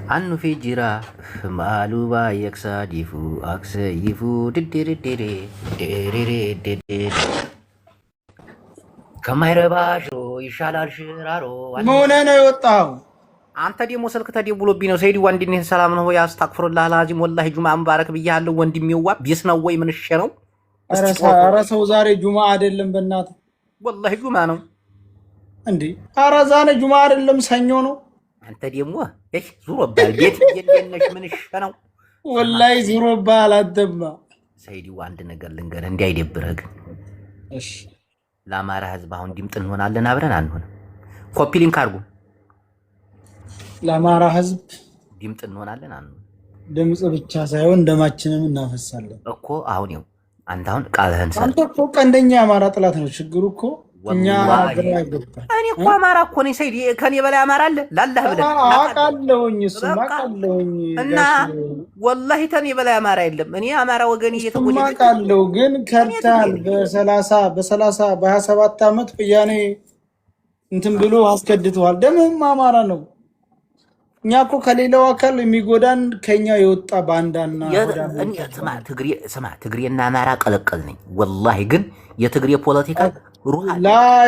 Annu fi jira maalu baay'ee diifu akseyifu ከማይረባ ሽሮ ይሻላል ሽራሮ። ምን ሆነህ ነው የወጣኸው? አንተ ደግሞ ስልክ ተደውሎብኝ ነው። ሰይድ ወንድሜ ሰላም ነው ወይ? አስታክፍሩላህ ላዚም ወላሂ ጁማ ሙባረክ ብያለሁ። ወንድሜዋ ቢስ ነው ወይ? ምን እሺ ነው? ኧረ ሰው ዛሬ ጁማ አይደለም በእናትህ ወላሂ ጁማ ነው እንዴ? ኧረ ዛሬ ጁማ አይደለም ሰኞ ነው። አንተ ደግሞ እሺ ዙሮባል። ቤት እየነሽ ምን እሺ ነው? ወላሂ ዙሮባል። አደማ ሰይድ አንድ ነገር ልንገርህ እንዳይደብርህ ግን እሺ ለአማራ ህዝብ አሁን ድምፅ እንሆናለን። አብረን አንሆንም። ኮፒ ሊንክ አድርጉ። ለአማራ ህዝብ ድምፅ እንሆናለን። አንሆንም። ድምፅ ብቻ ሳይሆን ደማችንም እናፈሳለን እኮ። አሁን ይኸው አንተ አሁን ቃልህን ሰጥ። አንተ እኮ ቀንደኛ የአማራ ጥላት ነው። ችግሩ እኮ እኛ እኔ እኮ አማራ እኮ ነኝ። ሰይድ ከኔ በላይ አማራ አለ? ላላህ ብለህ አውቃለሁኝ። እሱማ አውቃለሁኝ። እና ወላሂ ከኔ በላይ አማራ የለም። እኔ አማራ ወገን እየተቆየ አውቃለሁ። ግን ከርታል በ27 ዓመት ወያኔ እንትን ብሎ አስከድተዋል። ደምህም አማራ ነው። እኛ እኮ ከሌላው አካል የሚጎዳን ከኛ የወጣ ባንዳና ስማ፣ ትግሬና አማራ ቀለቀል ነኝ ወላሂ። ግን የትግሬ ፖለቲካ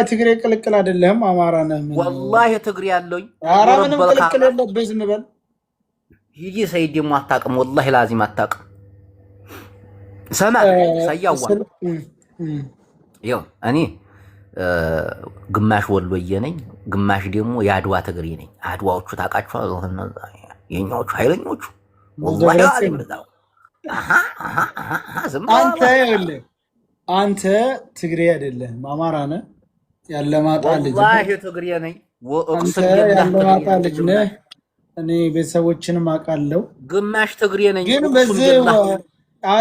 ትግሬ ቅልቅል አይደለም። አማራ ነህ ወላሂ። ትግሬ ያለኝ ኧረ ምንም ቅልቅል የለብህ። ዝም በል ይሄ ሰይድ ደግሞ አታውቅም። ወላሂ ላዚም አታውቅም። ሰማ ሰያዋ ይኸው እኔ ግማሽ ወሎዬ ነኝ፣ ግማሽ ደግሞ የአድዋ ትግሬ ነኝ። አድዋዎቹ ታውቃቸዋል። የኛዎቹ ኃይለኞቹ ወላሂ አንተ ትግሬ አይደለህም፣ አማራ ነህ። ያለማጣ ልጅ ትግሬ ነኝ። ያለማጣ ልጅ ነህ። እኔ ቤተሰቦችንም አውቃለሁ። ግማሽ ትግሬ ነኝ። ግን በዚህ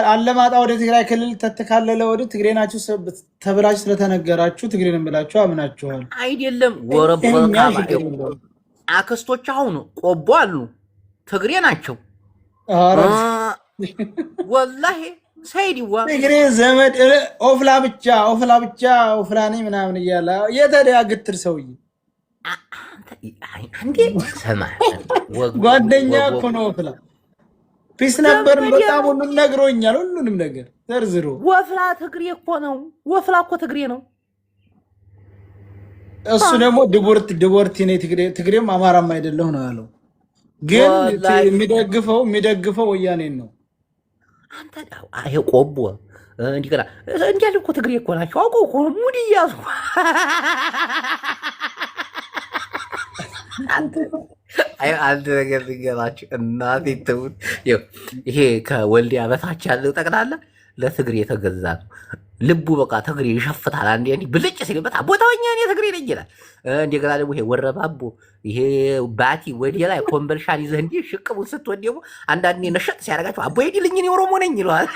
አለማጣ ወደ ትግራይ ክልል ተተካለለ ወደ ትግሬ ናችሁ ተብላችሁ ስለተነገራችሁ ትግሬን ብላችሁ አምናችኋል። አይደለም ወረበካ አክስቶች አሁን ቆቦ አሉ፣ ትግሬ ናቸው ወላሂ። ሰይድዋ ትግሬ ዘመድ ኦፍላ ኦፍላ ነኝ ምናምን እያለ የተደያ ግትር ሰውዬ አንዴ ሰማ ጓደኛ እኮ ነው ኦፍላ። ፒስ ነበር በጣም ሁሉም ነግሮኛል። ሁሉንም ነገር ዘርዝሮ ወፍላ ትግሬ እኮ ነው። ወፍላ እኮ ትግሬ ነው። እሱ ደግሞ ድቦርቲ ነኝ ትግሬም አማራም አይደለሁ ነው ያለው። ግን የሚደግፈው ወያኔን ነው። አንተ ይሄ ቆቦ እንዲገና እንዲያለ እኮ ትግሬ እኮ ናቸው። አውቀው እኮ ሙድ እያዙ አንድ ነገር ልንገራችሁ እናቴ ተውት። ይሄ ከወልዲያ በታች ያለው ጠቅላላ ለትግሬ የተገዛ ነው። ልቡ በቃ ትግሬ ይሸፍታል። አንዴ እንዲህ ብልጭ ሲልበት ቦታውኛ እኔ ትግሬ ነኝ ይላል። እንደገና ደግሞ ይሄ ወረባቦ ይሄ ባቲ ወዲያ ላይ ኮምበልሻን ይዘህ እንዲህ ሽቅቡን ስትወድ ደግሞ አንዳንዴ ነሸጥ ሲያደርጋቸው አቦ ሄድልኝ እኔ ኦሮሞ ነኝ ይለዋል።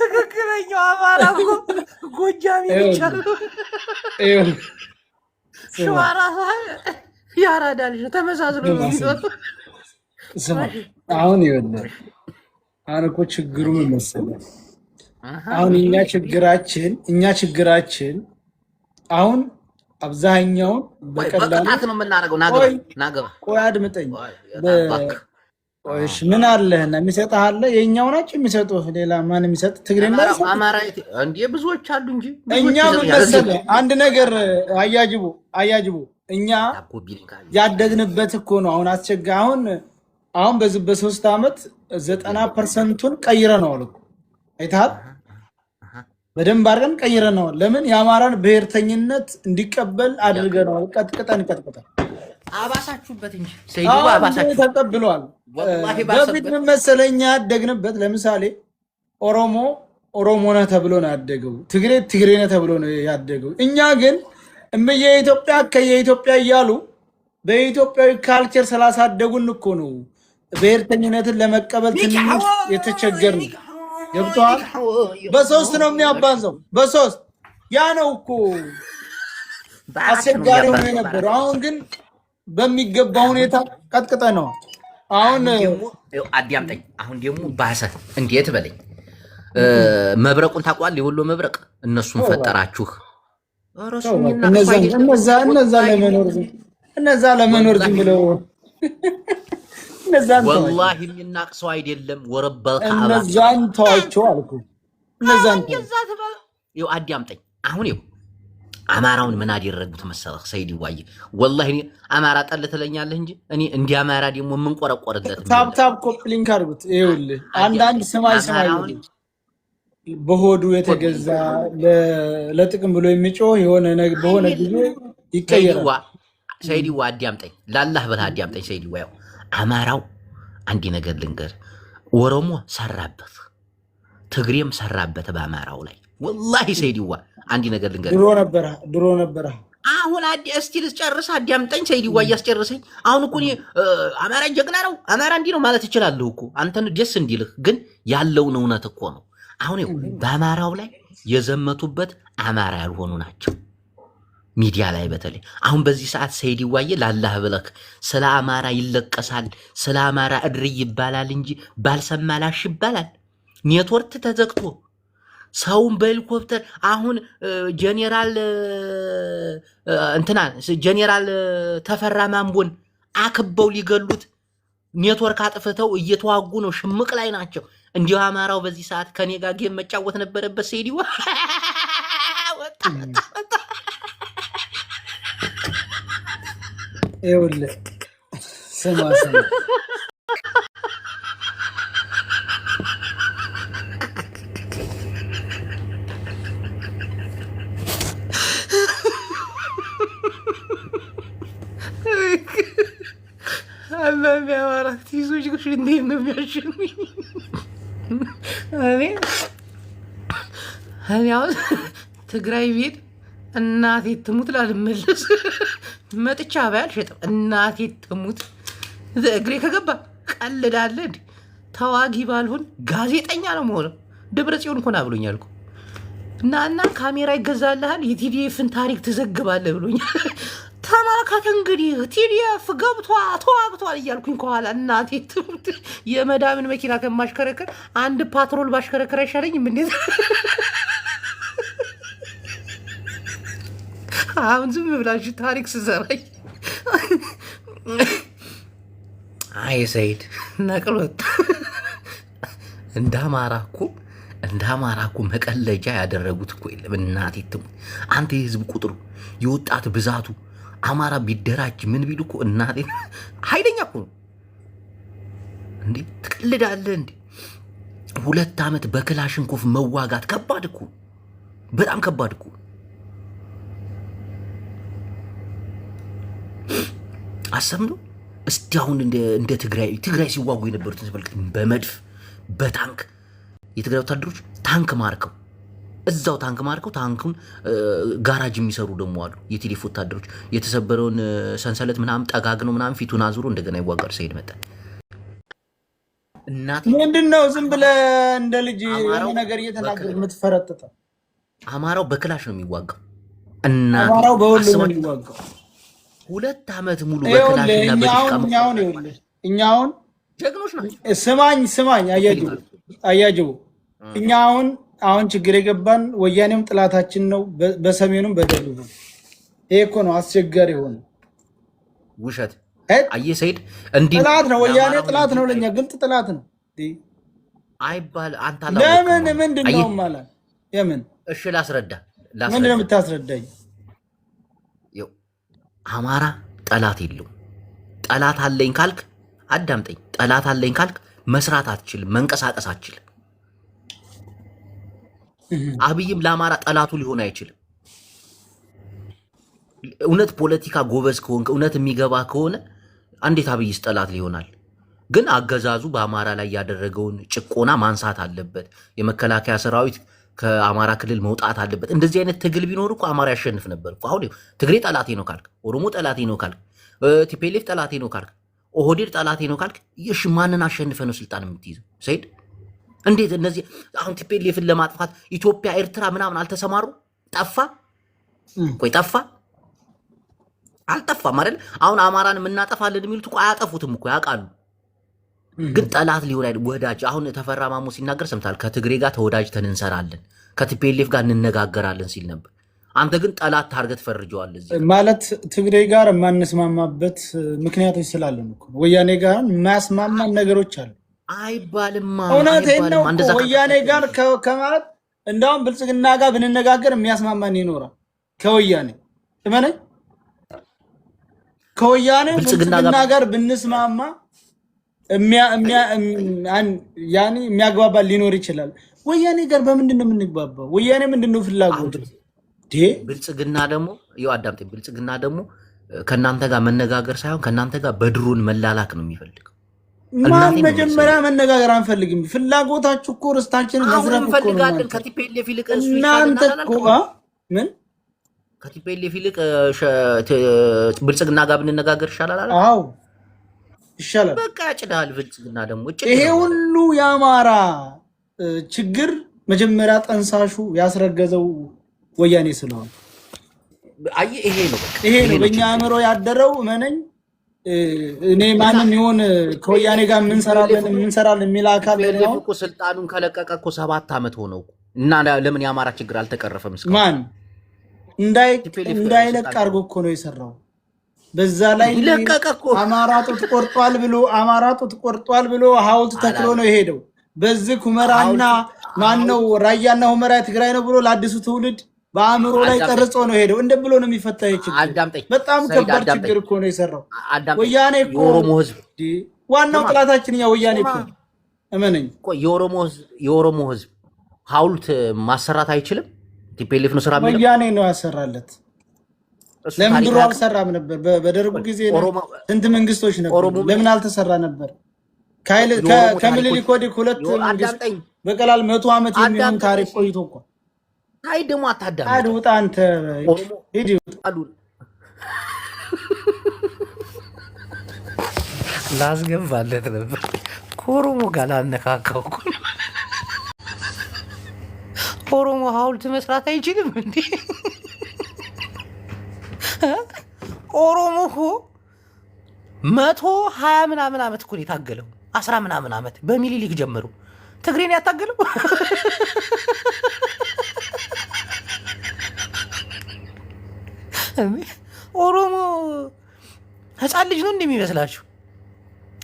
ትክክለኛው አማራ እኮ ጎጃሜ ይቻሉ ሸዋራ ያራዳ ልጅ ተመሳስሎ ነው የሚወጡ። አሁን ይኸውልህ አሁን እኮ ችግሩ ምን መሰለህ? አሁን እኛ ችግራችን አሁን አብዛኛውን በቀላሉ ነው የምናደርገው። ናገባ ቆይ አድምጠኝ። ምን አለህና የሚሰጥህ አለ? የእኛው ናቸው የሚሰጡህ። ሌላ ማን የሚሰጥ? ትግሬ አማራ እንደ ብዙዎች አሉ እንጂ እኛ ምን መሰለህ አንድ ነገር አያጅቡ እኛ ያደግንበት እኮ ነው። አሁን አሁን በዚህ በ3 ዓመት 90%ን ቀይረነዋል እኮ አይተሃል። በደንብ አድርገን ቀይረነዋል። ለምን? የአማራን ብሔርተኝነት እንዲቀበል አድርገነዋል። ቀጥቅጠን አባሳችሁበት እንጂ ሰይዱ አባሳችሁ ተቀብሏል። በፊት ምን መሰለህ እኛ ያደግንበት ለምሳሌ ኦሮሞ ነህ ተብሎ ነው ያደገው። ትግሬ ነህ ተብሎ ነው ያደገው። እኛ ግን የኢትዮጵያ ከየኢትዮጵያ እያሉ በኢትዮጵያዊ ካልቸር ስላሳደጉን እኮ ነው ብሔርተኝነትን ለመቀበል ትንሽ የተቸገርን። ገብቶሃል? በ3 ነው የሚያባዛው፣ በ3 ያ ነው እኮ አስቸጋሪ ሆኖ የነበረው። አሁን ግን በሚገባ ሁኔታ ቀጥቅጠ ነው። አሁን አዳምጠኝ። አሁን ደግሞ ባሰ። እንዴት በለኝ። መብረቁን ታውቀዋለህ? የወሎ መብረቅ እነሱን ፈጠራችሁ እነዛ ለመኖር ዝም ብለው ወላሂ የሚናቅ ሰው አይደለም። ወረበል ከአባ እነዛን ተዋቸው አልኩ። እነዛን ይኸው አዳምጠኝ። አሁን ይኸው አማራውን ምን አደረጉት መሰለህ ሰይድ ዋዬ? ወላሂ እኔ አማራ ጠል ትለኛለህ እንጂ እኔ እንደ አማራ ደግሞ የምንቆረቆርለት ታፕ ኮፕሊንግ አድርጉት። ይኸውልህ አንዳንድ ሰማይ በሆዱ የተገዛ ለጥቅም ብሎ የሚጮህ የሆነ በሆነ ጊዜ ይቀየራል። ሰይድ ዋ አዳምጠኝ፣ ላላህ ብለህ አዳምጠኝ ሰይድ ዋ። አማራው አንድ ነገር ልንገር፣ ኦሮሞ ሰራበት፣ ትግሬም ሰራበት በአማራው ላይ ወላሂ ሰይድ ዋ አንድ ነገር ልንገር፣ ድሮ ነበረ። አሁን እስቲ ልጨርስ፣ አዳምጠኝ ሰይድ ዋ እያስጨርሰኝ። አሁን እኮ አማራ ጀግና ነው አማራ እንዲህ ነው ማለት እችላለሁ እኮ አንተን ደስ እንዲልህ፣ ግን ያለውን እውነት እኮ ነው። አሁን በአማራው ላይ የዘመቱበት አማራ ያልሆኑ ናቸው። ሚዲያ ላይ በተለይ አሁን በዚህ ሰዓት ሰይድ ዋዬ ላላህ ብለክ ስለ አማራ ይለቀሳል፣ ስለ አማራ እድርይ ይባላል እንጂ ባልሰማ ላሽ ይባላል። ኔትወርክ ተዘግቶ ሰውን በሄሊኮፕተር አሁን ጄኔራል ተፈራ ማንቦን አክበው ሊገሉት ኔትወርክ አጥፍተው እየተዋጉ ነው። ሽምቅ ላይ ናቸው። እንዲሁ አማራው በዚህ ሰዓት ከኔ ጋር ጌም መጫወት ነበረበት። ሰይድ ዋ ወጣ ይኸውልህ ስማ አላህ ያወራት ይዞች ግሽ እንዴት ነው የሚያሸኑኝ? እኔ አሁን ትግራይ ቤት እናቴ ትሙት ላልመለስ መጥቻ ባያል ሸጠው እናቴ ትሙት እግሬ ከገባ ቀልዳለ እንዴ? ተዋጊ ባልሆን ጋዜጠኛ ነው መሆነው። ደብረ ጽዮን እንኳን ብሎኛል እኮ እና ካሜራ ይገዛልሃል የቲዲኤፍን ታሪክ ትዘግባለህ ብሎኛል። ተመልከት እንግዲህ ቲዲኤፍ ተዋግቷል እያልኩኝ ከኋላ እናቴ ትሙት። የመዳምን መኪና ከማሽከረከር አንድ ፓትሮል ባሽከረከር አይሻለኝም? እንዴት አሁን ዝም ብላችሁ ታሪክ ስዘራኝ። አይ ሰይድ ነቅሎት እንደ አማራ እኮ መቀለጃ ያደረጉት እኮ የለም። እናቴ ትሙት አንተ የህዝብ ቁጥሩ የወጣት ብዛቱ አማራ ቢደራጅ ምን ቢሉ እኮ እናቴ ኃይለኛ እኮ ነው እንዴ! ትቀልዳለህ እንዴ? 2 ዓመት በክላሽንኮፍ መዋጋት ከባድ እኮ በጣም ከባድ እኮ። አሰምነው እስቲ አሁን እንደ ትግራይ ሲዋጉ የነበሩትን ተመልከት። በመድፍ በታንክ የትግራይ ወታደሮች ታንክ ማርከው እዛው ታንክ ማርከው ታንኩን ጋራጅ የሚሰሩ ደግሞ አሉ። የቲዲኤፍ ወታደሮች የተሰበረውን ሰንሰለት ምናምን ጠጋግነው ምናምን ፊቱን አዙሮ እንደገና ይዋጋሉ። ሰይድ መጣ እናቴ ምንድነው ዝም ብለህ እንደ ልጅ የሆነ ነገር እየተናገር የምትፈረጥጠው? አማራው በክላሽ ነው የሚዋጋው። አማራው በሁሉ ነው የሚዋጋው። 2 ዓመት ሙሉ በክላሽና በዲሽቃ እኛውን ጀግኖች ናቸው። ስማኝ አያጅቡ እኛ አሁን ችግር የገባን ወያኔም ጥላታችን ነው፣ በሰሜኑም በደቡብ። ይሄ እኮ ነው አስቸጋሪ የሆነ ውሸት። አየህ ሰይድ እንዲህ ጥላት ነው ወያኔ ጥላት ነው፣ ለኛ ግልጥ ጥላት ነው አይባል። አንተ ለምን ምንድነው ማለት የምን? እሺ ላስረዳ። ምንድነው የምታስረዳኝ? አማራ ጠላት የለው። ጠላት አለኝ ካልክ አዳምጠኝ። ጠላት አለኝ ካልክ መስራት አትችልም፣ መንቀሳቀስ አትችልም። አብይም ለአማራ ጠላቱ ሊሆን አይችልም። እውነት ፖለቲካ ጎበዝ ከሆንክ እውነት የሚገባ ከሆነ እንዴት አብይስ ጠላት ሊሆናል? ግን አገዛዙ በአማራ ላይ ያደረገውን ጭቆና ማንሳት አለበት። የመከላከያ ሰራዊት ከአማራ ክልል መውጣት አለበት። እንደዚህ አይነት ትግል ቢኖር እኮ አማራ ያሸንፍ ነበር እኮ። አሁን ትግሬ ጠላቴ ነው ካልክ፣ ኦሮሞ ጠላቴ ነው ካልክ፣ ቲፔሌፍ ጠላቴ ነው ካልክ፣ ኦህዴድ ጠላቴ ነው ካልክ፣ እሺ ማንን አሸንፈ ነው ስልጣን የምትይዘው? ሰይድ እንዴት እነዚህ አሁን ቲፔሌፍን ለማጥፋት ኢትዮጵያ ኤርትራ ምናምን አልተሰማሩ? ጠፋ? ቆይ ጠፋ? አልጠፋም አይደል? አሁን አማራን የምናጠፋለን የሚሉት እኮ አያጠፉትም እኮ ያውቃሉ። ግን ጠላት ሊሆን አይደል ወዳጅ። አሁን ተፈራ ማሞ ሲናገር ሰምታል። ከትግሬ ጋር ተወዳጅተን እንሰራለን፣ ከቲፔሌፍ ጋር እንነጋገራለን ሲል ነበር። አንተ ግን ጠላት ታርገት ፈርጀዋል። እዚህ ማለት ትግሬ ጋር የማንስማማበት ምክንያቶች ስላለን እኮ ወያኔ ጋር የማያስማማን ነገሮች አሉ። አይባልማ። እውነቴን ነው። ወያኔ ጋር ከማለት እንዳውም ብልጽግና ጋር ብንነጋገር የሚያስማማን ይኖራል። ከወያኔ እመነኝ፣ ከወያኔ ብልጽግና ጋር ብንስማማ ያኔ የሚያግባባ ሊኖር ይችላል። ወያኔ ጋር በምንድን ነው የምንግባባው? ወያኔ ምንድን ነው ፍላጎት? ብልጽግና ደግሞ አዳምጠኝ። ብልጽግና ደግሞ ከእናንተ ጋር መነጋገር ሳይሆን ከእናንተ ጋር በድሮን መላላክ ነው የሚፈልገው። ማን መጀመሪያ መነጋገር አንፈልግም። ፍላጎታችሁ እኮ ርስታችንን መዝረፍ እኮ ነው። ከቲፔሌፍ ይልቅ እናንተ እኮ ምን ከቲፔሌፍ ይልቅ ብልጽግና ጋር ብንነጋገር ይሻላል አለ። አዎ ይሻላል። በቃ ያጭዳል። ብልጽግና ደግሞ ይሄ ሁሉ የአማራ ችግር መጀመሪያ ጠንሳሹ ያስረገዘው ወያኔ ስለሆነ ይሄ ነው በእኛ አእምሮ ያደረው። እመነኝ እኔ ማንም ይሆን ከወያኔ ጋር የምንሰራለን የሚል አካል እኮ ስልጣኑን ከለቀቀ እኮ 7 ዓመት ሆነው እና ለምን የአማራ ችግር አልተቀረፈም? እስካሁን ማን እንዳይለቅ አድርጎ እኮ ነው የሰራው። በዛ ላይ አማራ ጡት ቆርጧል ብሎ ሐውልት ተክሎ ነው የሄደው። በዚህ ሁመራና ማነው ራያና ሁመራ ትግራይ ነው ብሎ ለአዲሱ ትውልድ በአእምሮ ላይ ቀርጾ ነው ሄደው። እንደ ብሎ ነው የሚፈታ ይችላል። በጣም ከባድ ችግር እኮ ነው የሰራው ወያኔ እኮ። የኦሮሞ ህዝብ ዋናው ጥላታችን ያ ወያኔ እኮ እመነኝ። የኦሮሞ ህዝብ ሐውልት ማሰራት አይችልም። ቲፔሌፍ ነው ስራ የሚለው ወያኔ ነው ያሰራለት። ለምን ድሮ አልሰራም ነበር? በደርጉ ጊዜ ስንት መንግስቶች ነበሩ? ለምን አልተሰራ ነበር? ከምኒልክ ወዲህ 2 መንግስት በቀላል 100 ዓመት የሚሆን ታሪክ ቆይቶ እኮ አይ ደግሞ አታዳም አድውጣ አንተ ሂድ ላስገባለት ነበር ከኦሮሞ ጋር ላነካካው እኮ። ኦሮሞ ሐውልት መስራት አይችልም እንዴ? ኦሮሞ እኮ 120 ምናምን ዓመት እኮ የታገለው 10 ምናምን ዓመት በሚኒሊክ ጀምሮ ትግሬን ያታገለው። ኦሮሞ ህፃን ልጅ ነው እንደሚመስላችሁ?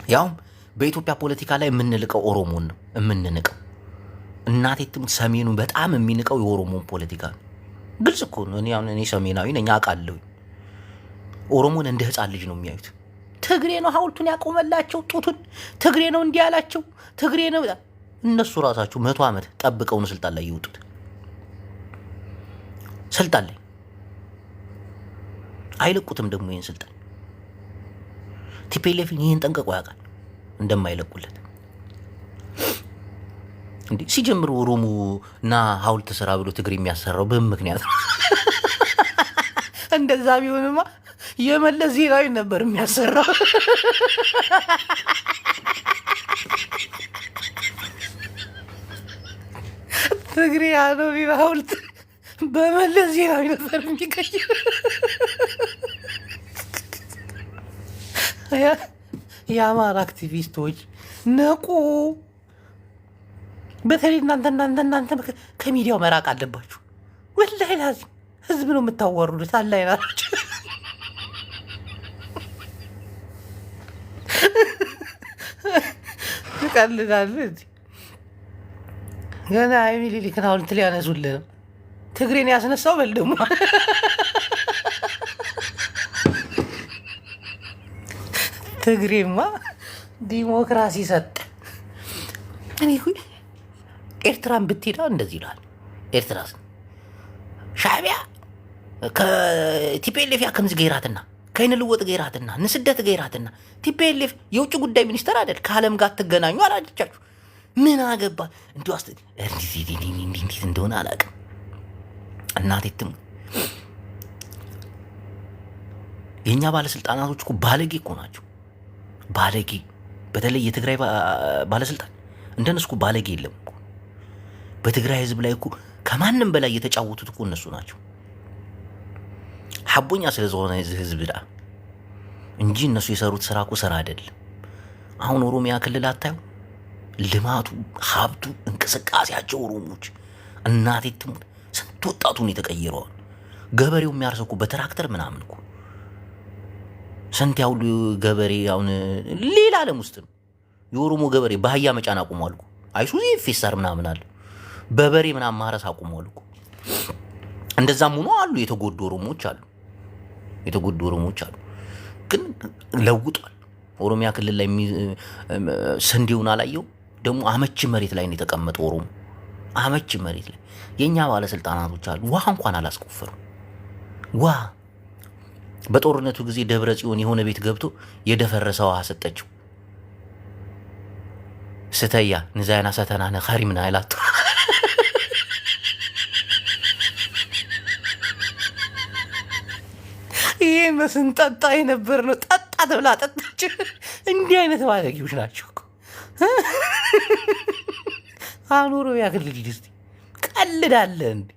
ያውም በኢትዮጵያ ፖለቲካ ላይ የምንልቀው ኦሮሞን ነው የምንንቀው። እናቴትም ሰሜኑ በጣም የሚንቀው የኦሮሞን ፖለቲካ ነው። ግልጽ እኮ ነው። እኔ ሰሜናዊ ነኝ አውቃለሁ። ኦሮሞን እንደ ህፃን ልጅ ነው የሚያዩት። ትግሬ ነው ሐውልቱን ያቆመላቸው፣ ጡቱን ትግሬ ነው እንዲህ ያላቸው፣ ትግሬ ነው። እነሱ ራሳቸው 100 ዓመት ጠብቀውን ስልጣን ላይ ይወጡት። ስልጣን ላይ አይለቁትም። ደግሞ ይህን ስልጣን ቲፔሌፍን ይህን ጠንቀቆ ያውቃል እንደማይለቁለት። እንዴ ሲጀምር ኦሮሞ እና ሐውልት ስራ ብሎ ትግሬ የሚያሰራው በምን ምክንያት ነው? እንደዛ ቢሆንማ የመለስ ዜናዊ ነበር የሚያሰራው። ትግሬ ያለው ሐውልት በመለስ ዜናዊ ነበር የሚቀይር። የአማራ አክቲቪስቶች ነቁ። በተለይ እናንተ ከሚዲያው መራቅ አለባችሁ። ወላሂ ላዚም ህዝብ ነው የምታወሩት። አላይ ናቸው ትቀልዳለ። ገና የሚኒሊክን ሐውልት ሊያነሱልህ ነው። ትግሬን ያስነሳው በል ደግሞ ትግሬማ ዲሞክራሲ ሰጠ። እኔ ኤርትራን ብትሄዳ እንደዚህ ይላል። ኤርትራ ሻዕቢያ ከቲፒኤልኤፍ ከምዝ ገይራትና ከይንልወጥ ገይራትና ንስደት ገይራትና ቲፒኤልኤፍ የውጭ ጉዳይ ሚኒስተር አይደል ከዓለም ጋር ትገናኙ አላደቻችሁ። ምን አገባ እንዴት እንደሆነ አላውቅም። እናቴትም የእኛ ባለስልጣናቶች እኮ ባለጌ እኮ ናቸው። ባለጌ በተለይ የትግራይ ባለስልጣን እንደነሱ እኮ ባለጌ የለም እኮ። በትግራይ ህዝብ ላይ እኮ ከማንም በላይ የተጫወቱት እኮ እነሱ ናቸው። ሐቦኛ ስለሆነ ህዝብ ዳ እንጂ እነሱ የሰሩት ስራ እኮ ስራ አይደለም። አሁን ኦሮሚያ ክልል አታዩ? ልማቱ፣ ሀብቱ፣ እንቅስቃሴያቸው ኦሮሞች እናቴ ትሙት ስንት ወጣቱን የተቀየረዋል። ገበሬው የሚያርሰው እኮ በትራክተር ምናምን እኮ ስንት ያውሉ ገበሬ አሁን ሌላ ዓለም ውስጥ ነው። የኦሮሞ ገበሬ በአህያ መጫን አቁሟል እኮ አይሱዚ ፌሳር ምናምን አለ በበሬ ምናምን ማረስ አቁሟል እኮ። እንደዛም ሆኖ አሉ የተጎዱ ኦሮሞዎች አሉ፣ ግን ለውጧል። ኦሮሚያ ክልል ላይ ስንዴውን አላየው ደግሞ አመች መሬት ላይ ነው የተቀመጠው ኦሮሞ። አመች መሬት ላይ የኛ ባለስልጣናቶች አሉ ውሃ እንኳን አላስቆፈሩ። ውሃ በጦርነቱ ጊዜ ደብረ ጽዮን የሆነ ቤት ገብቶ የደፈረሰ ውሃ ሰጠችው። ስተያ ንዛይና ሰተናነ ኸሪምና ይላቱ ይሄ መስንጠጣ የነበር ነው። ጠጣ ተብላ ጠጣች። እንዲህ አይነት ባለጌዎች ናቸው እኮ አኑሮ ያክልል ዲስቲ ቀልዳለ እንዴ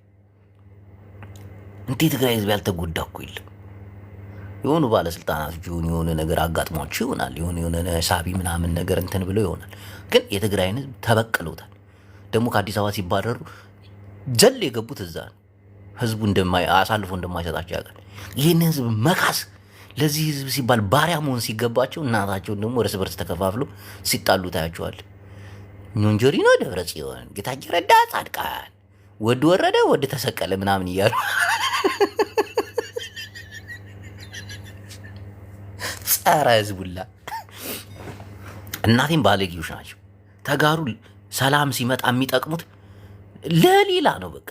ትግራይ ህዝብ ያልተጎዳ እኮ የለም። የሆኑ ባለስልጣናት የሆነ ነገር አጋጥሟቸው ይሆናል። የሆነ ሳቢ ምናምን ነገር እንትን ብሎ ይሆናል። ግን የትግራይን ህዝብ ተበቅለውታል። ደግሞ ከአዲስ አበባ ሲባረሩ ዘል የገቡት እዛ ነው። ህዝቡ አሳልፎ እንደማይሰጣቸው ያውቃል። ይህን ህዝብ መካስ ለዚህ ህዝብ ሲባል ባሪያ መሆን ሲገባቸው እናታቸውን ደግሞ እርስ በርስ ተከፋፍሎ ሲጣሉ ታያቸዋል። ኞንጀሪኖ ደብረ ጽዮን፣ ጌታቸው ረዳ ጻድቃን፣ ወድ ወረደ ወድ ተሰቀለ ምናምን እያሉ ጸረ ህዝቡላ እናቴም ባለጌዎች ናቸው። ተጋሩ ሰላም ሲመጣ የሚጠቅሙት ለሌላ ነው። በቃ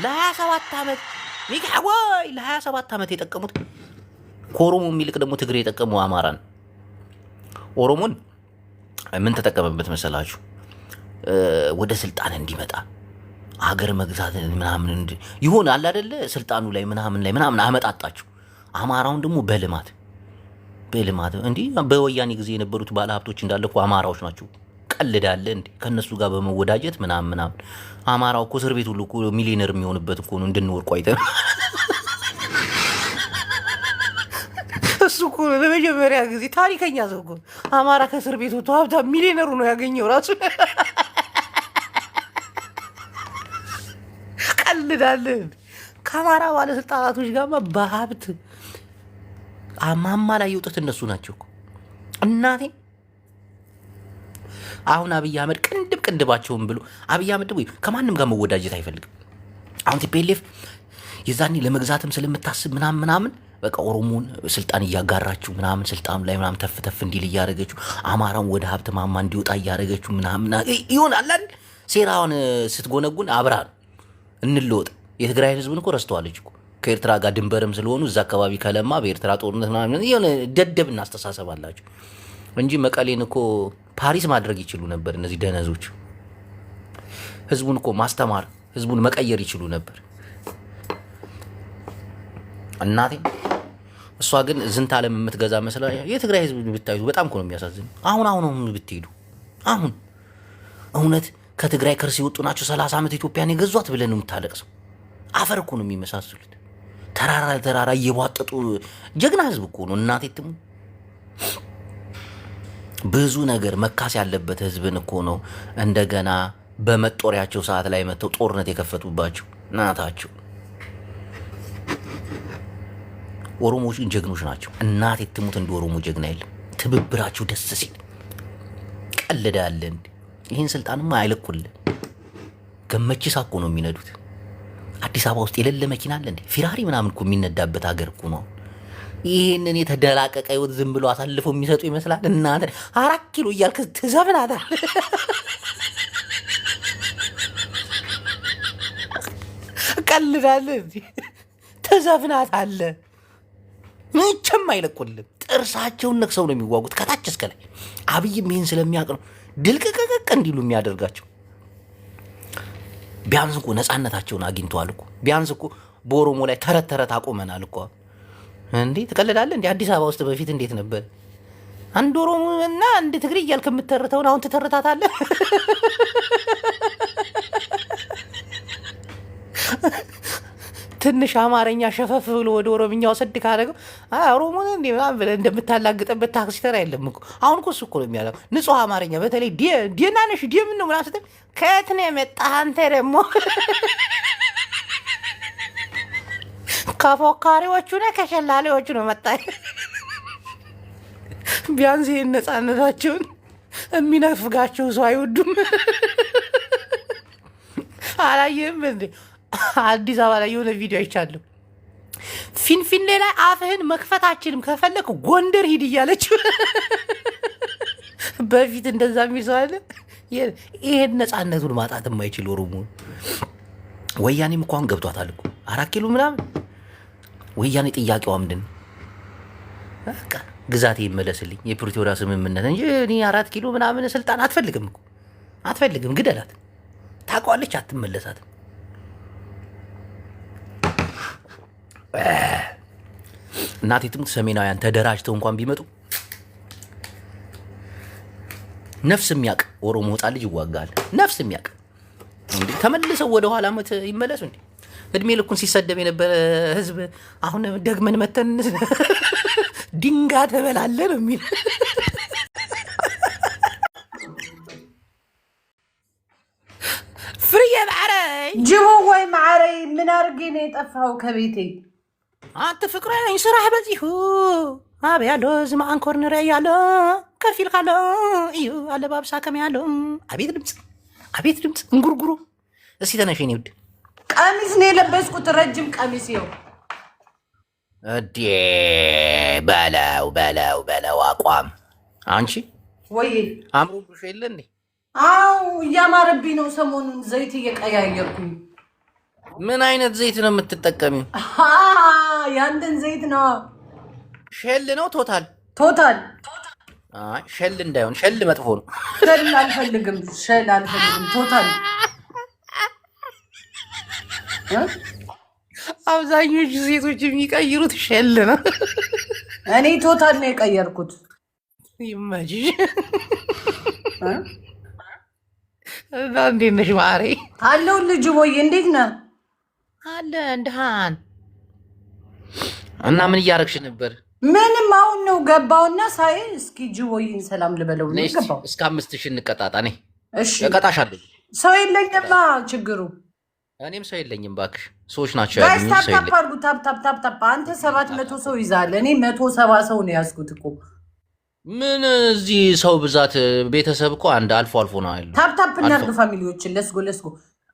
ለ27 ዓመት ሚካወይ ለ27 ዓመት የጠቀሙት ከኦሮሞ የሚልቅ ደግሞ ትግሬ የጠቀመው አማራን። ኦሮሞን ምን ተጠቀመበት መሰላችሁ? ወደ ስልጣን እንዲመጣ አገር መግዛት ምናምን ይሆን አለ አይደለ? ስልጣኑ ላይ ምናምን አመጣጣችሁ። አማራውን ደግሞ በልማት እንዲህ በወያኔ ጊዜ የነበሩት ባለሀብቶች እንዳለ እኮ አማራዎች ናቸው። ቀልዳለ እንዴ? ከነሱ ጋር በመወዳጀት ምናምን አማራው እኮ እስር ቤት ሁሉ እኮ ሚሊዮነር የሚሆንበት እኮ ነው። እንድንወርቁ አይተን እሱ እኮ ለመጀመሪያ ጊዜ ታሪከኛ ሰው እኮ አማራ ከእስር ቤት ወጥቶ ሀብታም ሚሊዮነሩ ነው ያገኘው ራሱ። ቀልዳለ። ከአማራ ባለስልጣናቶች ጋርማ በሀብት ማማ ላይ የወጡት እነሱ ናቸው እኮ እናቴ። አሁን አብይ አህመድ ቅንድባቸውን ብሎ አብይ አህመድ ደግሞ ከማንም ጋር መወዳጀት አይፈልግም። አሁን ቲፒኤልኤፍ የዛኔ ለመግዛትም ስለምታስብ ምናምን በቃ ኦሮሞን ስልጣን እያጋራችሁ ምናምን ስልጣኑ ላይ ምናምን ተፍ እንዲል እያደረገችው አማራውን ወደ ሀብት ማማ እንዲወጣ እያደረገችው ምናምን ይሆናል አይደል? ሴራውን ስትጎነጉን አብራ እንለወጥ። የትግራይ ህዝብን እኮ ረስተዋለች እኮ ከኤርትራ ጋር ድንበርም ስለሆኑ እዛ አካባቢ ከለማ በኤርትራ ጦርነት ምናምን የሆነ ደደብ እናስተሳሰብ አላቸው እንጂ መቀሌን እኮ ፓሪስ ማድረግ ይችሉ ነበር። እነዚህ ደነዞች ህዝቡን እኮ ማስተማር ህዝቡን መቀየር ይችሉ ነበር። እናቴ እሷ ግን ዝንት ዓለም የምትገዛ መስላ የትግራይ ህዝብ ብታዩ በጣም እኮ ነው የሚያሳዝን። አሁን ብትሄዱ አሁን እውነት ከትግራይ ከርስ የወጡ ናቸው 30 ዓመት ኢትዮጵያን የገዟት ብለን ነው የምታለቅሰው። አፈር እኮ ነው የሚመሳስሉት። ተራራ እየቧጠጡ ጀግና ህዝብ እኮ ነው እናቴ ትሙ። ብዙ ነገር መካስ ያለበት ህዝብን እኮ ነው እንደገና በመጦሪያቸው ሰዓት ላይ መጥተው ጦርነት የከፈቱባቸው እናታቸው። ኦሮሞዎች ግን ጀግኖች ናቸው። እናቴ ትሙት እንደ ኦሮሞ ጀግና የለም። ትብብራቸው ደስ ሲል ቀልዳለ እንዴ? ይህን ስልጣንማ አይለኩልን። ገመቺሳ እኮ ነው የሚነዱት። አዲስ አበባ ውስጥ የሌለ መኪና አለ እንዴ? ፊራሪ ምናምን እኮ የሚነዳበት ሀገር እኮ ነው። ይህንን የተደላቀቀ ህይወት ዝም ብሎ አሳልፈው የሚሰጡ ይመስላል። እናንተ 4 ኪሎ እያልክ ትዘፍናታል። ቀልዳለ እንዴ? ትዘፍናታለ። ምንም አይለቁልም። ጥርሳቸውን ነክሰው ነው የሚዋጉት ከታች እስከ ላይ። አብይም ይህን ስለሚያውቅ ነው ድልቅቅቅ እንዲሉ የሚያደርጋቸው። ቢያንስ እኮ ነፃነታቸውን አግኝተዋል እኮ። ቢያንስ እኮ በኦሮሞ ላይ ተረት አቆመናል እኮ። እንዴ ትቀልዳለህ እንዴ? አዲስ አበባ ውስጥ በፊት እንዴት ነበር? አንድ ኦሮሞ እና አንድ ትግሬ እያልክ የምትተርተውን አሁን ትተርታታለህ። ትንሽ አማርኛ ሸፈፍ ብሎ ወደ ኦሮምኛው ሰድ ካደረገው ኦሮሞን እንዴ ምናምን ብለህ እንደምታላግጠበት ታክሲ ተራ የለም እኮ። አሁን እኮ እሱ እኮ ነው የሚያደርገው። ንጹህ አማርኛ በተለይ ዴና ነሽ ምን ነው ምናምን ስትል ከየት ነው የመጣህ አንተ ደግሞ ከፎካሪዎቹ ነው ከሸላሌዎቹ ነው መጣ። ቢያንስ ይህን ነፃነታቸውን የሚነፍጋቸው ሰው አይወዱም። አላየህም እንዴ? አዲስ አበባ ላይ የሆነ ቪዲዮ አይቻለሁ። ፊንፊኔ ላይ አፍህን መክፈት አችልም ከፈለክ ጎንደር ሂድ እያለችው በፊት እንደዛ የሚል ሰው አለ። ይሄን ነፃነቱን ማጣት የማይችል ኦሮሞ ወያኔም እኮ አሁን ገብቷታል እኮ 4 ኪሎ ምናምን። ወያኔ ጥያቄዋ ምንድን ነው? በቃ ግዛቴ ይመለስልኝ የፕሪቶሪያ ስምምነት እንጂ እኔ 4 ኪሎ ምናምን ስልጣን አትፈልግም እኮ አትፈልግም። ግደላት። ታውቀዋለች፣ አትመለሳትም። እናቴ ትሙት ሰሜናውያን ተደራጅተው እንኳን ቢመጡ ነፍስ የሚያውቅ ኦሮሞ ሕፃን ልጅ ይዋጋል። ነፍስ የሚያውቅ እንዴ ተመልሰው ወደ ኋላ ዓመት ይመለሱ እንዴ? እድሜ ልኩን ሲሰደብ የነበረ ህዝብ አሁን ደግመን መተን ድንጋይ ተበላለ ነው የሚል። ፍርዬ ማዕረይ ጅቦ ወይ ማዕረይ ምን አድርጌ ነው የጠፋው ከቤቴ? አንተ ፍቅረኝ ስራህ በዚሁ አብያሎ ዝማአን ኮርነር ያሎ ከፊል ካሎ እዩ አለባብሳ ከመ ያሎ አቤት ድምፅ፣ አቤት ድምፅ እንጉርጉሮ። እስቲ ተነሽ የኔ ውድ። ቀሚስ ነው የለበስኩት፣ ረጅም ቀሚስ ይኸው። እዴ በለው በለው በለው አቋም። አንቺ ወይ አምሮብሽ የለ እንዴ? አው እያማረብኝ ነው ሰሞኑን ዘይት እየቀያየርኩኝ። ምን አይነት ዘይት ነው የምትጠቀሚው? ያንተን ዘይት ነው። ሼል ነው ቶታል? ቶታል። አይ ሼል እንዳይሆን፣ ሼል መጥፎ ነው። ሼል አልፈልግም፣ ሼል አልፈልግም። ቶታል። አብዛኞቹ ሴቶች የሚቀይሩት ሼል ነው። እኔ ቶታል ነው የቀየርኩት። ይመችሽ። እና እንዴት ነሽ ማሬ? አለው ልጅ ወይ እንዴት ነህ? አለ እንደሃን። እና ምን እያረግሽ ነበር? ምንም አሁን ነው ገባውና ሳይ እስኪ ጅቦይን ሰላም ልበለው ነው ገባው። እስከ 5000 እንቀጣጣ ነኝ። እሺ እቀጣሻለሁ። ሰው የለኝማ ችግሩ። እኔም ሰው የለኝም ባክሽ። ሰዎች ናቸው ያሉኝ። ሰው የለኝም። ታፕ አንተ 700 ሰው ይዛል። እኔ 170 ሰው ነው ያዝኩት እኮ። ምን እዚህ ሰው ብዛት ቤተሰብ እኮ አንድ አልፎ አልፎ ነው ያለው። ታፕ እናድርግ ፋሚሊዎችን። ለስጎ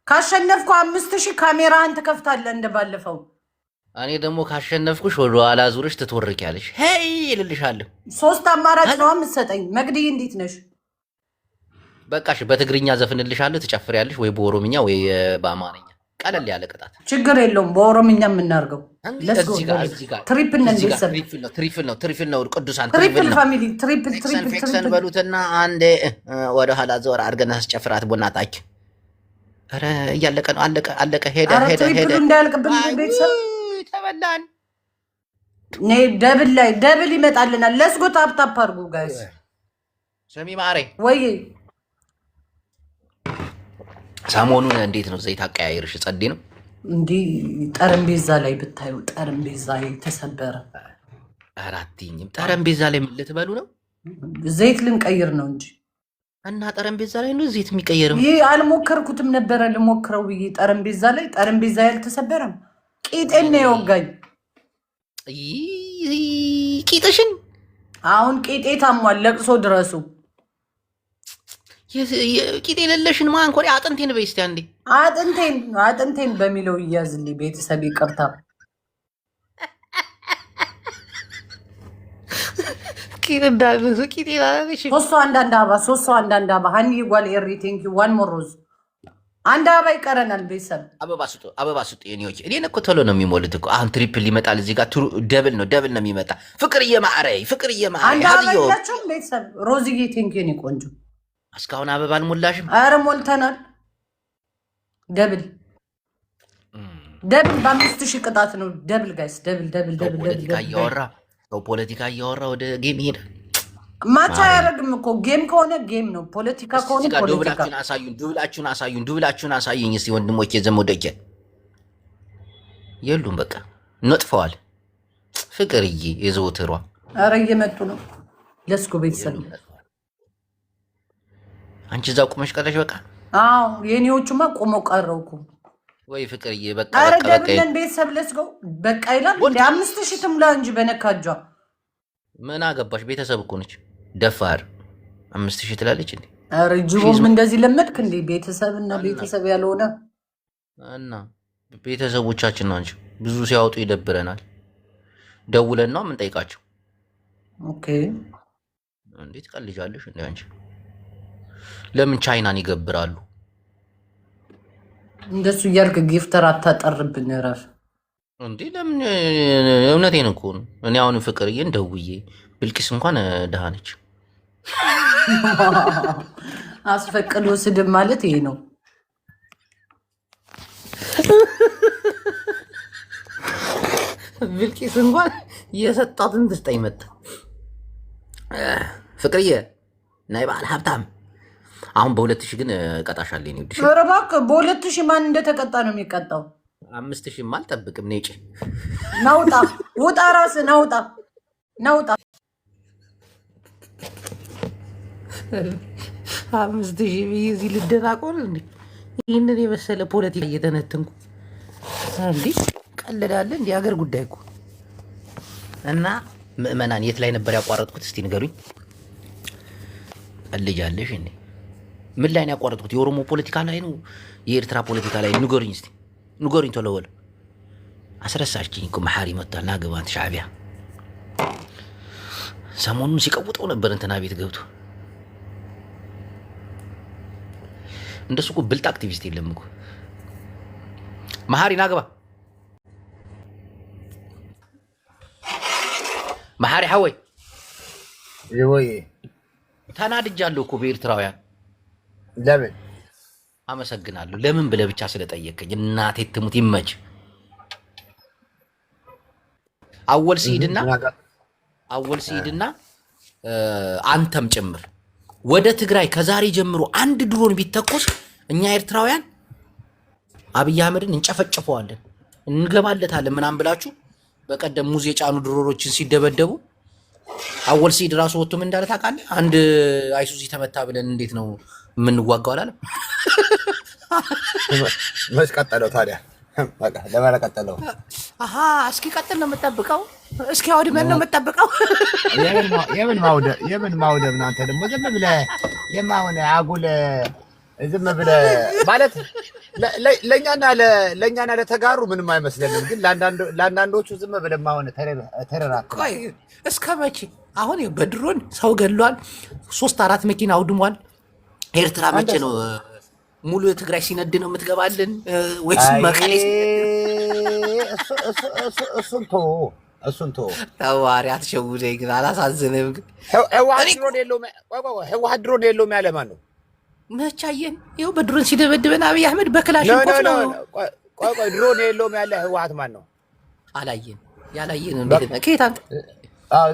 ካሸነፍኩ 5000 ካሜራህን ትከፍታለህ እንደባለፈው። እኔ ደግሞ ካሸነፍኩሽ ወደ ኋላ ዙርሽ ትትወርቂያለሽ። ሄይ እልልሻለሁ። 3 አማራጭ ነው የምትሰጠኝ። መግዲህ እንዴት ነሽ? በቃሽ በትግርኛ ዘፍንልሻለሁ፣ ትጨፍሪያለሽ ወይ በኦሮምኛ ወይ በአማርኛ። ቀለል ያለ ቅጣት ችግር የለውም። በኦሮምኛ የምናርገው ትሪፕል ነው። ቅዱሳን ትሪፕል በሉትና አንዴ ወደ ኋላ ዘወር አድርገን አስጨፍራት። ቡና ታች ኧረ እያለቀ ነው። አለቀ። ሄደ እንዳያልቅብን ቤተሰብ ተበላን። ደብል ይመጣልናል። ለስጎ ታፕ አድርጉ ጋይስ። ሰሚ ማሬ ወይ ሰሞኑን እንዴት ነው ዘይት አቀያየርሽ? ጸዴ ነው እንዲህ ጠረጴዛ ላይ ብታዩ ጠረጴዛ ተሰበረ። አራትኝም ጠረጴዛ ላይ ምን ልትበሉ ነው? ዘይት ልንቀይር ነው እንጂ እና ጠረጴዛ ላይ ነው ዘይት የሚቀየረው? ይህ አልሞከርኩትም ነበረ ልሞክረው ብዬ ጠረጴዛ ያልተሰበረም ቂጤን ነው የወጋኝ። ቂጥሽን? አሁን ቂጤ ታሟል። ለቅሶ ድረሱ። ቂጤ የሌለሽን ማንኮሪ አጥንቴን በይ እስቲ አንዴ። አጥንቴን በሚለው እያዝልኝ ቤተሰብ ይቅርታ። ቂጥ እንዳለ ቂጤ ላለሽ ሶስት ሰው አንዳንድ አበባ ሀኒ ጓል ኤሪ ቴንክ ዩ ዋን ሞር ሮዝ። አንድ አበባ ይቀረናል ቤተሰብ። አበባ ስጡ የኔዎች። እኔን እኮ ቶሎ ነው የሚሞሉት እኮ። አሁን ትሪፕል ይመጣል እዚህ ጋር ደብል ነው የሚመጣ። ፍቅር እየማዕረይ አንድ አበባ የላቸውም ቤተሰብ። ሮዝዬ ቴንክ ዩ ቆንጆ። እስካሁን አበባ አልሞላሽም? አረ ሞልተናል። ደብል በ5000 ቅጣት ነው። ደብል ጋይስ ደብል። ፖለቲካ እያወራ ወደ ጌም ይሄዳል። ማቻ አያደርግም እኮ ጌም ከሆነ ጌም ነው። ፖለቲካ ከሆነ ፖለቲካ። ዱብላችሁን አሳዩኝ እስቲ ወንድሞቼ ዘመዶቼ። የሉም በቃ ነጥፈዋል። ፍቅርዬ የዘወትሯ አረ እየመጡ ነው። ለስኮ ቤተሰብ አንቺ እዛው ቁመሽ ቀረሽ በቃ። አዎ የኔዎቹማ ቆመው ቀረው እኮ። ወይ ፍቅርዬ በቃ አረ በቃ በቃ ደብለን ቤተሰብ ለስገው በቃ ይላል እንዴ 5000 ትሙላ እንጂ በነካጇ ምን አገባሽ? ቤተሰብ እኮ ነች። ደፋር 5000 ትላለች እንዴ? አረ ጅቦም እንደዚህ ለመድክ እንዴ? ቤተሰብና ቤተሰብ ያልሆነ እና ቤተሰቦቻችን ናቸው። ብዙ ሲያወጡ ይደብረናል። ደውለን ነው የምንጠይቃቸው። ኦኬ እንዴት ቀልጃለሽ እንዴ አንቺ? ለምን ቻይናን ይገብራሉ? እንደሱ እያልክ ጊፍተር አታጠርብን እረፍ እንዴ። ለምን እውነቴን እኮ ነው። እኔ አሁን ፍቅርዬን ደውዬ ብልቂስ እንኳን ደሃ ነች። አስፈቅዶ ስድብ ማለት ይሄ ነው። ብልቂስ እንኳን የሰጣትን ትስጠኝ መጣ። ፍቅርዬ ናይ በዓል ሀብታም አሁን በ2000 ግን ቀጣሻለሁ። እኔ ወድሽ ኧረ እባክህ በ2000 ማን እንደተቀጣ ነው የሚቀጣው? 5000 አልጠብቅም። ነጭ ናውጣ ውጣ፣ ራስህ ናውጣ ናውጣ። 5000 እዚህ ልደናቆር እንዴ? ይህንን የመሰለ ፖለቲካ እየተነተንኩ እንዴ ቀልዳለ እንዴ? ሀገር ጉዳይ እኮ እና ምእመናን የት ላይ ነበር ያቋረጥኩት? እስቲ ንገሩኝ። ቀልጃለሽ እንዴ? ምን ላይ ነው ያቋረጥኩት? የኦሮሞ ፖለቲካ ላይ ነው? የኤርትራ ፖለቲካ ላይ? ንገሩኝ እስቲ ንገሩኝ። ቶሎ በል። አስረሳችኝ እኮ መሐሪ መጥቷል። ና ግባ አንተ ሻዕቢያ። ሰሞኑን ሲቀውጠው ነበር እንትና ቤት ገብቶ። እንደሱ እኮ ብልጥ አክቲቪስት የለም እኮ። መሐሪ ና ግባ። መሐሪ ሐወይ ይወይ ተናድጃለሁ እኮ በኤርትራውያን። ለምን? አመሰግናለሁ። ለምን ብለህ ብቻ ስለጠየቀኝ እናቴ ትሙት ይመች። አወል ሲሄድና አንተም ጭምር ወደ ትግራይ ከዛሬ ጀምሮ አንድ ድሮን ቢተኮስ እኛ ኤርትራውያን አብይ አህመድን እንጨፈጭፈዋለን፣ እንገባለታለን ምናምን ብላችሁ በቀደም ሙዝ የጫኑ ድሮኖችን ሲደበደቡ አወል ሲሄድ ራሱ ወጥቶ ምን እንዳለ ታውቃለህ? አንድ አይሱዚ ተመታ ብለን እንዴት ነው የምንዋጋው አላለም? መች ቀጠለው ታዲያ? በቃ ለማለ ቀጠለው። አሃ እስኪ ቀጥል ነው የምጠብቀው? እስኪ አውድመን ነው የምጠብቀው? የምን ማውደብ ነው? አንተ ደግሞ ዝም ብለህ የማሆነ አጉል ዝም ብለህ ማለት ለእኛና ለተጋሩ ምንም አይመስለንም፣ ግን ለአንዳንዶቹ ዝም ብለህ ማሆነ ተረራክ። ቆይ እስከ መቼ? አሁን በድሮን ሰው ገሏል፣ 3-4 መኪና አውድሟል። ኤርትራ መቼ ነው ሙሉ ትግራይ ሲነድ ነው የምትገባልን ወይስ መቀሌ? እሱን ተወው። ተዋሪ አትሸውደኝ ግን አላሳዝንም? ግን ህወሓት ድሮን የለውም ያለ ማን ነው? መቻየን ይኸው በድሮን ሲደበድበን አብይ አህመድ በክላሽንኮፍ ነው። ቆይ ድሮን የለውም ያለ ህወሓት ማን ነው? አላየን ያላየን እንዴት ነው? ከየት አንተ?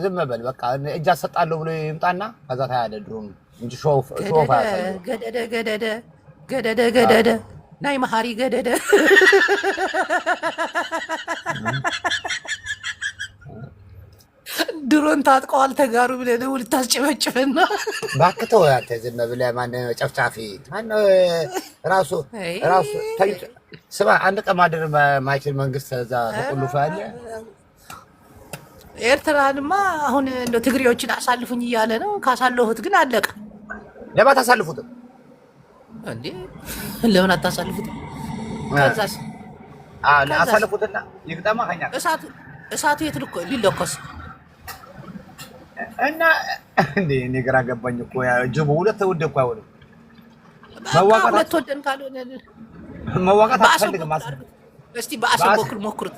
ዝም በል በቃ። እጅ አሰጣለሁ ብሎ ይምጣና ከዛ ታያለህ ድሮን እንጂ ሾፍ ገደደ ናይ መሐሪ ገደደ። ድሮን ታጥቀዋል ተጋሩ ብለህ ነው ልታስጨበጭበን ነው? እባክህ ተው አንተ ዝም ብለህ። ማነው ጨፍጫፊ? ማነው ራሱ ስማ፣ አንድ ቀን ማደር ማይችል መንግስት እዛ ተቆልፎ ያለ። ኤርትራንማ አሁን እንደው ትግሬዎችን አሳልፉኝ እያለ ነው። ካሳለፉት ግን አለቀ። ለምን አታሳልፉትም እንዴ? ለምን አታሳልፉትም? ከዛስ አሳልፉትና ይግጠማ ከኛ እሳቱ የት ሊለኮስ እና እንዴ? እኔ ግራ ገባኝ እኮ። ያ ጅቡ ሁለት ወደ እኮ አይሆንም። መዋቃት ወደን ካልሆነ መዋቃት አትፈልግም። እስቲ በአሰብ በኩል ሞክሩት።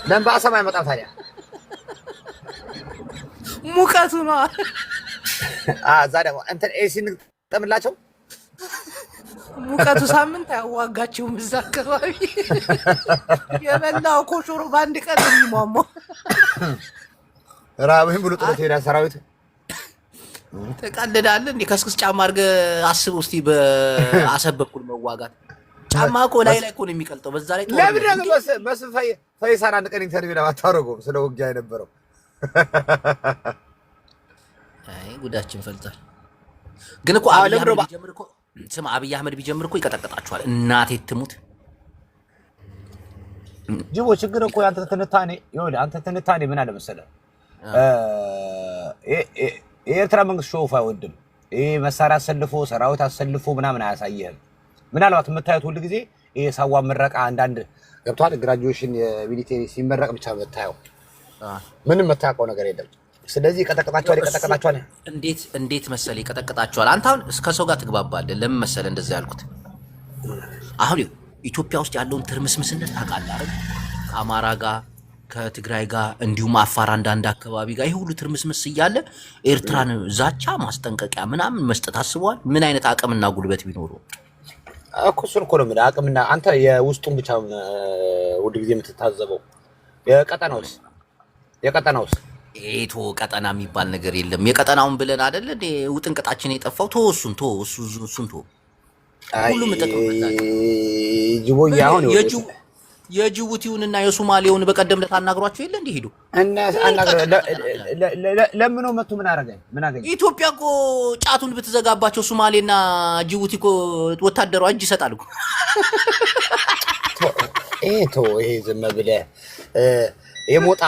ለምን በአሰብ አይመጣም ታዲያ? ሙቀቱ ነው። እዛ ደግሞ እንትን ኤሲ እንግጠምላቸው። ሙቀቱ ሳምንት አያዋጋችሁም። እዛ አካባቢ የበላው ኮሾሮ በአንድ ቀን የሚሟሟው ራብህን ብሎ ጥሎት ሄዳ ሰራዊት። ተቀልዳለህ እንዴ? ከስክስ ጫማ አድርገህ አስበው እስቲ። በአሰብ በኩል መዋጋት ጫማ እኮ ላይ እኮ ነው የሚቀልጠው። በዛ ላይ ለምን ደግሞ መስፍን ፈይሳን አንድ ቀን ኢንተርቪው ለማታረጉም ስለ ውጊያ የነበረው? አይ ጉዳችን ፈልቷል። ግን እኮ አብይ አህመድ ቢጀምር እኮ ይቀጠቅጣችኋል። እናቴ ትሙት ጅቦ ችግር እኮ አንተ ትንታኔ ይኸውልህ፣ አንተ ትንታኔ ምን አለ መሰለህ የኤርትራ መንግስት ሾፍ አይወድም። ይሄ መሳሪያ አሰልፎ ሰራዊት አሰልፎ ምናምን አያሳየህም። ምናልባት የምታዩት ሁሉ ጊዜ ይሄ ሳዋ ምረቃ አንዳንድ ገብቷል። ግራጁዌሽን የሚሊቴሪ ሲመረቅ ብቻ የምታየው ምንም የምታውቀው ነገር የለም። ስለዚህ ይቀጠቅጣቸዋል። እንዴት መሰለህ ይቀጠቅጣቸዋል። አንተ አሁን ከሰው ጋር ትግባባለህ። ለምን መሰለህ እንደዛ ያልኩት? አሁን ኢትዮጵያ ውስጥ ያለውን ትርምስምስነት ታውቃለህ አይደል? ከአማራ ጋር ከትግራይ ጋር እንዲሁም አፋር አንዳንድ አካባቢ ጋር ይሄ ሁሉ ትርምስምስ እያለ ኤርትራን ዛቻ ማስጠንቀቂያ ምናምን መስጠት አስበዋል። ምን አይነት አቅምና ጉልበት ቢኖረው እኮ እሱን እኮ ነው የምልህ። አቅምና አንተ የውስጡን ብቻ ሁሉ ጊዜ የምትታዘበው የቀጠናውስ ኤቶ ቀጠና የሚባል ነገር የለም። የቀጠናውን ብለን አይደለ እንዴ ውጥንቅጣችን የጠፋው? እሱን ሁሉም ተጠቅመናል። ጅቦዬ አሁን የጅቡቲውንና የሶማሌውን በቀደም ዕለት አናግሯቸው የለ እንዴ? ሄዱ እና ለምነው መጡ። ምን አገኘ? ኢትዮጵያ እኮ ጫቱን ብትዘጋባቸው ሶማሌና ጅቡቲ እኮ ወታደሯ እጅ ይሰጣል እኮ። ይሄ ዝም ብለህ የሞጣ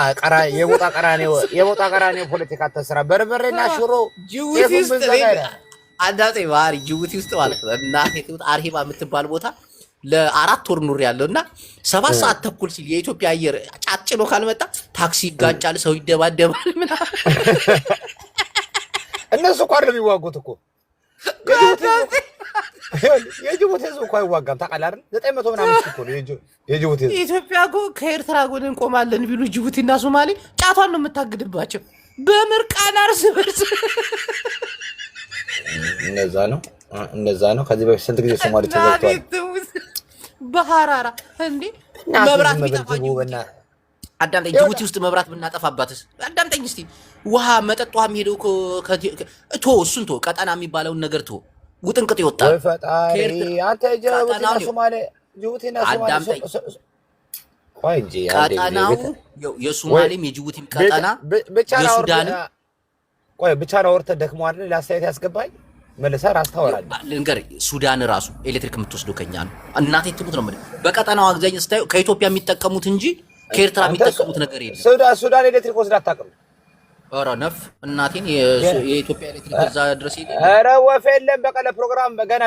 ቀራኔው ፖለቲካ ተስራ በርበሬና ሽሮ ጅቡቲ ውስጥ አንዳጤ ባህሪ ጅቡቲ ውስጥ ማለት ነው። እናቴ ትውት አርሂባ የምትባል ቦታ ለ4 ወር ኑር ያለውና 7 ሰዓት ተኩል ሲል የኢትዮጵያ አየር ጫት ጭኖ ካልመጣ ታክሲ ይጋጫል፣ ሰው ይደባደባል ምናምን። እነሱ እኮ አይደለም የሚዋጉት እኮ የጅቡቲ ህዝብ እኮ አይዋጋም። ታውቃለህ አይደል? 900 ምናምን እኮ ነው የጅቡቲ ህዝብ። ኢትዮጵያ እኮ ከኤርትራ ጎን እንቆማለን ቢሉ ጅቡቲና ሶማሌ ጫቷን ነው የምታግድባቸው በምርቃና እርስ በርስ። እንደዛ ነው። ከዚህ በፊት ስንት ጊዜ ሶማሌ ተዘግቷል በሐራራ እንዴ መብራት ቢጠፋኝ አዳምጠኝ። ጅቡቲ ውስጥ መብራት ብናጠፋባትስ? አዳምጠኝ እስቲ። ውሃ መጠጥ ውሃ የሚሄደው እሱን ቀጠና የሚባለውን ነገር ውጥንቅጥ ይወጣል። ፈጣሪ አንተ ጅቡቲና ሶማሌ ቆይ እንጂ ቀጠናው የሶማሌም የጅቡቲም ቀጠና የሱዳንም ብቻ ነው። ወርተ ደክሟል። ለአስተያየት ያስገባኝ መልሰህ አስተዋራለህ። ልንገርህ፣ ሱዳን ራሱ ኤሌክትሪክ የምትወስደው ከኛ ነው። እናቴ ትሙት ነው ማለት በቀጠናው አብዛኛው ስታዩ ከኢትዮጵያ የሚጠቀሙት እንጂ ከኤርትራ የሚጠቀሙት ነገር የለም። ሱዳን ኤሌክትሪክ ወስዳ አታውቅም። ኧረ ነፍ እናቴን የኢትዮጵያ ኤሌክትሪክ እዛ ድረስ ይሄ ኧረ ወፍ የለም። በቀለ ፕሮግራም ገና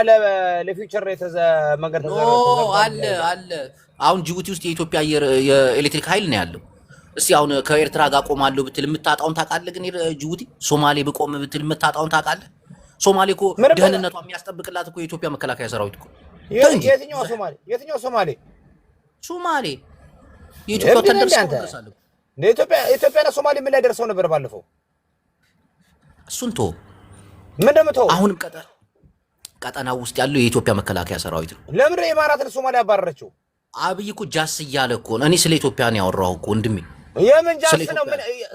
ለፊውቸር መንገድ አለ። አሁን ጅቡቲ ውስጥ የኢትዮጵያ የኤሌክትሪክ ኃይል ነው ያለው። እስቲ አሁን ከኤርትራ ጋር ቆማለሁ ብትል የምታጣውን ታውቃለህ? ግን ጅቡቲ ሶማሌ ብቆም ብትል የምታጣውን ታውቃለህ? ሶማሌ እኮ ደህንነቷ የሚያስጠብቅላት እኮ የኢትዮጵያ መከላከያ ሰራዊት እኮ። የትኛው ሶማሌ? የኢትዮጵያ ወታደር ሰው ኢትዮጵያና ሶማሌ ምን ላይ ደርሰው ነበር ባለፈው? እሱን ምን እንደምተው አሁንም ቀጠናው ውስጥ ያለው የኢትዮጵያ መከላከያ ሰራዊት ነው። ለምን የኢማራትን ሶማሌ ያባረረችው? አብይ እኮ ጃስ እያለ እኮ ነው። እኔ ስለ ኢትዮጵያ ነው ያወራሁ እኮ ወንድሜ። የምን ጃስ ነው?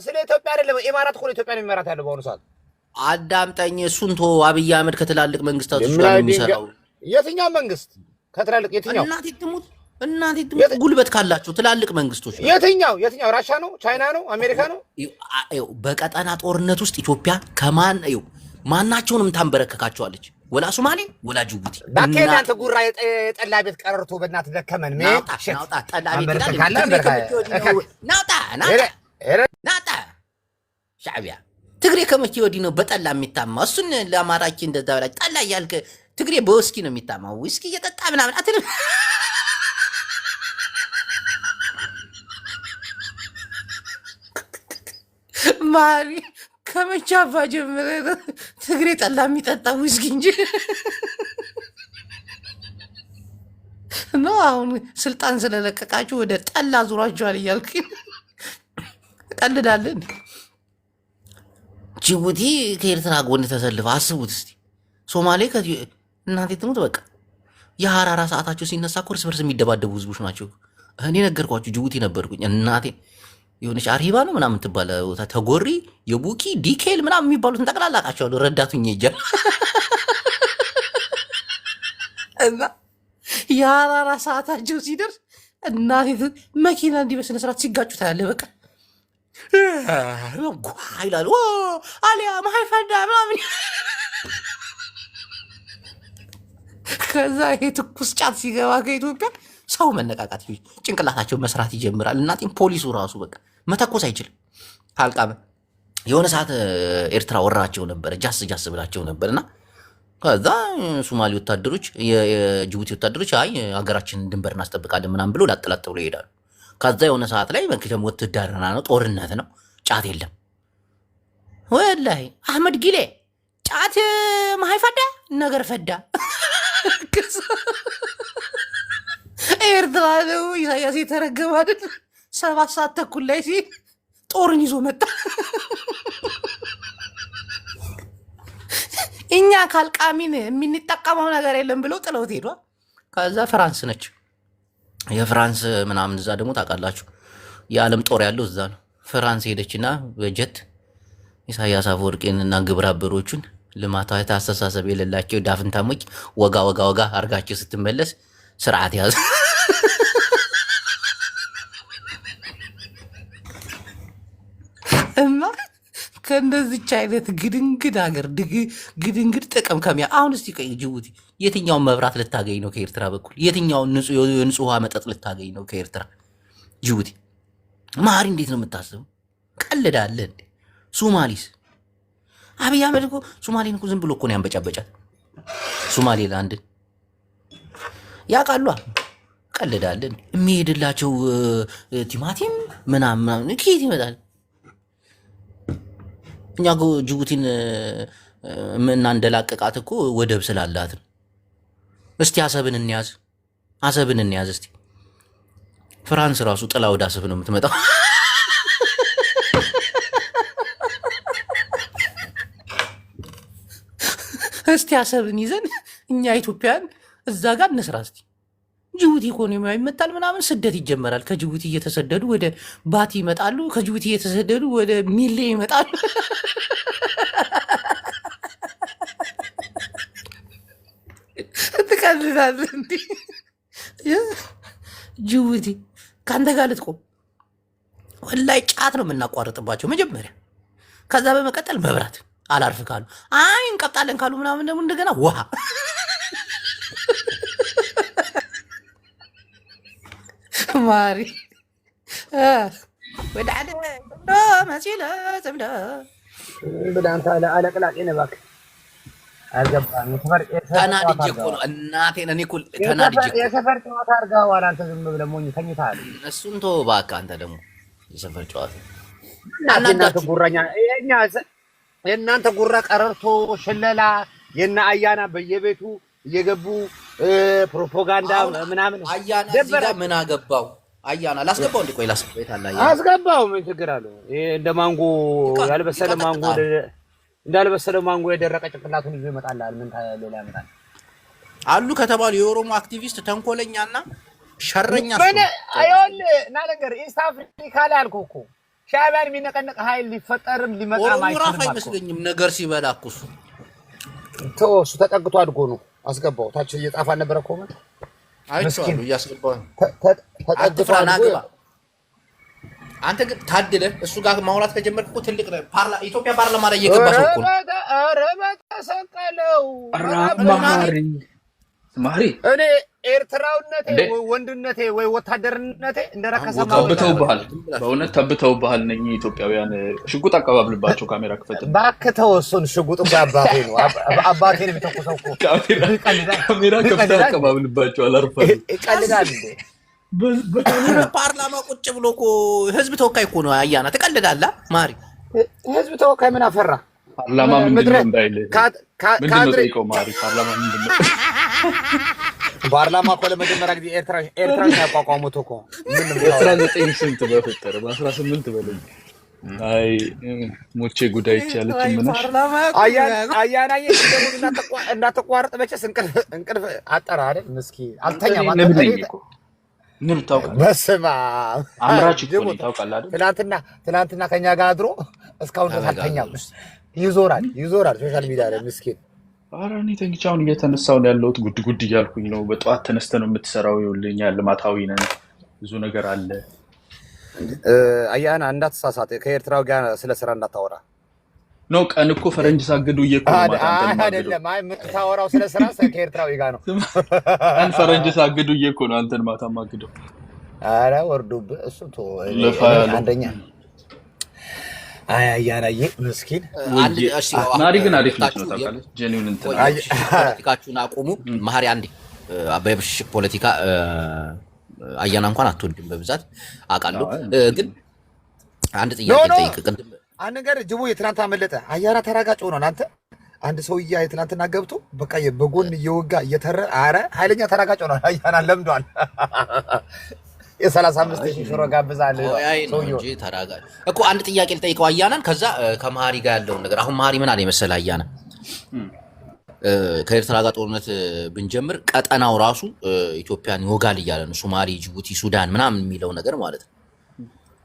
ስለ ኢትዮጵያ አይደለም። ኢማራት እኮ ኢትዮጵያ ነው የሚመራት ያለው በአሁኑ ሰዓት። አዳምጠኝ። እሱን አብይ አህመድ ከትላልቅ መንግስታት ጋር ነው የሚሰራው። የትኛው መንግስት ከትላልቅ? የትኛው? እናቴ ትሙት ጉልበት ካላቸው ትላልቅ መንግስቶች። የትኛው? ራሻ ነው? ቻይና ነው? አሜሪካ ነው? በቀጠና ጦርነት ውስጥ ኢትዮጵያ ማናቸውንም ታንበረከካቸዋለች። ወላ ሶማሌ ወላ ጅቡቲ። ባከና አንተ ጉራ የጠላ ቤት ቀረርቶ በእናትህ ደከመን። ናውጣ ጠላ ቤት ናውጣ ሻዕቢያ ትግሬ ከመቼ ወዲህ ነው በጠላ የሚታማ? እሱን ለአማራችን እንደዛ በላች ጠላ እያልክ ትግሬ በውስኪ ነው የሚታማው። ውስኪ እየጠጣ ምናምን አትልም። ማሪ ከመቼ አባ ጀምረህ ትግሬ ጠላ የሚጠጣ ውስኪ እንጂ ነው። አሁን ስልጣን ስለለቀቃችሁ ወደ ጠላ ዙሯችኋል እያልክ ቀልዳለን። ጅቡቲ ከኤርትራ ጎን ተሰልፈ አስቡት እስቲ። ሶማሌ እናቴ ትሙት በቃ የሐራራ ሰዓታቸው ሲነሳ እኮ እርስ በርስ የሚደባደቡ ህዝቦች ናቸው። እኔ ነገርኳችሁ፣ ጅቡቲ ነበርኩኝ። እናቴ የሆነች አርሂባ ነው ምናምን ትባለ ቦታ ተጎሪ የቡኪ ዲኬል ምናምን የሚባሉትን ጠቅላላ አውቃቸዋለሁ። ረዳቱኝ ይጃል እና የሐራራ ሰዓታቸው ሲደርስ እናቴ መኪና እንዲህ በስነ ስርዓት ሲጋጩ ታያለህ። በቃ ይላሉ አሊያ ማይፈዳ ምናምን። ከዛ ይሄ ትኩስ ጫት ሲገባ ከኢትዮጵያ ሰው መነቃቃት ጭንቅላታቸው መስራት ይጀምራል። እናቴም ፖሊሱ ራሱ በቃ መተኮስ አይችልም ካልቃመ። የሆነ ሰዓት ኤርትራ ወራቸው ነበር፣ ጃስ ጃስ ብላቸው ነበርና ከዛ ሶማሌ ወታደሮች የጅቡቲ ወታደሮች አይ ሀገራችን ድንበር እናስጠብቃለን ምናምን ብሎ ላጥላጥ ብሎ ይሄዳሉ። ከዛ የሆነ ሰዓት ላይ መክተም ወትዳርና ነው ጦርነት ነው፣ ጫት የለም ወላሂ አህመድ ጊሌ ጫት ማይፈዳ ነገር ፈዳ። ኤርትራ ነው ኢሳያስ የተረገመ አይደል? 7 ሰዓት ተኩል ላይ ሲል ጦርን ይዞ መጣ። እኛ ካልቃሚን የምንጠቀመው ነገር የለም ብለው ጥለውት ሄዷል። ከዛ ፍራንስ ነች የፍራንስ ምናምን እዛ ደግሞ ታውቃላችሁ የዓለም ጦር ያለው እዛ ነው። ፍራንስ ሄደችና በጀት ኢሳያስ አፈወርቂንና ግብረ አበሮቹን ልማታዊ አስተሳሰብ የሌላቸው ዳፍንታሞች ወጋ ወጋ ወጋ አርጋቸው ስትመለስ ስርዓት ያዘ። እና ከእንደዚች አይነት ግድንግድ ሀገር ግድንግድ ጥቅም ከሚያ አሁን እስቲ ቆይ ጅቡቲ የትኛውን መብራት ልታገኝ ነው ከኤርትራ በኩል? የትኛውን ንጹህ ውሃ መጠጥ ልታገኝ ነው ከኤርትራ? ጅቡቲ ማሪ እንዴት ነው የምታስበው? ቀልዳለ እንዴ? ሶማሊስ አብይ አህመድ እኮ ሶማሌን እኮ ዝም ብሎ እኮ ነው ያንበጫበጫት። ሶማሌላንድን ያውቃሉ። ቀልዳለን። የሚሄድላቸው ቲማቲም ምናምን ከየት ይመጣል? እኛ ጅቡቲን እናንደላቀቃት እኮ ወደብ ስላላት ነው። እስቲ አሰብን እንያዝ፣ አሰብን እንያዝ እስቲ። ፍራንስ ራሱ ጥላ ወደ አሰብ ነው የምትመጣው። እስቲ አሰብን ይዘን እኛ ኢትዮጵያን እዛ ጋር እንስራ እስቲ። ጅቡቲ ኢኮኖሚያዊ ይመጣል ምናምን ስደት ይጀመራል። ከጅቡቲ እየተሰደዱ ወደ ባቲ ይመጣሉ። ከጅቡቲ እየተሰደዱ ወደ ሚሌ ይመጣሉ። ትቀልዳለህ እንዴ? ጅቡቲ ከአንተ ጋር ልትቆም ወላሂ ጫት ነው የምናቋርጥባቸው መጀመሪያ። ከዛ በመቀጠል መብራት አላርፍ ካሉ አይ እንቀጣለን ካሉ ምናምን ደግሞ እንደገና ውሃ ማሪ ወደ አደ መሲለ ዘምዳ በዳንታ አለቅላቂ ነው እባክህ። አልገባም። ተናድጄ እኮ ነው እናቴን። እኔ እኮ ተናድጄ የሰፈር ጨዋታ አድርገኸዋል አንተ። ዝም ብለህ ሞኝ ተኝተሃል። እሱን ተወው እባክህ አንተ ደግሞ የሰፈር ጨዋታ እናንተ ጉራኛ የእናንተ ጉራ ቀረርቶ ሽለላ የና አያና በየቤቱ እየገቡ ፕሮፓጋንዳ ምናምን አያና እዚህ ጋር ምን አገባው? አያና ላስገባው እንዴ? ቆይ ላስገባው። የታለ አያና? አስገባው። ምን ችግር አለው? ይሄ እንደ ማንጎ ያልበሰለ ማንጎ እንዳልበሰለ ማንጎ የደረቀ ጭንቅላቱን ይዞ ይመጣል። ምን ሌላ ያመጣል አሉ ከተባሉ የኦሮሞ አክቲቪስት ተንኮለኛና ሸረኛ ምን አይሆን እና ነገር ኢስት አፍሪካ ላይ አልኩህ እኮ ሻዕቢያን የሚነቀነቅ ኃይል ሊፈጠርም ሊመጣም አይመስለኝም። ነገር ሲበላ እኮ እሱ ተጠግቶ አድጎ ነው። አስገባው። ታች እየጻፈ ነበር እኮ ማለት አይቻለሁ። እያስገባው ተጠግቶ አድጎ። አንተ ግን ታድለ እሱ ጋር ማውራት ከጀመርክ እኮ ትልቅ ኢትዮጵያ ፓርላማ ላይ እየገባ ሰው እኮ ነው። ኧረ በተሰቀለው ማሪ እኔ ኤርትራውነቴ ወይ ወንድነቴ ወይ ወታደርነቴ እንደረከሰ ተብተውብሃል። በእውነት ተብተውብሃል። ነኝ ኢትዮጵያውያን ሽጉጥ አቀባብልባቸው። ካሜራ ክፈት እባክህ ተው። እሱን ሽጉጥ አባቴ ነው አባቴ ነው የሚተኩሰው እኮ። ካሜራ ከፍተህ አቀባብልባቸው። አላርፋል ይቀልዳል እንዴ? ፓርላማ ቁጭ ብሎ እኮ ህዝብ ተወካይ እኮ ነው። አያና ትቀልዳለህ ማሪ። ህዝብ ተወካይ ምን አፈራ? ፓርላማ ምንድነው እንዳይል ምንድነው ጠይቀው ማሪ። ፓርላማ ምንድነው? ፓርላማ እኮ ለመጀመሪያ ጊዜ ኤርትራ ያቋቋሙት እኮ ኤርትራ 9 ስንት በፈጠረ በ18 በለኝ። አይ ሞቼ ጉዳይ ይቻለች ምን አያና እንዳትቋርጥ መቼስ እንቅልፍ አጠራ አይደል? ምስኪን አልተኛም። ምን ታውቃለህ? በስመ አብ አምራች እኮ ነው ታውቃለህ አይደል? ትናንትና ከኛ ጋር አድሮ እስካሁን ድረስ አልተኛም። ይዞራል ሶሻል ሚዲያ ላይ ምስኪን። ኧረ እኔ ተኝቼ አሁን እየተነሳሁ ነው ያለሁት። ጉድ እያልኩኝ ነው። በጠዋት ተነስተህ ነው የምትሰራው። ይኸውልህ ልማታዊ ነን፣ ብዙ ነገር አለ። አያና እንዳትሳሳት፣ ከኤርትራው ጋር ስለ ስራ እንዳታወራ። ነው ቀን እኮ ፈረንጅ ሳገዱ እየቆማታ አንተ አይደለም አይ የምታወራው ስለ ስራ ከኤርትራዊ ጋር ነው ቀን ፈረንጅ ሳገዱ እየቆ ነው አንተን ማታ ማግደው አረ ወርዱብህ እሱ ቶ አንደኛ አያናዬ ምስኪን ማሪ ግን አሪፍ ነው ታውቃለህ ጄኒውን እንትን ፖለቲካችሁን አቁሙ ማሪ አንዴ በብሽ ፖለቲካ አያና እንኳን አትወድም በብዛት አውቃለሁ ግን አንድ ጥያቄ ጠይቅ ቅድም አንድ ነገር ጅቦ የትናንት አመለጠ አያና ተራጋጭ ሆኗል አንተ አንድ ሰውዬ የትናንትና ገብቶ በቃ በጎን እየወጋ እየተረ አረ ኃይለኛ ተራጋጭ ሆኗል አያና ለምዷል የ35000 ሽሮ ጋብዛል ሰውዬው እንጂ ተራጋጭ እኮ አንድ ጥያቄ ልጠይቀው አያናን ከዛ ከማሪ ጋር ያለውን ነገር አሁን ማሪ ምን አለ መሰለ አያና ከኤርትራ ጋር ጦርነት ብንጀምር ቀጠናው ራሱ ኢትዮጵያን ይወጋል እያለ ነው ሶማሌ ጅቡቲ ሱዳን ምናምን የሚለው ነገር ማለት ነው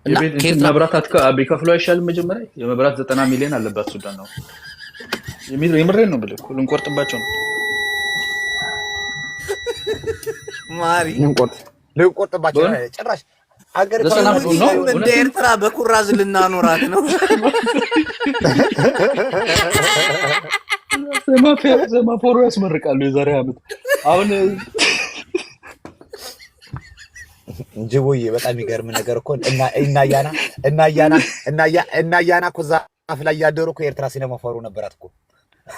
እና ከኤርትራ መብራት ቢከፍሉ አይሻልም መጀመሪያ የመብራት 90 ሚሊዮን አለባት ሱዳን ነው የምሬን ነው ብለህ ልንቆርጥባቸው ነው ማሪ ልንቆርጥባቸው ጭራሽ አገር ነው እንደ ኤርትራ በኩራዝ ልናኖራት ነው ሰማፎሩ ያስመርቃሉ የዛሬ ዓመት አሁን ጅቦዬ በጣም ይገርም ነገር እኮ እና ያና እኮ ዛፍ ላይ ያደሩ እኮ ኤርትራ ሲነማፈሩ ነበራት እኮ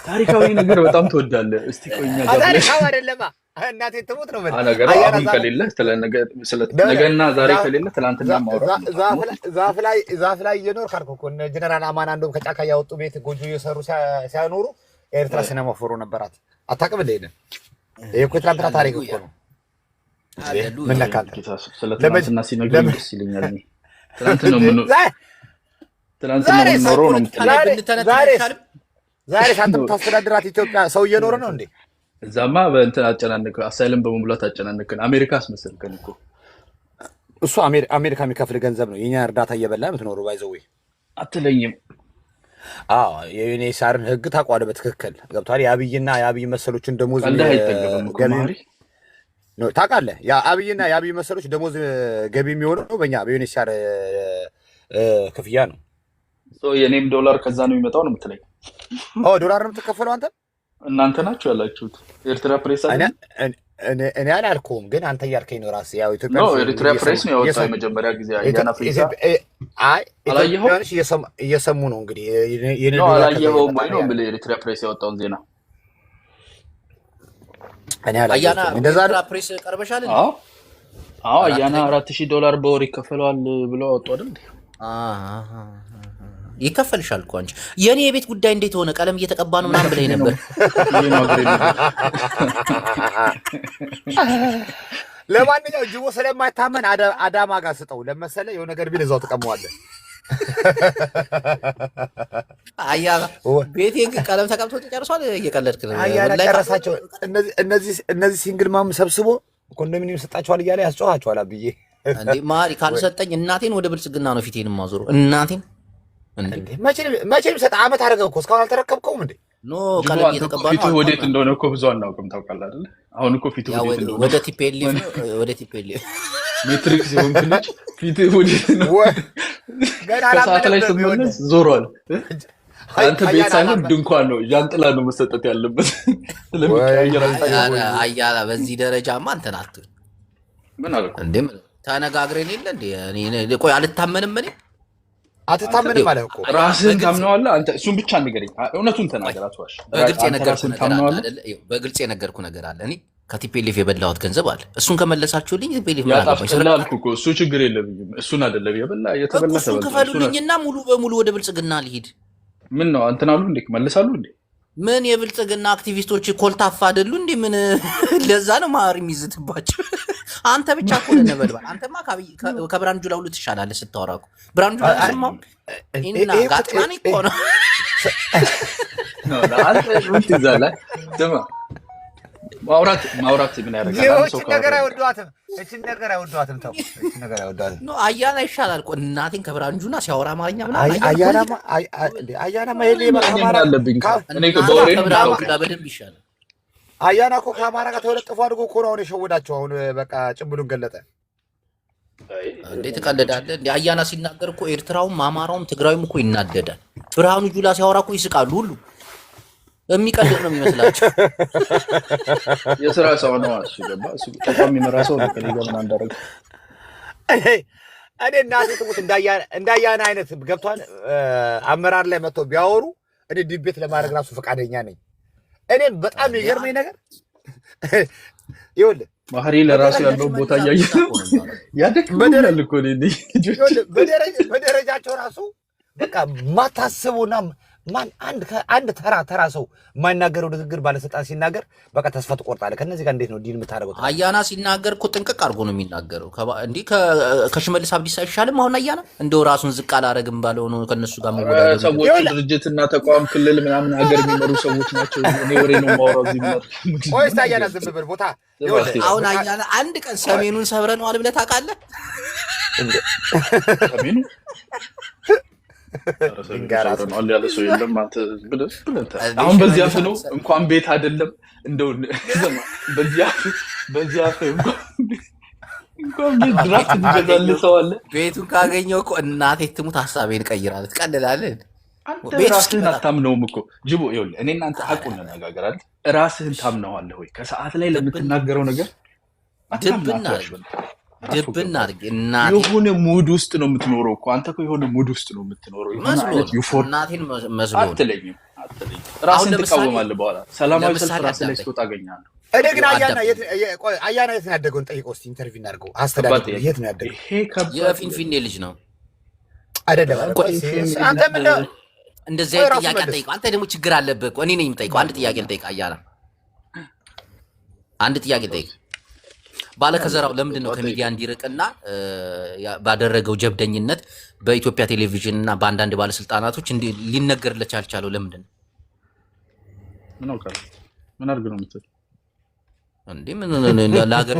ታሪካዊ ነገር በጣም ትወዳለህ እስቲ ቆይኛ ጋር ታሪካዊ አይደለማ እናቴ ትሞት ነው ማለት ነገር አሁን ከሌለ ነገና ዛሬ ከሌለ ትላንትና ማውራት ዛፍ ላይ እየኖር ካልኩ እኮ ጀነራል አማን አንዱም ከጫካ ያወጡ ቤት ጎጆ እየሰሩ ሲያኖሩ ኤርትራ ሲነማፈሩ ነበራት አታውቅም እንደ ይሄ እኮ ትላንትና ታሪክ እኮ ነው ምን ነካል ስለትላንትና ሲነግረኝ ደስ ይለኛል ትላንትና ምን ኖሮ ነው ዛሬ ሳንተም ታስተዳድራት ኢትዮጵያ ሰው እየኖረ ነው እንዴ እዛማ በእንትን አጨናነቀ አሳይለም በመሙላት አጨናነቀን አሜሪካ አስመሰልከን እኮ እሱ አሜሪካ የሚከፍል ገንዘብ ነው የኛ እርዳታ እየበላ የምትኖረው ባይዘው አትለኝም የዩኔሳርን ህግ ታቋለ በትክክል ገብቷል የአብይ መሰሎችን ደሞዝ ነው ታውቃለህ የአብይና የአብይ መሰሎች ደሞዝ ገቢ የሚሆነው በእኛ በዩኔሳር ክፍያ ነው የኔም ዶላር ከዛ ነው የሚመጣው ነው የምትለኝ ዶላር ነው የምትከፈለው አንተ እናንተ ናችሁ ያላችሁት ኤርትራ ፕሬስ እኔ አላልኩም ግን አንተ እያልከኝ ነው ራስህ ያው ኢትዮጵያ ነው ኤርትራ ፕሬስ ነው ያወጣው የመጀመሪያ ጊዜ አያና አፍሪካ ኢትዮጵያውያኖች እየሰሙ ነው እንግዲህ የኔ ዶላር አላየኸውም ወይ ነው ብለህ ኤርትራ ፕሬስ ያወጣውን ዜና አያና ኤርትራ ፕሬስ ቀርበሻል እንዴ አዎ አያና $4000 በወር ይከፈለዋል ብለው አወጡ አይደል ይከፈልሻል እኮ አንቺ የኔ የቤት ጉዳይ እንዴት ሆነ ቀለም እየተቀባ ነው ምናምን ብለኝ ነበር ለማንኛውም ጅቦ ስለማይታመን አዳማ ጋር ስጠው ለመሰለ የሆነ ነገር ቢል እዛው ተቀመዋለህ አያና ቤቴን ቀለም ተቀብቶ ተጨርሷል እየቀለድክ ነው አያና ጨረሳቸው እነዚህ ሲንግል ማም ሰብስቦ ኮንዶሚኒየም ሰጣቸዋል እያለ ያስጨዋቸዋል አብዬ እንዴ ማሪ ካልሰጠኝ እናቴን ወደ ብልጽግና ነው ፊቴን ማዞሩ እናቴን እንዴ መቼም ሰጣ አመት አደረገው እኮ እስካሁን አልተረከብከውም እንዴ ኖ ቀለም እየተቀባ ነው ፊቱ ወዴት እንደሆነ እኮ ብዙ አናውቅም ታውቃለህ አይደል አሁን እኮ ፊቱ ወዴት እንደሆነ ወደ ቲፒኤልኤፍ ሜትሪክስ ይሁን ትንሽ ፊቱ ወዴት ነው ከሰዓት ላይ ስትመለስ ዞሯል አንተ ቤት ሳይሆን ድንኳን ነው ጃንጥላ ነው መሰጠት ያለበት አያላ በዚህ ደረጃማ አንተን አትል ምን አልኩ እንዴ ተነጋግረን የለ እንዴ ቆይ አልታመንም እኔ አትታመንም ማለት እኮ ራስህን ታምነዋለህ አንተ እሱን ብቻ ንገረኝ እውነቱን ተናገር አትዋሽ በግልጽ የነገርኩ ነገር አለ እኔ ከቲፒኤልኤፍ የበላሁት ገንዘብ አለ እሱን ከመለሳችሁልኝ ቲፒኤልኤፍ ያጣፍጥላልኩ እኮ እሱ ችግር የለብኝም እሱን አይደለም የበላ የተበላ እሱን ክፈሉልኝና ሙሉ በሙሉ ወደ ብልጽግና ልሂድ ምን ነው አንተን አሉ እንዴ መልሳሉ እንዴ ምን የብልጽግና አክቲቪስቶች ኮልታፋ አይደሉ እንዴ ምን ለዛ ነው ማር የሚይዝትባቸው አንተ ብቻ እኮ ለነበልባል አንተማ ከብርሃኑ ጁላ ሁሉ ትሻላለህ ስታወራኩ ብርሃኑ ጁላ ተሰማው እና ጋጥማኔ እኮ ነው አንተ ምን ትዛለህ ደማ ማውራት ምን ያደርጋል ሰው ነገር አይወዷትም እቺን ነገር አይወዷትም ተው እቺን ነገር አይወዷትም ኖ አያና ይሻላል እኮ እናቴን ከብርሃኑ ጁላ ሲያወራ አማርኛ ምናምን አያናማ የሌባ አማራ አለብኝ እኔ በወሬ ነው በደንብ ይሻላል አያና እኮ ከአማራ ጋር ተወለጥፎ አድርጎ እኮ ነው አሁን የሸወዳቸው አሁን በቃ ጭምብሉን ገለጠ እንዴ ተቀለዳለ እንዴ አያና ሲናገር እኮ ኤርትራውም አማራውም ትግራዊም እኮ ይናደዳል ብርሃኑ ጁላ ሲያወራ እኮ ይስቃሉ ሁሉ የሚቀልድ ነው የሚመስላቸው። የስራ ሰው ነው እሱ ገባ እሱ ተቋም የሚመራ ሰው ነው ከሌላ ምን አንዳረግ እኔ እናቴ ትሙት እንዳያና አይነት ገብቷል አመራር ላይ መጥቶ ቢያወሩ እኔ ዲቤት ለማድረግ ራሱ ፈቃደኛ ነኝ። እኔ በጣም የሚገርመኝ ነገር ይኸውልህ ማህሪ ለራሱ ያለው ቦታ ያደክመኛል እኮ በደረጃቸው ራሱ በቃ ማታስቡና ማን አንድ ተራ ሰው የማይናገረው ንግግር ባለስልጣን ሲናገር በቃ ተስፋ ትቆርጣለህ። ከነዚህ ጋር እንዴት ነው ዲል የምታደርገው? አያና ሲናገር እኮ ጥንቅቅ አድርጎ ነው የሚናገረው። እንዲህ ከሽመልስ አብዲሳ አይሻልም? አሁን አያና እንደው ራሱን ዝቅ አላረግም ባለው ነው ከነሱ ጋር መወዳደር። ሰዎች ድርጅትና ተቋም ክልል ምናምን ሀገር የሚመሩ ሰዎች ናቸው። እኔ ወሬ ነው የማወራው እዚህ ማለት ወይስ አያና ዝም ብለህ ቦታ አሁን አያና አንድ ቀን ሰሜኑን ሰብረነዋል ብለህ ታውቃለህ? ሰሜኑ አሁን በዚህ አፍ ነው እንኳን ቤት አይደለም እንደው በዚህ አፍ እንኳን ቤት ድራፍት ይገዛል ሰው አለ። ቤቱን ካገኘው እኮ እናቴ ትሙት ሐሳቤን ቀይራለች። ትቀልላለህ። አንተ ራስህን አታምነውም እኮ ጅቦ። ይኸውልህ እኔ እናንተ ሐቁን እንነጋገራለን። ራስህን ታምነዋለህ ወይ? ከሰዓት ላይ ለምትናገረው ነገር ድብና አድርጌ እናቴ የሆነ ሙድ ውስጥ ነው የምትኖረው እኮ አንተ እኮ የሆነ ሙድ ውስጥ ነው የምትኖረው። እናቴን መስሎ አትለኝም። ራስን ትቃወማለህ። በኋላ ሰላማዊ ሰልፍ ራስህ ላይ ስትወጣ አገኛለሁ። እኔ ግን አያና የት ነው ያደገውን ጠይቀው እስኪ ኢንተርቪው እናድርገው። አስተዳደግ የት ነው ያደገው? የፊንፊኔ ልጅ ነው አይደለም? አንተ ምን እንደዚህ አይነት ጥያቄ አትጠይቀው። አንተ ደግሞ ችግር አለብህ እኮ። እኔ ነኝ የምጠይቀው። አንድ ጥያቄ ልጠይቅ አያና፣ አንድ ጥያቄ ልጠይቅ። ባለከዘራው ለምንድን ነው ከሚዲያ እንዲርቅና ባደረገው ጀብደኝነት በኢትዮጵያ ቴሌቪዥን እና በአንዳንድ ባለስልጣናቶች ሊነገርለች አልቻለው? ለምንድን ነው? ምን አውቃለሁ? ምን አድርግ ነው የምትል እንዴ? ምን ለሀገር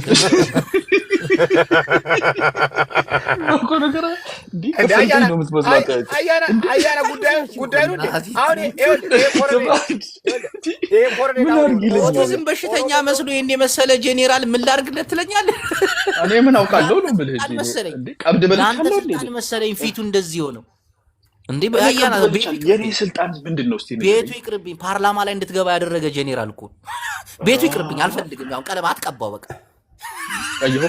እኮ ነገር አያና ጉዳዩ ኦቲዝም በሽተኛ መስሎ ይሄን የመሰለ ጄኔራል ምን ላድርግለት ትለኛለህ? እኔ ምን አውቃለሁ ነው የምልህ። ቀብድ በልቻለሁ መሰለኝ ፊቱ እንደዚህ ሆነው እንዴ? አያና የኔ ስልጣን ምንድን ነው? እስቲ ቤቱ ይቅርብኝ። ፓርላማ ላይ እንድትገባ ያደረገ ጄኔራል እኮ ቤቱ ይቅርብኝ፣ አልፈልግም። ያው ቀለም አትቀባው በቃ። አየሁ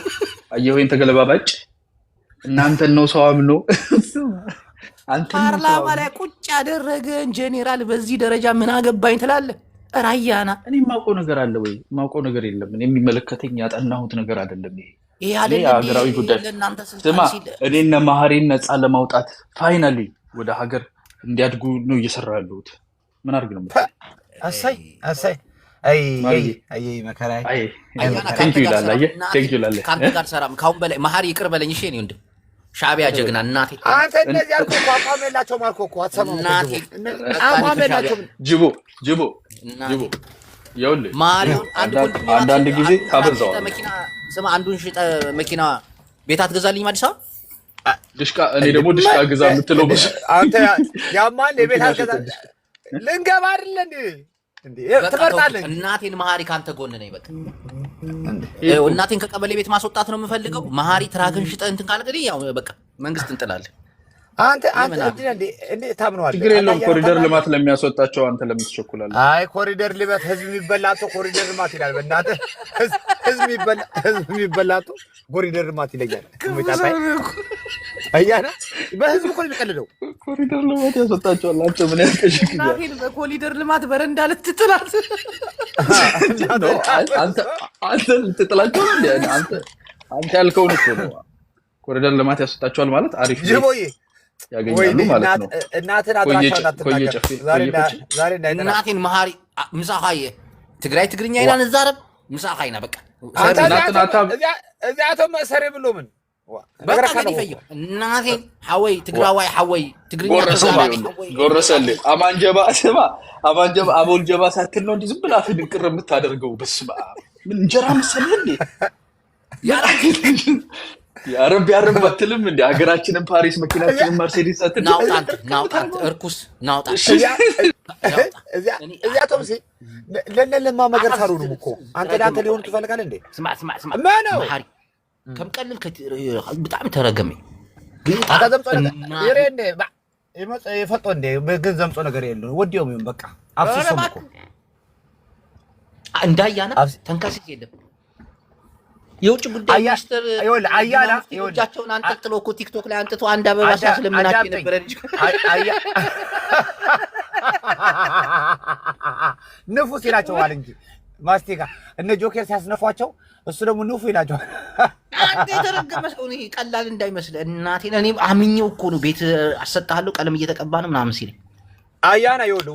ይሄን ተገለባባጭ እናንተን ነው ሰው አምኖ ፓርላማ ላይ ቁጭ ያደረገን ጄኔራል በዚህ ደረጃ ምን አገባኝ ትላለህ? ራያና እኔ የማውቀው ነገር አለ ወይ? የማውቀው ነገር የለም። እኔ የሚመለከተኝ ያጠናሁት ነገር አይደለም። ይሄ አይደለም ሀገራዊ ጉዳይ። ስማ እኔና ማህሪን ነፃ ለማውጣት ፋይናሊ ወደ ሀገር እንዲያድጉ ነው እየሰራ ያለሁት። ምን አድርግ ነው ማለት? አሳይ አይ መከራይ ቴንክ ዩ ይላል። አየህ ቴንክ ዩ ይላል። ካንተ ጋር ሰራም ካሁን በላይ ማህሪ ይቅር በለኝ። እሺ እኔ ወንድም ሻዕቢያ ጀግና እናቴ አንተ እንደዚህ ያልኩህ እኮ አቋም የላቸውም አልኩህ እኮ አትሰማም። እናቴ አቋም የላቸውም። ጅቦ ይኸውልህ ማሪውን አንዳንድ ጊዜ ታበዛዋለህ። መኪና ስማ አንዱን ሽጠህ መኪና ቤት አትገዛልኝም አዲስ አበባ ድሽቃ። እኔ ደግሞ ድሽቃ ግዛ የምትለው አንተ ያማን የቤት አትገዛ ልንገባ አይደለ እንዴ? ትመርጣለህ። እናቴን ማህሪ ካንተ ጎን ነኝ። በቃ እናቴን ከቀበሌ ቤት ማስወጣት ነው የምፈልገው። ማህሪ ትራክን ሽጠህ እንትን ካለ እንግዲህ ያው በቃ መንግስት እንጥላለን። አንተ እንዴ ታምነዋለህ? ችግር የለውም። ኮሪደር ልማት ለሚያስወጣቸው አንተ ለምን ትቸኩላለህ? አይ ኮሪደር ልማት ህዝብ የሚበላቸው ኮሪደር ልማት ይላል። በእናትህ ህዝብ የሚበላቸው ኮሪደር ልማት ይለኛል። ከመጣጣይ አያና በህዝብ እኮ የሚቀልደው ኮሪደር ልማት ያስወጣቸዋል። አንተ ምን ያስቀሽክ? ናፊን በኮሪደር ልማት በረንዳ ልትጥላት አንተ ልትጥላቸው አንተ ያልከውን እኮ ነው። ኮሪደር ልማት ያስወጣቸዋል ማለት አሪፍ ጅቦዬ ያገኛሉ ማለት ነው። እናትን አድራሻውን አትናገር። ዛሬ እናቴን ማህሪ ምሳኻየ ትግራይ ትግርኛ ይላል እዛረብ ምሳኻይና በቃ እዚያ አቶ መሰሪ ብሎ ምን በቃ ግን ይፈየው እናቴን ሐወይ ትግራዋይ ሐወይ ትግርኛ ጎረሰልህ አማንጀባ ስማ አማንጀባ አቦልጀባ ሳትል ነው እንዲህ ዝም ብላ ፍንቅር የምታደርገው። በስመ አብ ምን እንጀራ መሰለህ እንዴ? ያረብ አትልም እንዴ? ሀገራችንን ፓሪስ መኪናችንን መርሴዲስ አትል ናውጣት እርኩስ ናውጣት እዚያ ቶምሲ ለለለማ መገር ታሩንም እኮ አንተ ሊሆን ትፈልጋለህ እንዴ? ስማ ማነው ማህሪ ከም ቀልል በጣም ተረገመ አታዘምጠው ይሬን የፈጦ እንደ በገንዘብ ዘምጾ ነገር የለው ወዲያው ምን በቃ አፍስሶም እኮ እንዳያና ተንካሴ የለም የውጭ ጉዳይ ሚኒስትር አያና እጃቸውን አንጠልጥሎ እኮ ቲክቶክ ላይ አንጥቶ አንድ አበባ ሲያስለምናቸው የነበረ ልጅ ንፉስ ይላቸዋል እንጂ ማስቲካ እነ ጆከር ሲያስነፏቸው እሱ ደግሞ ንፉ ይላቸዋል። አንተ የተረገመ ሰው ነው። ቀላል እንዳይመስል እናቴን እኔ አምኜው እኮ ነው ቤት አሰጣለሁ ቀለም እየተቀባ ነው ምናምን ሲል አያና ይወሉ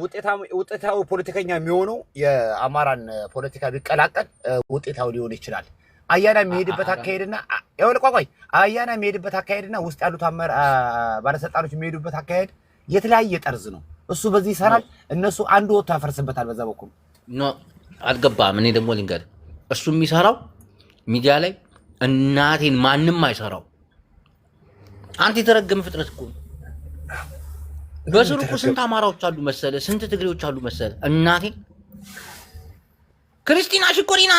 ውጤታው ፖለቲከኛ የሚሆነው የአማራን ፖለቲካ ቢቀላቀል ውጤታው ሊሆን ይችላል። አያና የሚሄድበት አካሄድና ይወል ቋቋይ አያና የሚሄድበት አካሄድና ውስጥ ያሉት ባለስልጣኖች የሚሄዱበት አካሄድ የተለያየ ጠርዝ ነው። እሱ በዚህ ይሰራል፣ እነሱ አንዱ ወጥቶ ያፈርስበታል በዛ በኩል ኖ አልገባም። እኔ ደግሞ ልንገር እሱ የሚሰራው ሚዲያ ላይ እናቴን ማንም አይሰራው። አንተ የተረገመ ፍጥረት እኮ በስሩ እኮ ስንት አማራዎች አሉ መሰለ፣ ስንት ትግሬዎች አሉ መሰለ። እናቴን ክርስቲና ሽኮሪና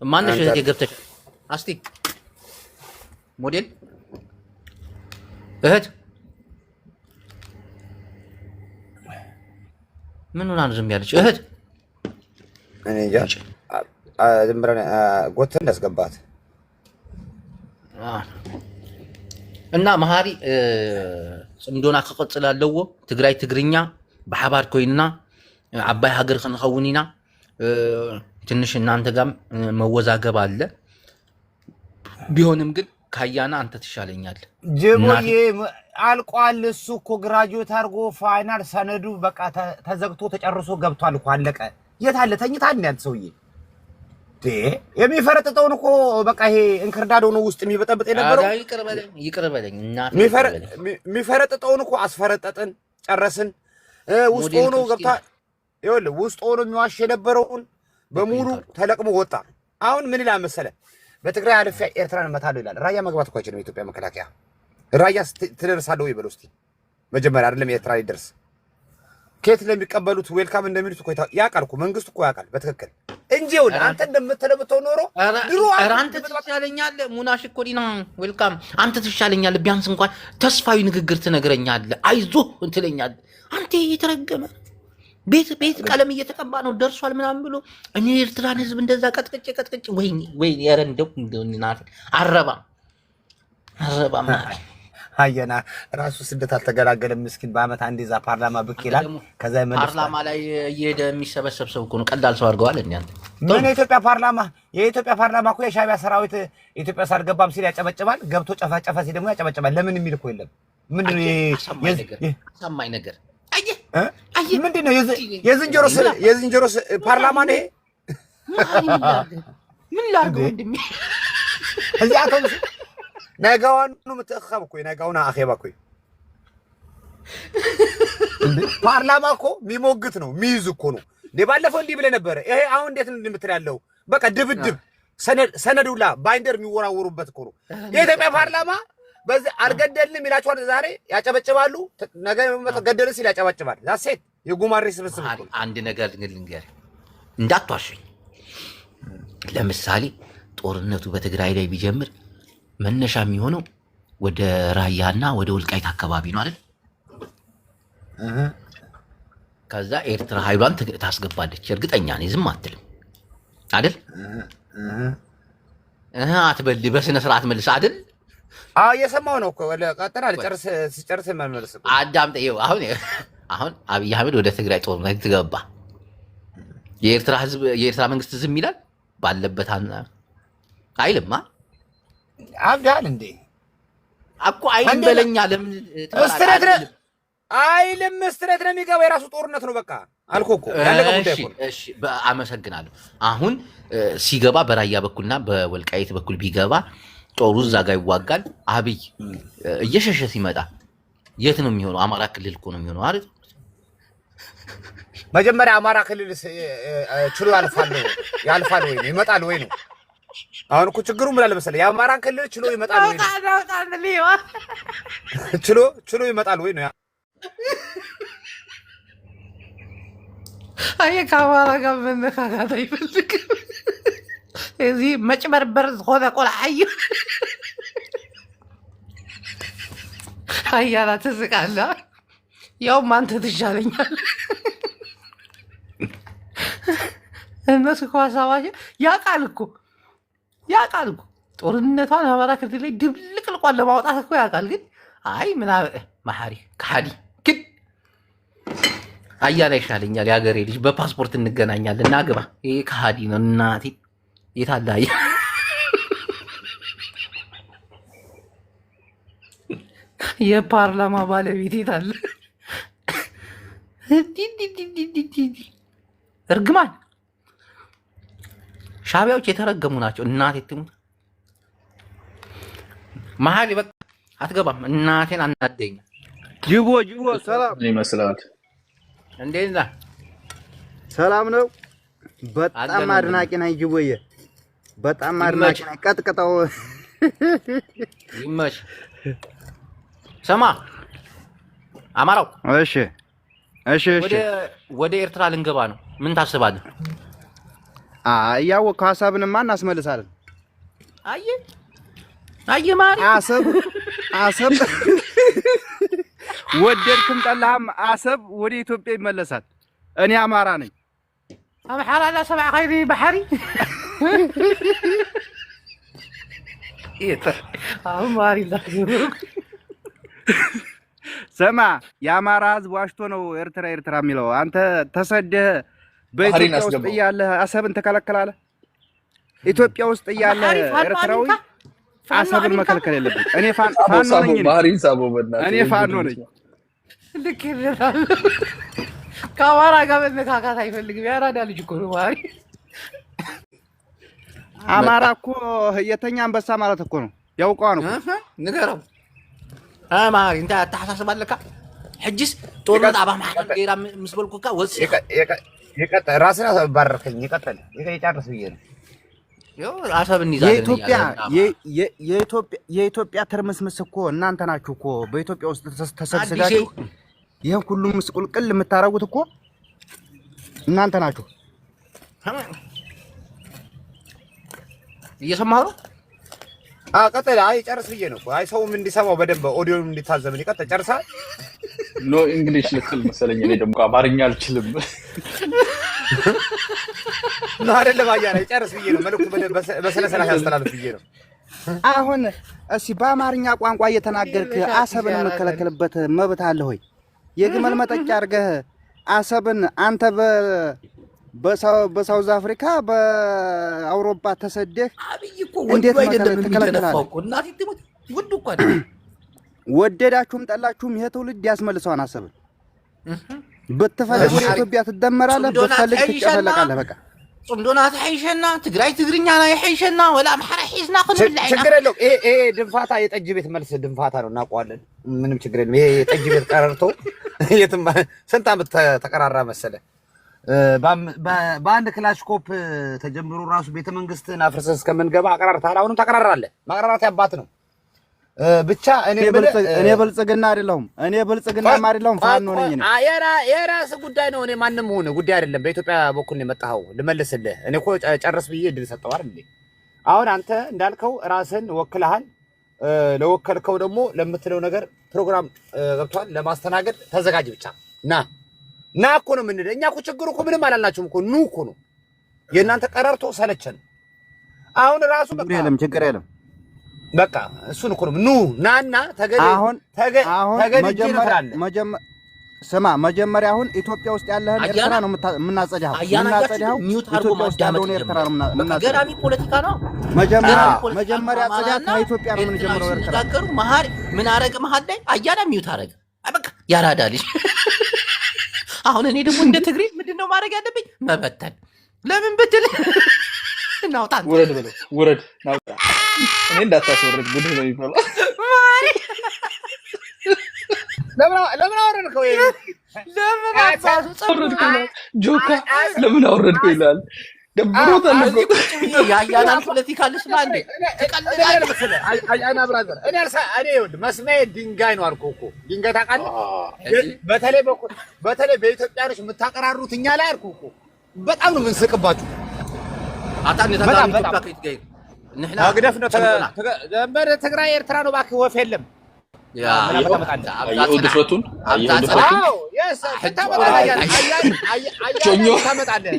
ማነሽ እህቴ ገብተሽ አስቲ ሞዴል እህት ምን ሆና ነው ዝም ያለች እህት? እኔ እንጃ ዝም ብለን ጎተን እንዳስገባት እና መሃሪ ጽምዶና ከቀጽላለዎ ትግራይ ትግርኛ በሓባር ኮይና ዓባይ ሃገር ክንኸውን ኢና ትንሽ እናንተ ጋም መወዛገብ አለ። ቢሆንም ግን ካያና አንተ ትሻለኛለህ። ጅቦዬ አልቋል። እሱ እኮ ግራጁዌት አድርጎ ፋይናል ሰነዱ በቃ ተዘግቶ ተጨርሶ ገብቷል እኮ አለቀ። የት አለ ተኝታል እንዴ አንተ ሰውዬ? የሚፈረጥጠውን እኮ በቃ ይሄ እንክርዳዶ ነው ውስጥ የሚበጠብጥ የነበረው። ይቅር በለኝ እናቴ። የሚፈረጥጠውን እኮ አስፈረጠጥን ጨረስን። ውስጥ ሆኖ ገብታ ይኸውልህ ውስጥ ሆኖ የሚዋሽ የነበረውን በሙሉ ተለቅሞ ወጣ። አሁን ምን ይላል መሰለህ? በትግራይ አልፌ ኤርትራን እመታለሁ ይላል። ራያ መግባት እኮ አይችልም የኢትዮጵያ መከላከያ። ራያ ትደርሳለህ ወይ በለው እስኪ መጀመሪያ አይደለም ኤርትራ ሊደርስ ከየት ለሚቀበሉት ዌልካም እንደሚሉት እኮ ያውቃል እኮ መንግስቱ እኮ ያውቃል በትክክል እንጂ ይኸውልህ አንተ እንደምትለው ኖሮ ድሮ አንተ ትሻለኛለህ። ሙናሽ እኮ ዲና ዌልካም አንተ ትሻለኛለህ። ቢያንስ እንኳን ተስፋዊ ንግግር ትነግረኛለህ፣ አይዞህ እንትለኛለህ። አንተ የተረገመ ቤት ቀለም እየተቀባ ነው ደርሷል ምናምን ብሎ እኔ ኤርትራን ህዝብ እንደዛ ቀጥቅጭ ወይኔ ኧረ እንደው እናት አረባም አየና ራሱ ስደት አልተገላገለም ምስኪን። በአመት አንዴ እዛ ፓርላማ ብቅ ይላል። ከዛ ፓርላማ ላይ እየሄደ የሚሰበሰብ ሰው እኮ ነው። ቀላል ሰው አድርገዋል እንዴ አንተ? ምን የኢትዮጵያ ፓርላማ እኮ የሻዕቢያ ሰራዊት ኢትዮጵያ ሳልገባም ሲል ያጨበጭባል፣ ገብቶ ጨፈጨፈ ሲል ደግሞ ያጨበጭባል። ለምን የሚል እኮ የለም። ምንድነው ሰማኝ ነገር ምንድነው? የዝንጀሮ ፓርላማ ነው። ምን ላድርገው ወንድሜ? እዚህ አቶ ነገውን ነው የምትኸብ እኮ ነገውን አኼባ እኮ ፓርላማ እኮ የሚሞግት ነው የሚይዝ እኮ ነው። ባለፈው እንዲህ ብለህ ነበረ። ይሄ አሁን እንዴት እንደምትል ያለው በቃ ድብድብ ሰነዱላ ባይንደር የሚወራወሩበት እኮ ነው የኢትዮጵያ ፓርላማ። በዚህ አልገደልንም ይላችኋል፣ ዛሬ ያጨበጭባሉ፣ ነገ ገደልን ሲል ያጨበጭባል። ዛሴት የጉማሬ ስብስብ እኮ። አንድ ነገር ልንገርህ እንዳትዋሸኝ። ለምሳሌ ጦርነቱ በትግራይ ላይ ቢጀምር መነሻ የሚሆነው ወደ ራያና ወደ ወልቃይት አካባቢ ነው አይደል? ከዛ ኤርትራ ኃይሏን ታስገባለች። እርግጠኛ ነኝ፣ ዝም አትልም አይደል? አትበል፣ በስነ ስርዓት መልስ አይደል? እየሰማሁ ነው እኮ ቀጥታ ሲጨርስ መመለስ እኮ አዳምጥ። ይኸው አሁን አብይ አህመድ ወደ ትግራይ ጦርነት ትገባ፣ የኤርትራ ህዝብ የኤርትራ መንግስት ዝም ይላል ባለበት አይልማ። አብዳል እንዴ እኮ አይልም በለኛ። ለምን አይልም? ስትሬት ነው የሚገባው። የራሱ ጦርነት ነው በቃ አልኩህ እኮ ያለቀ ጉዳይ እኮ። እሺ አመሰግናለሁ። አሁን ሲገባ በራያ በኩልና በወልቃይት በኩል ቢገባ ጦሩ እዛ ጋር ይዋጋል። አብይ እየሸሸ ሲመጣ የት ነው የሚሆነው? አማራ ክልል እኮ ነው የሚሆነው አይደል? መጀመሪያ አማራ ክልል ችሎ ያልፋል ወይ ይመጣል ወይ ነው። አሁን እኮ ችግሩ ምን አለ መሰለህ? የአማራ ክልል ችሎ ይመጣል ወይ ነው። ችሎ ይመጣል ወይ ነው። አይ ከአማራ ጋር መነካካት አይፈልግም። እዚህ መጭበርበር ሆነ ቆልዓዩ አያላ ትስቃለህ። ያውም አንተ ትሻለኛለህ። እነሱ እኮ ሀሳባቸው ያውቃል እኮ ጦርነቷን አማራ ክልል ላይ ድብልቅልቋን ለማውጣት እኮ ያውቃል። ግን አይ ምናምን መሐሪ ከሃዲ ግን አያና ይሻለኛል። የሀገሬ ልጅ በፓስፖርት እንገናኛለን እና ግባ። ይሄ ከሃዲ ነው እናቴ። የታለ አያ የፓርላማ ባለቤት የታለ? እርግማን ሻቢያዎች የተረገሙ ናቸው። እናቴ ትሙት መሀል በቃ አትገባም። እናቴን አናደኛ። ጅቦ ሰላም ይመስላል። እንዴት ነህ? ሰላም ነው። በጣም አድናቂ ነኝ ጅቦዬ፣ በጣም አድናቂ ነኝ። ቀጥቅጠው ይመች። ስማ አማራው፣ እሺ ወደ ኤርትራ ልንገባ ነው። ምን ታስባለህ? እያወቅኸው ሀሳብንማ እናስመልሳለን። አየህ ማሪ አሰብ ወደድክም ጠላህም አሰብ ወደ ኢትዮጵያ ይመለሳል። እኔ አማራ ነኝ። አምሓራ ላ ሰብዓ ኸይሪ ባሕሪ አሁን ማሪ ስማ፣ የአማራ ህዝብ ዋሽቶ ነው ኤርትራ የሚለው። አንተ ተሰደህ በኢትዮጵያ ውስጥ እያለህ አሰብን ትከለክላለህ? ኢትዮጵያ ውስጥ እያለህ ኤርትራዊ አሰብን መከልከል የለብን። እኔ ፋኖ ነኝ። እኔ ፋኖ ነኝ። ልክ ይላል። ከአማራ ጋር መነካካት አይፈልግም። ያራዳ ልጅ እኮ ነው ማሪ። አማራ እኮ የተኛ አንበሳ ማለት እኮ ነው። ያውቀዋል እኮ ንገረው። ማሪ እንታ ታሐሳስባለካ ሕጅስ ጦርነት አባ ማሐመድ ገይራ ምስ በልኩካ ወጽ ይቀጥል። ራስን ባረከኝ። ይቀጥል። ይጨርስ ብዬ ነው። አሰብ እንይዛለን። የኢትዮጵያ ትርምስምስ እኮ እናንተ ናችሁ እኮ። በኢትዮጵያ ውስጥ ተሰብስባችሁ ይሄን ሁሉ ምስቁልቅል የምታረጉት እኮ እናንተ ናችሁ። እየሰማሁ ነው። ቀጥል። አይ ጨርስ ብዬ ነው። አይ ሰውም እንዲሰማው በደንብ ኦዲዮም እንዲታዘብ። ይቀጥል። ጨርሳል። ኖ እንግሊሽ ልትል መሰለኝ። እኔ ደግሞ አማርኛ አልችልም። ነው አይደለም? አያና ጨርስ ብዬ ነው። መልኩ በስነ ስርዓት ያስተላልፍ ብዬ ነው። አሁን እሺ፣ በአማርኛ ቋንቋ እየተናገርክ አሰብን የምከለክልበት መብት አለ ሆይ? የግመል መጠጫ አድርገህ አሰብን አንተ በሳውዝ አፍሪካ በአውሮፓ ተሰደህ እንዴት ትከለክላለህ? ወደዳችሁም ጠላችሁም ይሄ ትውልድ ያስመልሰዋን አሰብን። ብትፈልግ ወደ ኢትዮጵያ ትደመራለህ፣ ብትፈልግ ትጨፈለቃለህ። በቃ ጽምዶናት ሐይሸና ትግራይ ትግርኛ ነው ሐይሸና ወላ አምሐራ ሒዝና ከመላይና ችግር የለውም። ይሄ ድንፋታ የጠጅ ቤት መልስ ድንፋታ ነው፣ እናውቀዋለን። ምንም ችግር የለም። ይሄ የጠጅ ቤት ቀረርቶ የትም ስንት ዓመት ተቀራራ መሰለ። በአንድ ክላሽኮፕ ተጀምሮ ራሱ ቤተ መንግስትን አፍርሰን እስከምንገባ አቀራርተሃል። አሁንም ተቀራራለህ። ማቀራራት ያባት ነው። ብቻ እኔ ብልጽግና አይደለሁም። ፋኖ ነኝ። የራስ ጉዳይ ነው። እኔ ማንም ሆነ ጉዳይ አይደለም። በኢትዮጵያ በኩል ነው የመጣኸው። ልመልስልህ። እኔ እኮ ጨርስ ብዬ እድል ሰጠው አይደል እንዴ? አሁን አንተ እንዳልከው ራስን ወክለሃል። ለወከልከው ደግሞ ለምትለው ነገር ፕሮግራም ገብቷል። ለማስተናገድ ተዘጋጅ። ብቻ ና እኮ ነው የምንለው። እኛ እኮ ችግሩ እኮ ምንም አላልናችሁም እኮ። ኑ እኮ ነው። የእናንተ ቀረርቶ ሰለቸን። አሁን ራሱ ችግር የለም። በቃ እሱን እኮ ነው። ኑ ናና መጀመሪያ አሁን ኢትዮጵያ ውስጥ ያለህን ኤርትራ ነው የምናጸዳው። ኢትዮጵያ ውስጥ ያለውን ኤርትራ ነው የምናጸዳው። ገራሚ ፖለቲካ ነው። መጀመሪያ ጽዳት ከኢትዮጵያ ነው የምንጀምረው። ኤርትራ መሀል ምን አረገ? መሀል ላይ አያና ሚውት አረገ። በቃ ያራዳ ልጅ። አሁን እኔ ደግሞ እንደ ትግሬ ምንድነው ማድረግ ያለብኝ? መበተን። ለምን ብትል ናውጣ ውረድ በለው፣ ውረድ ናውጣ። እኔ እንዳታስወርድ ጉድ ነው የሚባለው። ለምን አወረድከው? ለምን አወረድከው? ጆካ ለምን አወረድከው ይላል። ደብሮታል እኮ ያያናን ፖለቲካ ልስማ እንዴ? አያና ብራዘር፣ እኔ ይኸውልህ መስሚያዬ ድንጋይ ነው አልኩህ እኮ። ድንጋይ ታውቃለህ? በተለይ በኢትዮጵያኖች የምታቀራሩት እኛ ላይ አልኩህ እኮ። በጣም ነው የምንስቅባችሁ። አጣን ተጋሩ ኢትዮጵያ ከይት ገይ አግደፍ ነው ትግራይ ኤርትራ ነው። እባክህ ወፍ የለም። አየሁ ድፍረቱን አዎ የስ ታመጣለህ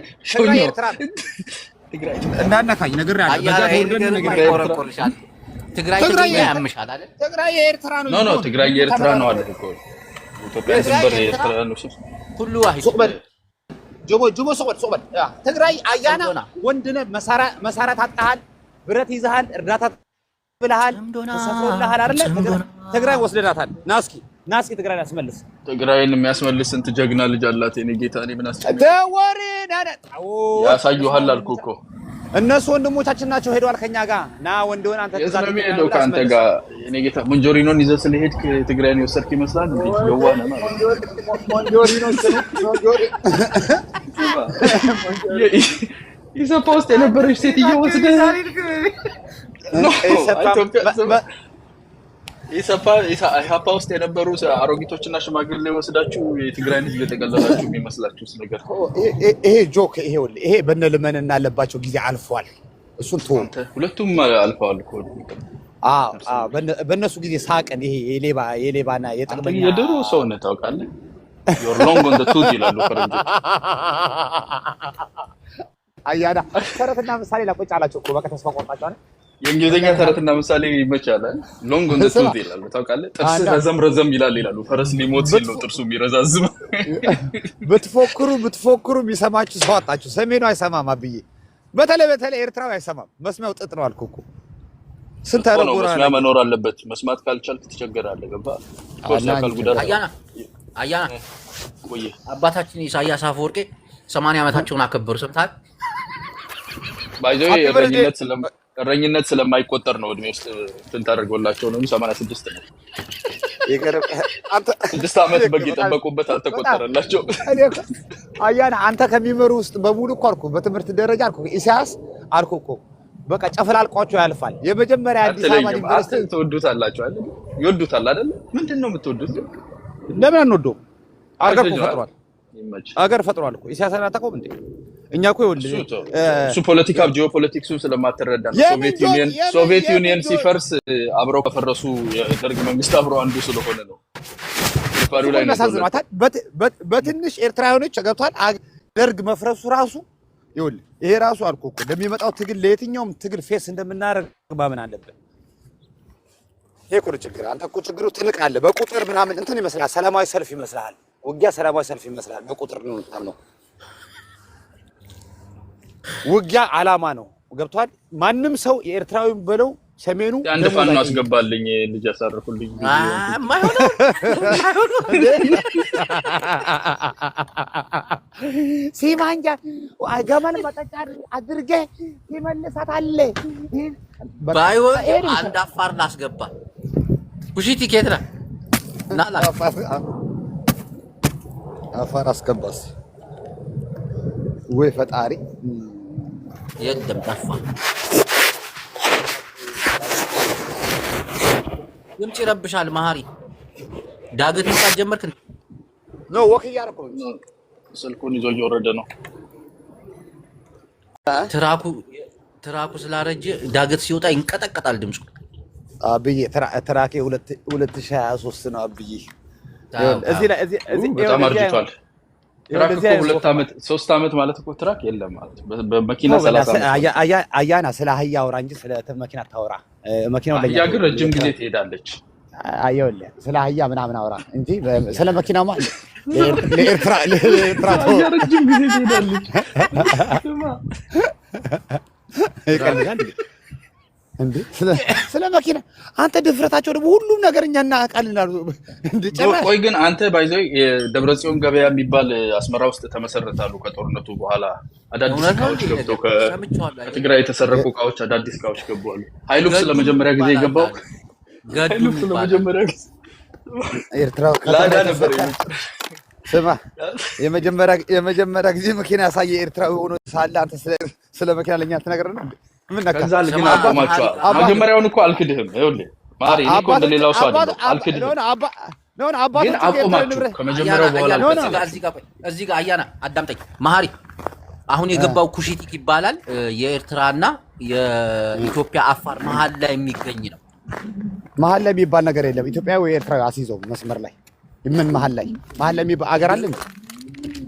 እንዳነካኝ ነገር ያለ በዛ ተወርደን ነገር ይቆረቆርሻል። ትግራይ ያምሻል አይደል? ትግራይ የኤርትራ ነው። ኖ ትግራይ የኤርትራ ነው አለ እኮ ኢትዮጵያ ድንበር የኤርትራ ነው። ሁሉ ዋሂድ ጆቦ ሶበል ትግራይ አያና ወንድነ መሳራት አጣሃል፣ ብረት ይዘሃል፣ እርዳታ ብለሃል፣ ተሰፍሮልሃል አይደለ? ትግራይ ወስደናታል። ናስኪ ትግራይን ያስመልስ። ትግራይን የሚያስመልስ ስንት ጀግና ልጅ አላት የኔ ጌታ። እኔ ምን አስጨነቀኝ? ደወሬን ያሳዩሃል አልኩህ እኮ እነሱ ወንድሞቻችን ናቸው። ሄደዋል ከኛ ጋር ና ወንድውን አንተ ተዛለ ሄደው ካንተ ጋር የኔ ጌታ። ሞንጆሪኖን ይዘህ ስለሄድክ ትግራይን የወሰድክ ይመስላል እንዴ? የዋህ ነህ ማለት ሞንጆሪኖን ኢሰፓ ውስጥ የነበረች ሴትዮ ወስደህ ኢሰፓ ውስጥ የነበሩ አሮጊቶችና ሽማግሌ ወስዳችሁ የትግራይን ህዝብ የተቀለላችሁ የሚመስላችሁ ነገር ይሄ ጆክ ይሄ በነ ልመንና አለባቸው ጊዜ አልፏል። እሱን ሁለቱም አልፈዋል እኮ። በእነሱ ጊዜ ሳቅን። ይሄ የሌባና የጥቅመኛ የድሮ ሰው ነህ ታውቃለህ። ዮር ሎንግ ኦን ዘ ቱት ይላሉ ፈረንጆች። አያዳ ተረትና ምሳሌ ላቆጭ አላቸው እኮ በቃ ተስፋ ቆርጣቸዋል። የእንግሊዝኛ ተረትና ምሳሌ ይመቻል። ሎንግ ኦን ዘ ቱት ይላሉ ታውቃለህ። ጥርስ ረዘም ይላሉ። ፈረስ ሊሞት ሲል ነው ጥርሱ የሚረዛዝም። ብትፎክሩ የሚሰማችሁ ሰው አጣችሁ። ሰሜኑ አይሰማም አብዬ። በተለይ ኤርትራዊ አይሰማም። መስሚያው ጥጥ ነው አልኩህ እኮ። ስንት አረጉራ መስሚያ መኖር አለበት። መስማት ካልቻልክ ትቸገራለህ። ገባህ? አካል ጉዳት አያና ቆይ አባታችን ኢሳያስ አፈወርቄ 80 ዓመታቸውን አከበሩ። ሰምታል? ባይዘው እረኝነት ስለማይቆጠር ነው እድሜ ውስጥ ትንታደርጎላቸው ነው። 86 ነው። አንተ 6 ዓመት በግ የጠበቁበት አልተቆጠረላቸው። አያና አንተ ከሚመሩ ውስጥ በሙሉ እኮ አልኩህ፣ በትምህርት ደረጃ አልኩህ፣ ኢሳያስ አልኩህ እኮ በቃ ጨፈላልቋቸው ያልፋል። የመጀመሪያ አዲስ አበባ ዩኒቨርሲቲ ትወዱታላችሁ አይደል? ይወዱታል አይደል? ምንድነው የምትወዱት? ለምን አንወደውም? አገር ፈጥሯል። አገር ፈጥሯል እኮ ኢሳያስን አታውቀውም እንዴ? እኛ እኮ ይኸውልህ እሱ ፖለቲካ ጂኦፖለቲክሱን ስለማትረዳ ነው። ሶቪየት ዩኒየን ሲፈርስ አብረው ከፈረሱ የደርግ መንግስት አብረው አንዱ ስለሆነ ነው። ሪፋሩ ላይ ነው። በትንሽ ኤርትራውያኖች ገብቷል። ደርግ መፍረሱ ራሱ ይኸውልህ ይሄ ራሱ አልኩህ እኮ ለሚመጣው ትግል ለየትኛውም ትግል ፌስ እንደምናደርግ ማመን አለብን። ይሄ እኮ ችግር። አንተ እኮ ችግሩ ትንቃለህ። በቁጥር ምናምን እንትን ይመስላል፣ ሰላማዊ ሰልፍ ይመስላል፣ ውጊያ ሰላማዊ ሰልፍ ይመስላል። በቁጥር ነው ውጊያ ዓላማ ነው። ገብቷል። ማንም ሰው የኤርትራዊም በለው ሰሜኑ አንድ ፋኖ አስገባልኝ ልጅ ያሳርፉልኝ ማይሆነው ሲማንጃ ገመል መጠጫ አድርጌ ይመልሳታል። ባይሆን አንድ አፋር ላስገባ ኩሺቲ ኬትራ ናላ አፋር አስገባስ ወይ ፈጣሪ የለም ጠፋ። ድምፅ ይረብሻል። መሀሪ ዳገት እንኳን ጀመርክ ነው ወክ እያደረኩ ስልኩን ይዞ እየወረደ ነው። ትራኩ ስላረጀ ዳገት ሲወጣ ይንቀጠቀጣል ድምፁ። አብዬ ትራኬ 2023 ነው አብዬ። እዚህ በጣም አርጅቷል። ትራክ እኮ 2 ዓመት 3 ዓመት ማለት እኮ ትራክ የለም ማለት በመኪና 30 አያና ስለ አህያ አውራ እንጂ ስለ መኪና ታወራ። መኪናው ላይ አህያ ግን ረጅም ጊዜ ትሄዳለች። አየውልህ ስለ አህያ ምናምን አውራ እንጂ ስለ መኪናማ ለኤርትራ ረጅም ጊዜ ትሄዳለች። እንዴ ስለ መኪና አንተ ድፍረታቸው ደግሞ ሁሉም ነገር እኛ እናቃልናል። ቆይ ግን አንተ ባይዘው የደብረጽዮን ገበያ የሚባል አስመራ ውስጥ ተመሰረታሉ። ከጦርነቱ በኋላ አዳዲስ እቃዎች ገብተው ከትግራይ የተሰረቁ እቃዎች አዳዲስ እቃዎች ገቡአሉ። ሃይሉክስ ለመጀመሪያ ጊዜ የገባው ሃይሉክስ ለመጀመሪያ ጊዜ ኤርትራ ላዳ ነበር። ስማ የመጀመሪያ ጊዜ መኪና ያሳየ ኤርትራዊ ሆኖ ሳለ አንተ ስለ መኪና ለኛ ትነግረን እንዴ? ምን ነካ? ከዛ ልጅና አቆማቸው። መጀመሪያውን እኮ አልክድህም። ይኸውልህ ማሪ እኔ እኮ እንደሌላው ሰው አይደለም አልክድህም። ነው አባቱ አቆማቸው ከመጀመሪያው በኋላ እዚህ ጋር አያና አዳምጠኝ። መሀሪ አሁን የገባው ኩሺቲክ ይባላል። የኤርትራና የኢትዮጵያ አፋር መሀል ላይ የሚገኝ ነው። መሀል ላይ የሚባል ነገር የለም። ኢትዮጵያዊ ወይ ኤርትራዊ አስይዘው መስመር ላይ ምን መሀል ላይ የሚባል አገር አለ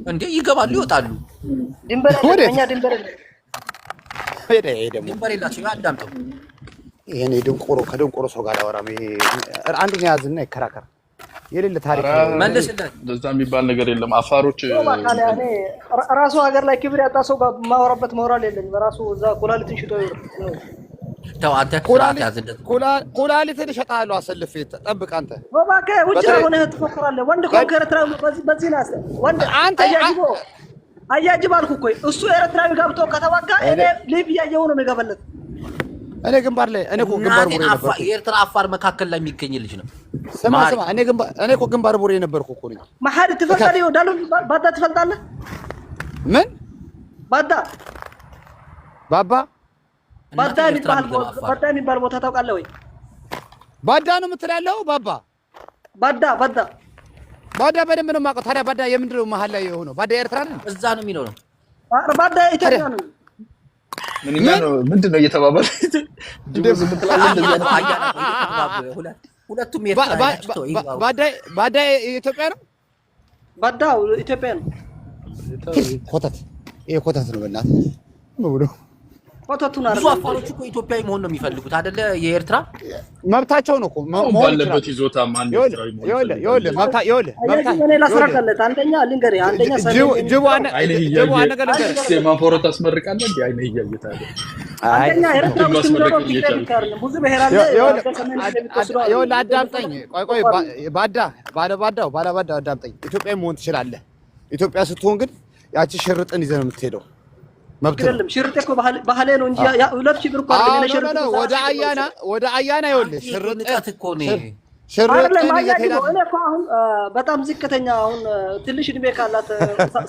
እንዴ? ይገባሉ ይወጣሉ። ድንበር እኛ ድንበር የላቸው። አዳምጠው። ይሄኔ ድንቆሮ ከድንቆሮ ሰው ጋር አወራም። አንደኛ ያዝና ይከራከር። የሌለ ታሪክ መልስለት። እንደዛ የሚባል ነገር የለም። አፋሮች ራሱ ሀገር ላይ ክብር ያጣ ሰው ጋር ማወራበት ሞራል የለኝም። በራሱ እዛ ኩላሊትን ሽጦ ይወር ተው አንተ ኩላሊት ያዝለት። ኩላሊትን እሸጥሃለሁ አሰልፌ ጠብቅ። አንተ እባክህ ውጭ ሆነህ ትፎክራለህ። ወንድ እኮ ከኤርትራዊ በዚህ ናስ ወንድ አንተ አያጅብ አልኩ እኮ እሱ ኤርትራዊ ገብቶ ከተዋጋ እኔ ሊቢያ እየው ነው የሚገባለት። እኔ ግንባር ላይ እኔ እኮ ግንባር ቡሬ ነበር። የኤርትራ አፋር መካከል ላይ የሚገኝ ልጅ ነው። ስማ እኔ እኮ ግንባር ቡሬ ነበርኩ እኮ ነኝ። መሐድ ትፈልጣለህ? ይወዳሉ ባዳ ትፈልጣለህ? ምን ባዳ ባዳ የሚባል ቦታ ታውቃለህ ወይ? ባዳ ነው የምትላለው? ባዳ በደንብ ነው የማውቀው። ታዲያ ባዳ የምንድን ነው መሀል ላይ የሆነው? ባዳ ኤርትራ ነው፣ እዛ ነው የሚለው ነው። ባዳ ኢትዮጵያ ነው። ምንድን ነው እየተባባለ ሁለቱም ባዳ ኢትዮጵያ ነው። ባዳው ኢትዮጵያ ነው። ኮተት ይሄ ኮተት ነው። በእናትህ ነው ኮተቱን ብዙ አፋሮች እኮ ኢትዮጵያዊ መሆን ነው የሚፈልጉት አይደለ? የኤርትራ መብታቸው ነው እኮ ባለበት ይዞታ ማን እኔ ላስረዳለት። አንደኛ ልንገርህ፣ አንደኛ ማንፎሮ ታስመርቃለህ እንዴ? አይነ እያየታለ አንደኛ ኤርትራ ውስጥ የሚኖረው ብዙ ብሔር አለ። ይኸውልህ አዳምጠኝ። ቆይ ባለባዳው አዳምጠኝ። ኢትዮጵያዊ መሆን ትችላለህ። ኢትዮጵያ ስትሆን ግን ያቺ ሽርጥን ይዘህ ነው የምትሄደው። መብትልም ሽርጥ እኮ ባህሌ ነው እንጂ 2000 ብር እኮ አይደለም። ሽርጥ ወደ አያና ይኸውልህ ሽርጥ እኮ ነው። ሽርጥ እኔ እኮ አሁን በጣም ዝቅተኛ አሁን ትንሽ እድሜ ካላት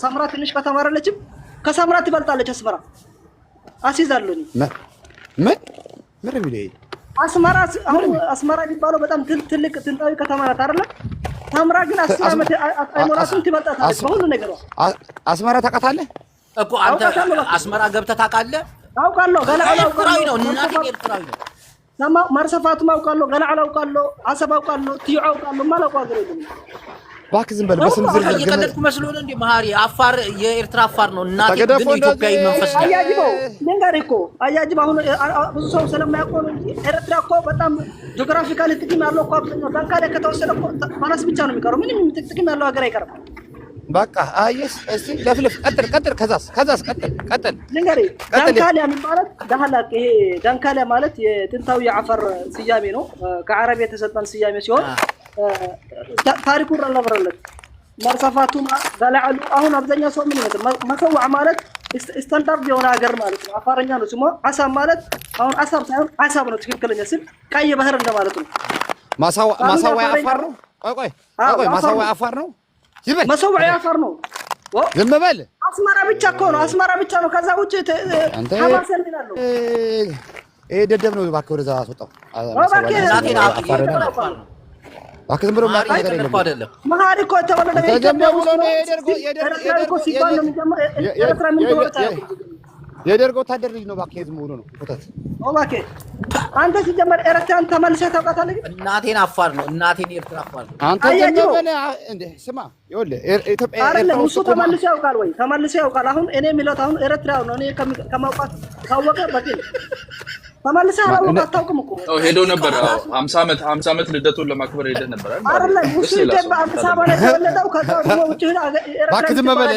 ሳምራ ትንሽ ከተማረለችም ከሳምራ ትበልጣለች። አስመራ አስይዛለሁ። ምን ቢለይ አስመራ የሚባለው በጣም ትልቅ ጥንታዊ ከተማ ናት አይደለ? ሳምራ ግን 10 ዓመት አይሞላትም ትበልጣታለች በሁሉ ነገር። አስመራ ታውቃታለህ እኮ አንተ? አስመራ ገብተህ ታውቃለህ? አውቃለሁ። ኤርትራዊ ነው። እናቴ ኤርትራዊ ነው። ማርሰፋቱም አውቃለሁ። ገላዓል አውቃለሁ። አሰብ አውቃለሁ። ትዩ አውቃለሁ። ማላውቀው ሀገር የለም። እባክህ ዝም በል። በስም ዝርዝር እየቀለድኩ መስሎህ ነው እንዴ? መሀሪ አፋር የኤርትራ አፋር ነው። እናቴ ግን ኢትዮጵያዊ መንፈስ ነው። አያጅበው ልንገርህ እኮ አያጅብ አሁን ብዙ ሰው ስለማያውቀው ነው እንጂ ኤርትራ እኮ በጣም ጂኦግራፊካሊ ጥቅም ያለው እኮ አብዛኛው ዳንካሌ ከተወሰደ እኮ ፈረስ ብቻ ነው የሚቀረው። ምንም ጥቅም ያለው ሀገር አይቀርም። በቃ አየስ እስቲ ለፍልፍ ቀጥል። ከዛስ ቀጥል። ልንገርህ ዳንካሊያ ማለት ዳህላክ ይሄ ዳንካሊያ ማለት የጥንታዊ የአፈር ስያሜ ነው። ከአረብ የተሰጠን ስያሜ ሲሆን ታሪኩን ረለበረለት መርሰፋቱ ገላዓሉ። አሁን አብዛኛው ሰው ምን ይመስል መሰዋዕ ማለት ስታንዳርድ የሆነ ሀገር ማለት ነው። አፋርኛ ነው ስሙ። አሳብ ማለት አሁን አሳብ ሳይሆን አሳብ ነው ትክክለኛ ስም። ቀይ ባህር እንደማለት ነው። ማሳዋያ አፋር ነው። ቆይ ማሳዋያ አፋር ነው። መሰዋዕ አፋር ነው። ዝም በል። አስመራ ብቻ እኮ ነው። አስመራ ብቻ ነው። ከዛ ውጭ ሐማሰል ይላሉ። ይሄ ደደብ ነው። እባክህ ወደዛ አስወጣው። እባክህ ዝም ብሎ ማለት ነገር የለም። መሀሪ እኮ የተወለደ የደርግ ወታደር ልጅ ነው። እባክህ ዝም ብሎ ነው ኮተት። እባክህ አንተ ሲጀመር ኤርትራን ተመልሰህ ታውቃታለህ? እናቴን አፋር ነው። እናቴን ኤርትራ አፋር ነው። አንተ ዝም በል እንዴ! ስማ ይኸውልህ ኢትዮጵያ አይደለም እሱ ተመልሰህ ያውቃል ወይ? ተመልሰህ ያውቃል። አሁን እኔ የሚለው አሁን ኤርትራው ነው። እኔ ከማውቃት ታወቀ በቂ ተመልሰህ አታውቅም እኮ። ሄዶ ነበር 50 ዓመት ልደቱን ለማክበር ሄደ ነበር አይደል? እሱ ኢትዮጵያ አዲስ አበባ ላይ ተወለደው። ከዛ ደግሞ ውጪ እባክህ ዝም በል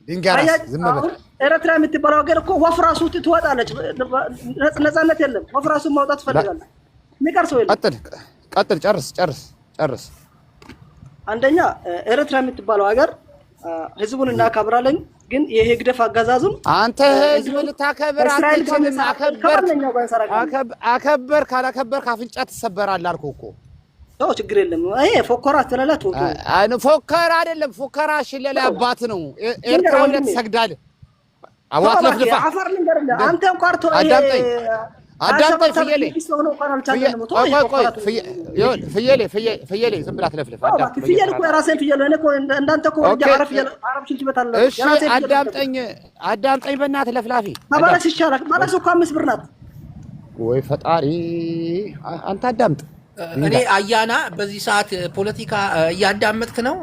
ድንጋይ ዝም በል። ኤርትራ የምትባለው ሀገር እኮ ወፍ ራሱ ትወጣለች። ነፃነት የለም። ወፍ ራሱ ማውጣት ትፈልጋለች። የሚቀር ሰው የለም። ቀጥል። ጨርስ። አንደኛ ኤርትራ የምትባለው ሀገር ህዝቡን እናከብራለን፣ ግን የህግደፍ አገዛዙም አንተ ህዝብ ልታከብር አትችልም። አከበር ካላከበር አፍንጫ ትሰበራለህ አልኩህ እኮ። ችግር የለም። ይሄ ፎከራ ስለላት ፎከራ አይደለም። ፎከራ ሽለላ አባት ነው። ኤርትራ ወለት ትሰግዳለህ። አዋት ለፍልፋ አፈር ልንገርልህ። አንተ እንኳን አዳምጠኝ ፍየሌ ዝም ብላ ትለፍልፍ። ፍየል እኮ የራሴን ፍየል ነው። እኔ እኮ እንዳንተ እኮ አረብ ሽንት ቤት አለ። እሺ አዳምጠኝ በእናትህ ለፍላፊ። ባላስ ይሻላል። ባላስ እኮ 5 ብር ናት። ወይ ፈጣሪ! አንተ አዳምጥ። እኔ አያና በዚህ ሰዓት ፖለቲካ እያዳመጥክ ነው?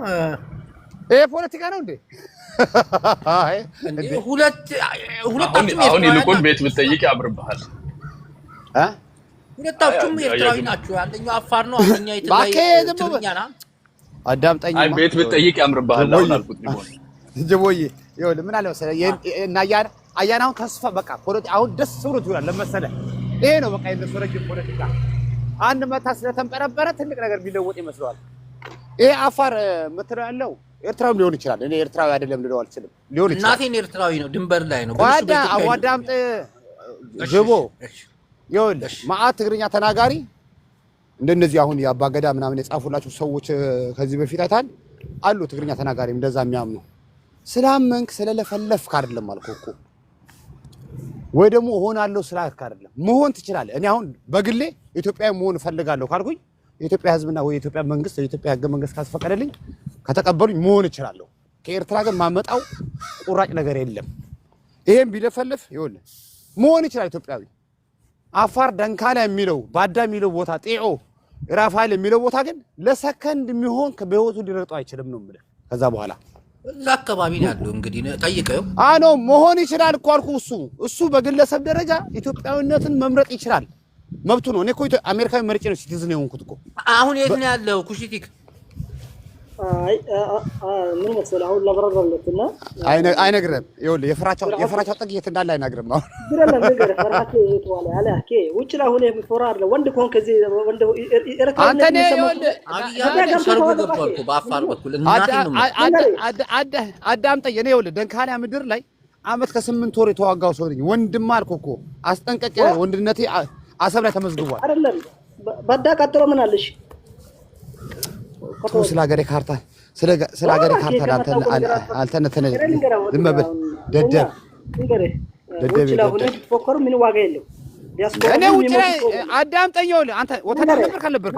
ይሄ ፖለቲካ ነው እንዴ? ሁለታችሁም አሁን ይልቁን ቤት ብትጠይቅ ያምርብሃል። ሁለታችሁም ኤርትራዊ ናችሁ። አንደኛው አፋር ነው፣ አንደኛው ትግርኛ ነው። አዳምጠኝ። አይ ቤት ብትጠይቅ ያምርብሃል አሁን አልኩት ቢሆን ጀቦዬ ይኸውልህ ምን አለ መሰለህ እና አያናውን ተስፋ በቃ ፖለቲካ አሁን ደስ ብሎት ይውላል ለመሰለህ። ይሄ ነው በቃ የነሱ ረጅም ፖለቲካ። አንድ መታ ስለተንጠረጠረ ትልቅ ነገር ቢለወጥ ይመስለዋል። ይሄ አፋር ምትለው ያለው ኤርትራዊ ሊሆን ይችላል። እኔ ኤርትራዊ አይደለም ልለው አልችልም። ሊሆን ይችላል። እናቴን ኤርትራዊ ነው፣ ድንበር ላይ ነው። አዋዳምጥ ጀቦ ይኸውልህ ማአት ትግርኛ ተናጋሪ እንደነዚህ አሁን የአባገዳ ምናምን የጻፉላችሁ ሰዎች ከዚህ በፊት አይታል አሉ። ትግርኛ ተናጋሪም እንደዛ የሚያምኑ ስላመንክ ስለለፈለፍክ አይደለም አልኩህ እኮ ወይ ደግሞ ሆናለሁ ስላልክ አይደለም። መሆን ትችላለህ። እኔ አሁን በግሌ ኢትዮጵያዊ መሆን እፈልጋለሁ ካልኩኝ የኢትዮጵያ ሕዝብና ወይ የኢትዮጵያ መንግስት የኢትዮጵያ ሕገ መንግስት ካስፈቀደልኝ ከተቀበሉኝ መሆን እችላለሁ። ከኤርትራ ግን ማመጣው ቁራጭ ነገር የለም። ይሄን ቢለፈልፍ ይኸውልህ መሆን ይችላል ኢትዮጵያዊ። አፋር ደንካላ የሚለው ባዳ የሚለው ቦታ ጤኦ ራፋኤል የሚለው ቦታ ግን ለሰከንድ የሚሆን በህይወቱ ሊረጣው አይችልም ነው የምልህ። ከዛ በኋላ እዛ አካባቢ ነው ያለው። እንግዲህ ጠይቀው አኖ መሆን ይችላል እኮ አልኩህ። እሱ በግለሰብ ደረጃ ኢትዮጵያዊነትን መምረጥ ይችላል፣ መብቱ ነው። እኔ እኮ አሜሪካዊ መርጬ ነው ሲቲዝን የሆንኩት እኮ። አሁን የት ነው ያለው ኩሽቲክ? አይ ምን መሰለህ አሁን ላብራራለትና አይነግርህም። ይኸውልህ የፍራቻው ጥግ የት እንዳለ አይነግርህም። አሁን ብለህ ነገር ፈራቴ የተዋለ አለ አኬ ውጭ ላይ ሆነ የምትፈራ አይደለ ወንድ ኮንክ እዚህ ወንድ ኤርትራ አንተ ነህ። ይኸውልህ ሰርጎ ገብቷል እኮ በአፋር በኩል እናቴን ነው። አዳምጠኝ። እኔ ይኸውልህ ደንካላ ምድር ላይ አመት ከ8 ወር የተዋጋው ሰው ነኝ። ወንድም አልኩህ እኮ አስጠንቀቄ። ወንድነቴ አሰብ ላይ ተመዝግቧል አይደለም? ባዳ ቀጥሎ ምን አለሽ? ስለ ሀገሬ ካርታ ስለ ሀገሬ ካርታ አልተነተነ ዝም በል ደደብ ፎከሩ ምን ዋጋ የለው። እኔ ውጭ ላይ አዳምጠኝ። ይኸውልህ አንተ ወታደር ነበር ካልነበር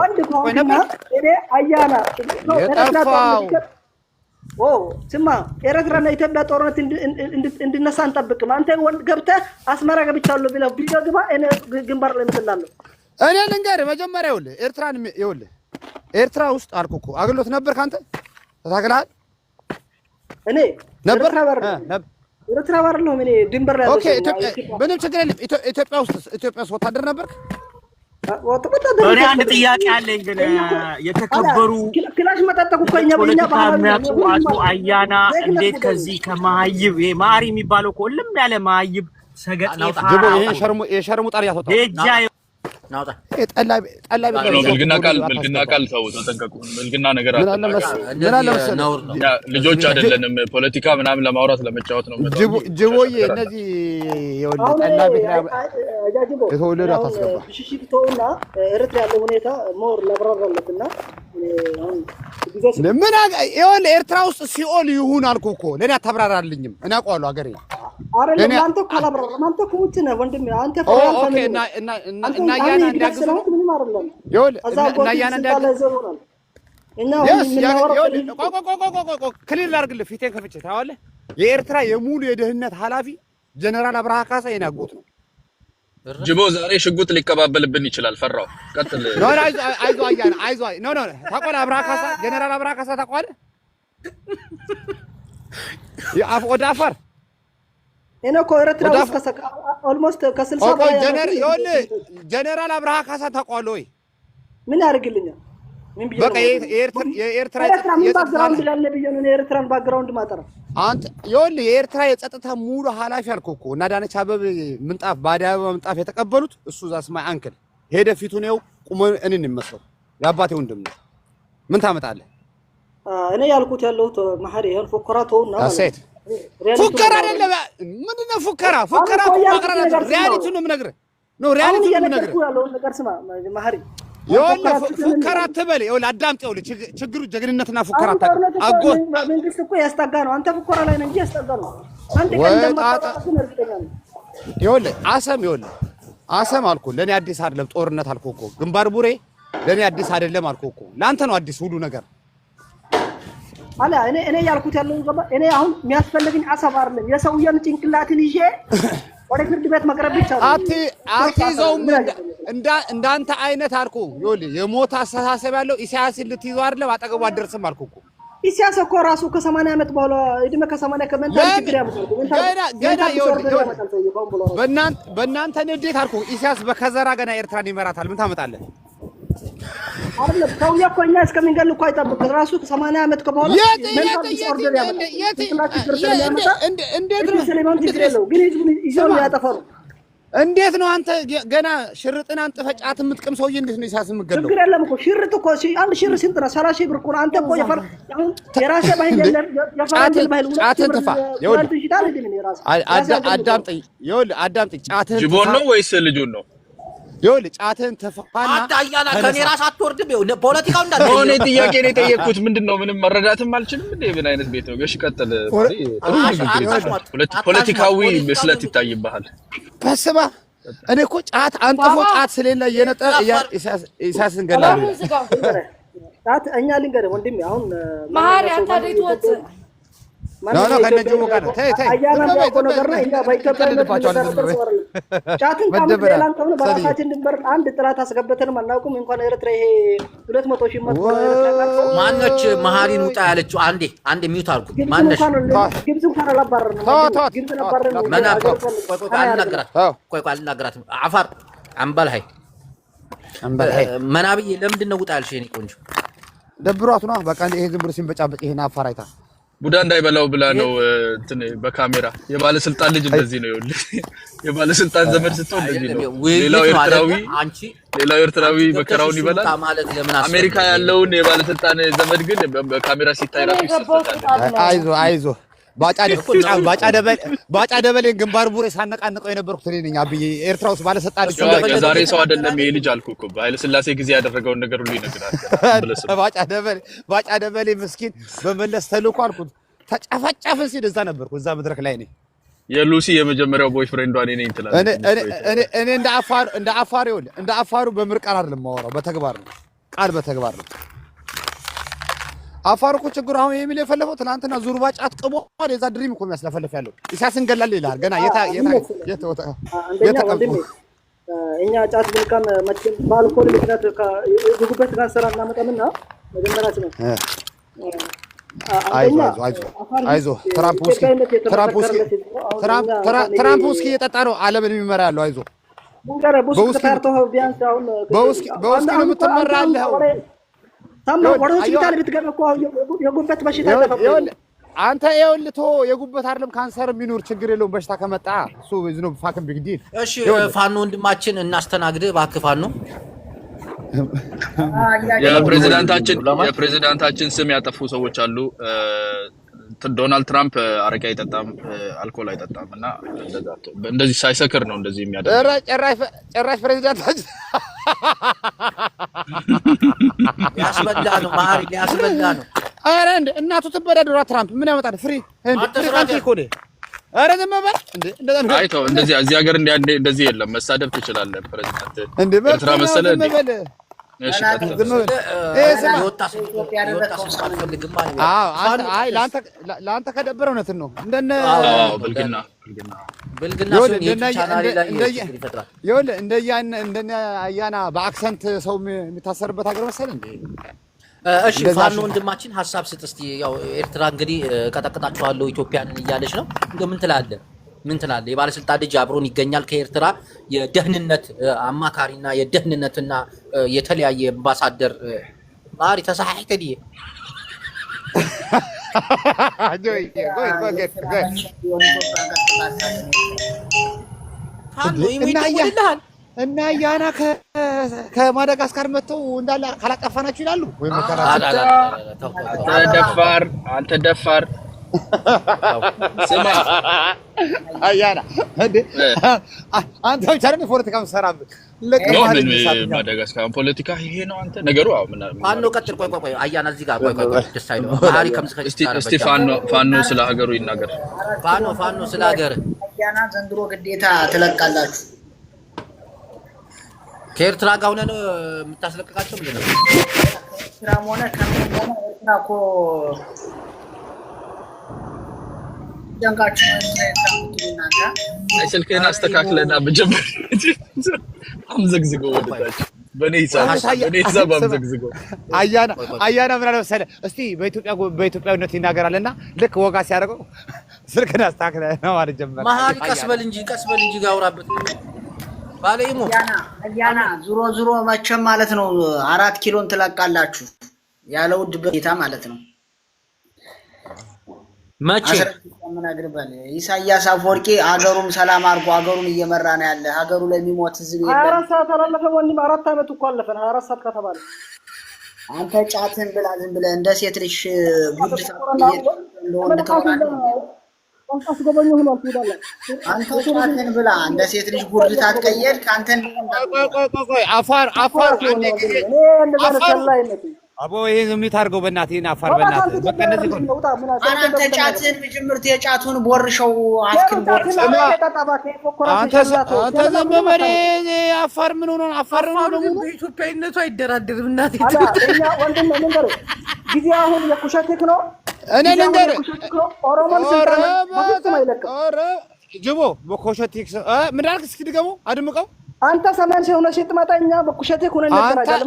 ወይ ነበር እኔ አያና የጠፋው ስማ ኤርትራና ኢትዮጵያ ጦርነት እንድነሳ አንጠብቅም። አንተ ወንድ ገብተህ አስመራ ገብቻለሁ ብለህ ቪዲዮ ግባ። እኔ ግንባር ላይ እመስላለሁ። እኔ ልንገርህ መጀመሪያ ይኸውልህ ኤርትራን ይኸውልህ ኤርትራ ውስጥ አልኩህ እኮ አገልግሎት ነበር ካንተ ተታገላል። እኔ ነበር ኤርትራ ባር ነው ምን ድንበር ላይ ኦኬ። ምንም ችግር የለም። ኢትዮጵያ ውስጥ ወታደር ነበርክ? እኔ አንድ ጥያቄ አለኝ። ግን የተከበሩ ክላሽ መጠጠቁ እኮ እኛ የሚያጡ አቶ አያና እንዴት ከዚህ ከመሀይብ ይሄ ማሪ የሚባለው እኮ ልም ያለ መሀይብ ሰገጤ ጅቦ ይሄ የሸርሙ ጣር ያስወጣው ናውጣ ጠላ ብልግና ቃል ሰው ተጠንቀቁ። ብልግና ነገር ልጆች አይደለንም። ፖለቲካ ምናምን ለማውራት ለመጫወት ነው። ጅቦዬ እነዚህ የወለ ጠላ ቤት የተወለዱ አታስገባ። ሽሽቶና ኤርትራ ያለው ሁኔታ ሞር ለብራራለትና ምን ይኸውልህ ኤርትራ ውስጥ ሲኦል ይሁን አልኩህ እኮ ለኔ አታብራራልኝም። እኔ አውቀዋለሁ ሀገሬ አይደለም። አንተ እኮ አላብራራም። አንተ እኮ ውጭ ነህ ወንድሜ። አንተ ኦኬ እና ያና እንዳግዝ ነው ይኸውልህ እና ያና እንዳግዝ ክሊር ላድርግልህ ፊቴን ከፍቼ ታዋለህ። የኤርትራ የሙሉ የደህንነት ኃላፊ ጀነራል አብርሃ ካሳ የኔ አጎት ነው። ጅቦ ዛሬ ሽጉጥ ሊቀባበልብን ይችላል። ፈራው ቀጥል። አይዞህ አያና አይዞህ። ኖ ታውቀዋለህ አብርሃ ካሳ ጀነራል አብርሃ ካሳ ታውቀዋለህ? ወደ አፋር እኔ እኮ ኤርትራ ውስጥ ኦልሞስት ከ60 በላይ ጀነራል አብርሃ ካሳ ታውቀዋለህ ወይ? ምን ያደርግልኛል? ምን ቢሆን በቃ የኤርትራ የኤርትራን ባክግራውንድ ማጠራ አንተ ይኸውልህ የኤርትራ የጸጥታ ሙሉ ኃላፊ አልኩህ እኮ እና ዳነች አበበ ምንጣፍ በአዲስ አበባ ምንጣፍ የተቀበሉት እሱ ዛስማይ አንክል ሄደ ፊቱን ነው ቁሞ እኔን ይመስለው የአባቴ ወንድም ነው። ምን ታመጣለህ? እኔ ያልኩት ያለሁት ማህሪ ይሄን ፎከራቶና ማለት ፉከራ አይደለም። ምንድነው ፉከራ እኮ ማቅረራት ሪያሊቲ ነው የምነግርህ። ሪያሊቲ ነው የምነግርህ። ያለው ነገር ስማ ማህሪ ይኸውልህ ፉከራ አትበል። ይኸውልህ አዳምጥ። ይኸውልህ ችግሩ ጀግንነትና ፉከራ አታውቅም። አጎት መንግስት እኮ ያስጠጋ ነው። አንተ ፉከራ ላይ ነው እንጂ ያስጠጋ ነው። አንተ ይኸውልህ አሰም አልኩህ ለኔ አዲስ አይደለም። ጦርነት አልኩህ እኮ ግንባር ቡሬ ለኔ አዲስ አይደለም አልኩህ እኮ። ለአንተ ነው አዲስ ሁሉ ነገር አላ እኔ ያልኩት ያለው ገባ። እኔ አሁን የሚያስፈልግኝ አሰብ አይደለም የሰውየውን ጭንቅላትን ይዤ ወደ ፍርድ ቤት መቅረብ ብቻ ነው። አትይዘውም እንዳንተ አይነት አልኩ ይኸውልህ የሞት አስተሳሰብ ያለው ኢሳያስን ልትይዘው አይደለም አጠገቡ አትደርስም አልኩ እኮ ኢሳያስ እኮ ራሱ ከ80 ዓመት በኋላ እድሜ ከ80 ከመንታል ችግር ያመጣል ገና በእናንተ ንዴት አልኩ ኢሳያስ በከዘራ ገና ኤርትራን ይመራታል ምን ታመጣለህ አይደለም ሰውዬው እኮ እኛ እስከምንገል እኮ አይጠብቅ ራሱ ከ80 ዓመት በኋላ መንታል ዲስኦርደር ያመጣል እንዴት ነው ስለማን ችግር የለው ግን ህዝቡን ይዘው ያጠፋሉ እንዴት ነው አንተ ገና ሽርጥን አንጥፈ ጫት የምትቀም ሰውዬ እንዴት ነው ኢሳያስ የምትገለው ችግር የለም እኮ ሽርጥ እኮ አንድ ሽርጥ ስንት ነው 30 ብር እኮ አንተ እኮ አሁን የራሴ ባህል የለም የፈረንጅ ባህል ጫትን ትፋ አዳምጠኝ ይኸውልህ አዳምጠኝ ጫትን ጅቦን ነው ወይስ ልጁን ነው ይኸውልህ ጫትን ትፋና አታያና ከኔ ራስ አትወርድም ይኸው ፖለቲካው እንዳለ ሆነ ጥያቄ ነው የጠየቅኩት ምንድነው ምንም መረዳትም አልችልም እንዴ ምን አይነት ቤት ነው እሺ ቀጥል ፖለቲካዊ መስለት ይታይብሃል በስማ እኔ እኮ ጫት አንጥፎ ጫት ስለሌለ የነጠ ኢሳያስን ገላሉ ጫት እኛ ልንገር ወንድሜ አሁን ማሪ አታደይት ወጥ ነው ከነጁ ጋር ተይ አያና ነው ነገርና እኛ በኢትዮጵያ ጫትን ካምፕሌላን ከሆነ በራሳችን ድንበር አንድ ጥራት አስገብተንም አናውቅም እንኳን ኤርትራ ይሄ 200,000 መጥቶ ማነች መሃሪን ውጣ ያለችው አንዴ ሚውት አድርጉ ማነች ግብጽ እንኳን አላባረርንም ግብጽ አላባረርንም ማና ቆይ አልናገራት አፋር አምባልሃይ መናብዬ ለምንድን ነው ውጣ ያልሽ የኔ ቆንጆ ደብሯት ነው በቃ ይሄ ዝም ብሎ ሲንበጫበጭ ይሄን አፋር አይታ ቡዳ እንዳይበላው ብላ ነው እንትን በካሜራ የባለስልጣን ልጅ እንደዚህ ነው ይኸውልህ የባለስልጣን ዘመድ ስትሆን እንደዚህ ነው ሌላው ኤርትራዊ መከራውን ይበላል አሜሪካ ያለውን የባለስልጣን ዘመድ ግን በካሜራ ሲታይ ራሱ ይሰጣል አይዞ ባጫ ደበሌ ግንባር ቡሬ ሳነቃነቀው የነበርኩት እኔ ነኝ አብዬ ኤርትራ ውስጥ ባለስልጣን ልጅ ዛሬ ሰው አይደለም ይሄ ልጅ አልኩህ እኮ ኃይለ ሥላሴ ጊዜ ያደረገውን ነገር ሁሉ ይነግራል ባጫ ደበሌ ምስኪን በመለስ ተልኮ አልኩት ተጨፈጨፍን ሲል እዛ ነበርኩ እዛ መድረክ ላይ ነኝ የሉሲ የመጀመሪያው ቦይፍሬንዷ እኔ ነኝ ትላለህ እኔ እንደ አፋሩ በምርቃን አይደለም ማወራው በተግባር ነው ቃል በተግባር ነው አፋር እኮ ችግሩ አሁን የሚል የፈለፈው ትናንትና ዙርባ ጫት ቅቦ የዛ ድሪም እኮ የሚያስለፈልፍ ያለው ኢሳያስን ገላል ይላል ገና እኛ ጫት ብንቀም መቼም በአልኮል ምክንያት የጉበት ካንሰር እናመጣምና መጀመሪያ ነው አይዞ ትራምፕ ውስኪ እየጠጣ ነው ዓለምን የሚመራ ያለው አይዞ በውስኪ ነው የምትመራ ያለው ወደ ሆስፒታል ብትገባ እኮ የጉበት በሽታ ይተፈል አንተ ይኸውልህ የጉበት አይደለም ካንሰር የሚኖር ችግር የለውም በሽታ ከመጣ እሱ ዝኖ ፋክን ቢግዲል እሺ ፋኖ ወንድማችን እናስተናግድ እባክህ ፋኖ የፕሬዝዳንታችን ስም ያጠፉ ሰዎች አሉ ዶናልድ ትራምፕ አረቄ አይጠጣም አልኮል አይጠጣም እና እንደዚህ ሳይሰክር ነው እንደዚህ የሚያደርገው ጭራሽ ፕሬዝዳንታችን ያስበላ ነው ማሪ ያስበላ ነው አረ እናቱ ትበዳደራ ትራምፕ ምን ያመጣል ፍሪ ካንትሪ ኮዴ አረ ደመበል እንደዛ ነው አይተው እንደዚህ እዚህ ሀገር እንደዚህ የለም መሳደብ ትችላለህ ፕሬዝዳንት ኤርትራ መሰለ እንዴ እሺ ለአንተ ከደበረ እውነትን ነው እንደነ ብልግና እንደነ አያና በአክሰንት ሰው የሚታሰርበት ሀገር መሰለ እንዴ እሺ ፋኖ ወንድማችን ሐሳብ ስጥ እስቲ ያው ኤርትራ እንግዲህ ቀጠቅጣቸዋለሁ ኢትዮጵያንን እያለች ነው እንደው ምን ትላለህ የባለስልጣን ልጅ አብሮን ይገኛል ከኤርትራ የደህንነት አማካሪና የደህንነትና የተለያየ አምባሳደር ማሪ ተሳሐይተዲ ፋኖ ይወይልሃል እና ያና ከማዳጋስካር መተው እንዳለ ካላጠፋናችሁ ይላሉ ወይ አንተ ደፋር ስማ አያና አንተ ብቻ ነህ ፖለቲካ መሰራበት ማዳጋስካር ፖለቲካ ይሄ ነው አንተ ነገሩ ፋኖ ቀጥል ቆይ አያና እዚህ ጋር ቆይ ደስ አይለው ማሪ እስቲ ፋኖ ስለ ሀገሩ ይናገር ፋኖ ስለ ሀገር አያና ዘንድሮ ግዴታ ትለቃላችሁ ከኤርትራ ጋር ሆነን የምታስለቅቃቸው ምንድን ነው? ኤርትራም ሆነ ከምን ሆነ ኤርትራ እኮ ደንቃችሁ እናንተ ስልክህን አስተካክለና መጀመር አምዘግዝገው ወደታች በኔ ሂሳብ አምዘግዝገው። አያና ምን አለ መሰለህ እስቲ በኢትዮጵያዊነት ይናገራልና ልክ ወጋ ሲያደርገው ስልክህን አስተካክለና ማለት ጀመረ። መሀሪ ቀስበል እንጂ ጋውራበት ባለይሞ አያና ዙሮ መቼም ማለት ነው 4 ኪሎን ትለቃላችሁ ያለ ውድ በጌታ ማለት ነው። መቼ አስረግጠምናግርባል ኢሳያስ አፈወርቂ ሀገሩን ሰላም አድርጎ ሀገሩን እየመራ ነው ያለ። ሀገሩ ላይ የሚሞት ህዝብ የለም። 24 ሰዓት አላለፈ ወንድም 4 አመት እኮ አለፈን። 24 ሰዓት ከተባለ አንተ ጫትን ብላ ዝም ብለህ እንደ ሴት ልጅ ጉድ እንደወንድ ተወራለህ። አስጎበኙ ሆኗል ትሄዳለህ። አንተ ጫትን ብላ እንደ ሴት ልጅ ጉድ ታትቀየር ካንተን ቆይ አፋር አንዴ ጊዜ አቦ ይሄን የሚታርገው በእናትህ አፋር በእናትህ በቃ እንደዚህ ነው። አንተ ጫትን ምጅምርት የጫቱን ቦርሸው አፍክን ቦርሽ አንተ ዘመመሬ አፋር ምን ሆነ? አፋር ነው በኢትዮጵያዊነቱ አይደራደርም። እናቴ እኛ ወንድም መንገር ጊዜ አሁን የኩሸቴክ ነው። እኔ ልንገር ኦሮሞን ስልጣን ኦረ ጅቦ በኩሸቴክ ምን አልክ? እስኪ ድገሙ አድምቀው አንተ ሰማን ሲሆነ ሲጥማጣኛ በኩሸቴክ ሆነ እንደራጃል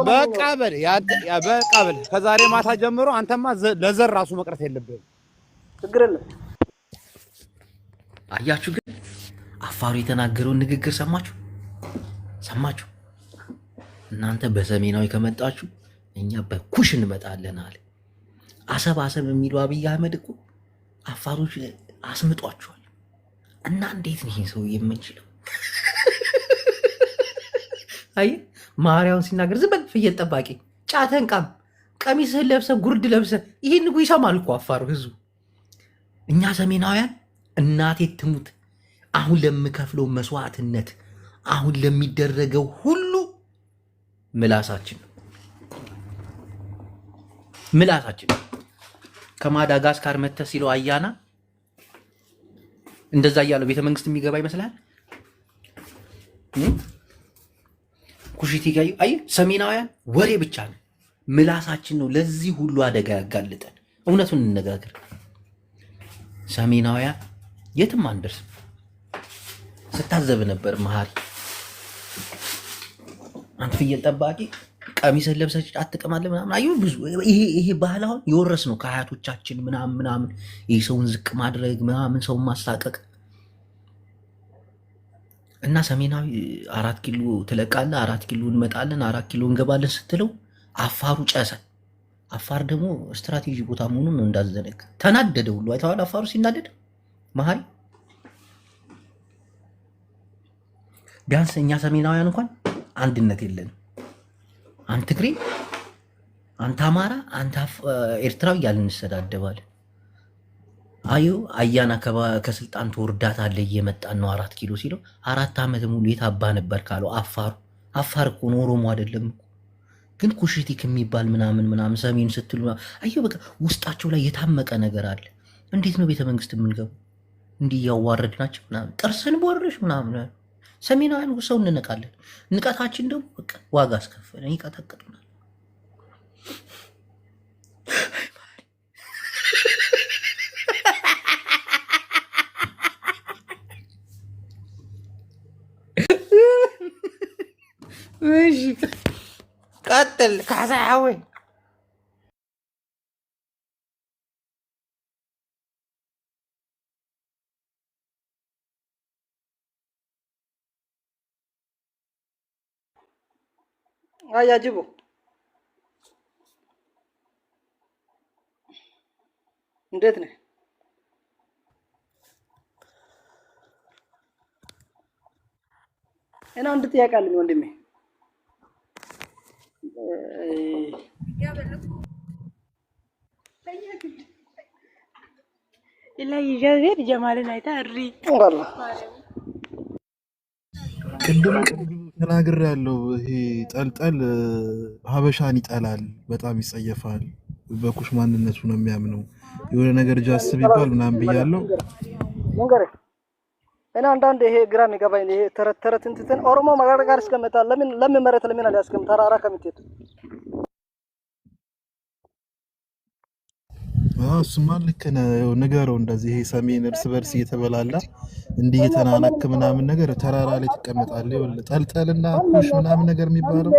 በቃ በል ከዛሬ ማታ ጀምሮ አንተማ ለዘር ራሱ መቅረት የለብህም። ችግር የለም። አያችሁ ግን አፋሩ የተናገረውን ንግግር ሰማችሁ? እናንተ በሰሜናዊ ከመጣችሁ እኛ በኩሽ እንመጣለን አለ። አሰብ የሚሉ አብይ አህመድ እኮ አፋሮች አስምጧቸዋል። እና እንዴት ነው ይሄን ሰው የምንችለው? አይ ማርያውን ሲናገር ዝም በል ፍየል ጠባቂ ጫተን ቃም ቀሚስህን ለብሰህ ጉርድ ለብሰህ ይሄን እኮ ይሰማል እኮ አፋሩ ህዝቡ። እኛ ሰሜናውያን እናቴ ትሙት አሁን ለምከፍለው መስዋዕትነት አሁን ለሚደረገው ሁሉ ምላሳችን ከማዳጋስካር መተህ ሲለው አያና እንደዛ እያለው ቤተ መንግስት የሚገባ ይመስላል። ኩሽቲ ጋር አይ ሰሜናውያን ወሬ ብቻ ነው፣ ምላሳችን ነው ለዚህ ሁሉ አደጋ ያጋልጠን። እውነቱን እንነጋገር፣ ሰሜናውያን የትም አንደርስም። ስታዘብ ነበር መሀሪ አንተ ፍየል ጠባቂ ቀሚስን ለብሰህ አትቀማለህ ምናምን። አዩ ብዙ ይሄ ባህል አሁን የወረስ ነው ከአያቶቻችን ምናምን ይሄ ሰውን ዝቅ ማድረግ ምናምን ሰውን ማሳቀቅ እና ሰሜናዊ 4 ኪሎ ትለቃለህ፣ 4 ኪሎ እንመጣለን፣ 4 ኪሎ እንገባለን ስትለው አፋሩ ጨሰ። አፋር ደግሞ ስትራቴጂ ቦታ መሆኑን ነው እንዳዘነግ ተናደደ ሁሉ አይተዋል። አፋሩ ሲናደድ መሀሪ ቢያንስ እኛ ሰሜናውያን እንኳን አንድነት የለንም። አንተ ትግሬ፣ አንተ አማራ፣ አንተ ኤርትራዊ እያልን እንሰዳደባለን። አዩ አያና ከስልጣን ትወርዳታለህ እየመጣን ነው 4 ኪሎ ሲለው 4 ዓመት ሙሉ የታባ ነበር ካለው አፋር እኮ ነው ኦሮሞ አይደለም እኮ ግን ኩሽቲክ የሚባል ምናምን ሰሜን ስትሉ አዩ በቃ ውስጣቸው ላይ የታመቀ ነገር አለ። እንዴት ነው ቤተ መንግስት የምንገባው? እንዲህ ያዋረድናቸው ምናምን ጥርስን ቦርሽ ምናምን ሰሜናውያን ሰው እንነቃለን። ንቀታችን ደግሞ በቃ ዋጋ አስከፈለን፣ ይቀጠቅጡናል። እሺ ቀጥል ካሳሐዊ አያጅቡ እንዴት ነህ? እና አንድ ጥያቄ አለኝ ወንድሜ። ኢላይ ጀዘር ጀማልን አይታ እሪ ቅድም ተናግር ያለው ይሄ ጠልጠል ሀበሻን ይጠላል፣ በጣም ይጸየፋል፣ በኩሽ ማንነቱ ነው የሚያምነው። የሆነ ነገር ጃስ ቢባል ምናምን ብያለው መንገር እና አንዳንድ ይሄ ግራ የሚገባኝ ይሄ ተረት እንትን ኦሮሞ ማጋጋር እስከመጣ ለምን መሬት ለምን አልያዝክም? ተራራ ከምትሄድ እሱማ ልክ ነው። ንገረው እንደዚህ ይሄ ሰሜን እርስ በርስ እየተበላላ እንዲህ እየተናነክ ምናምን ነገር ተራራ ላይ ትቀመጣለህ። ይኸውልህ ጠልጠልና ኩሽ ምናምን ነገር የሚባለው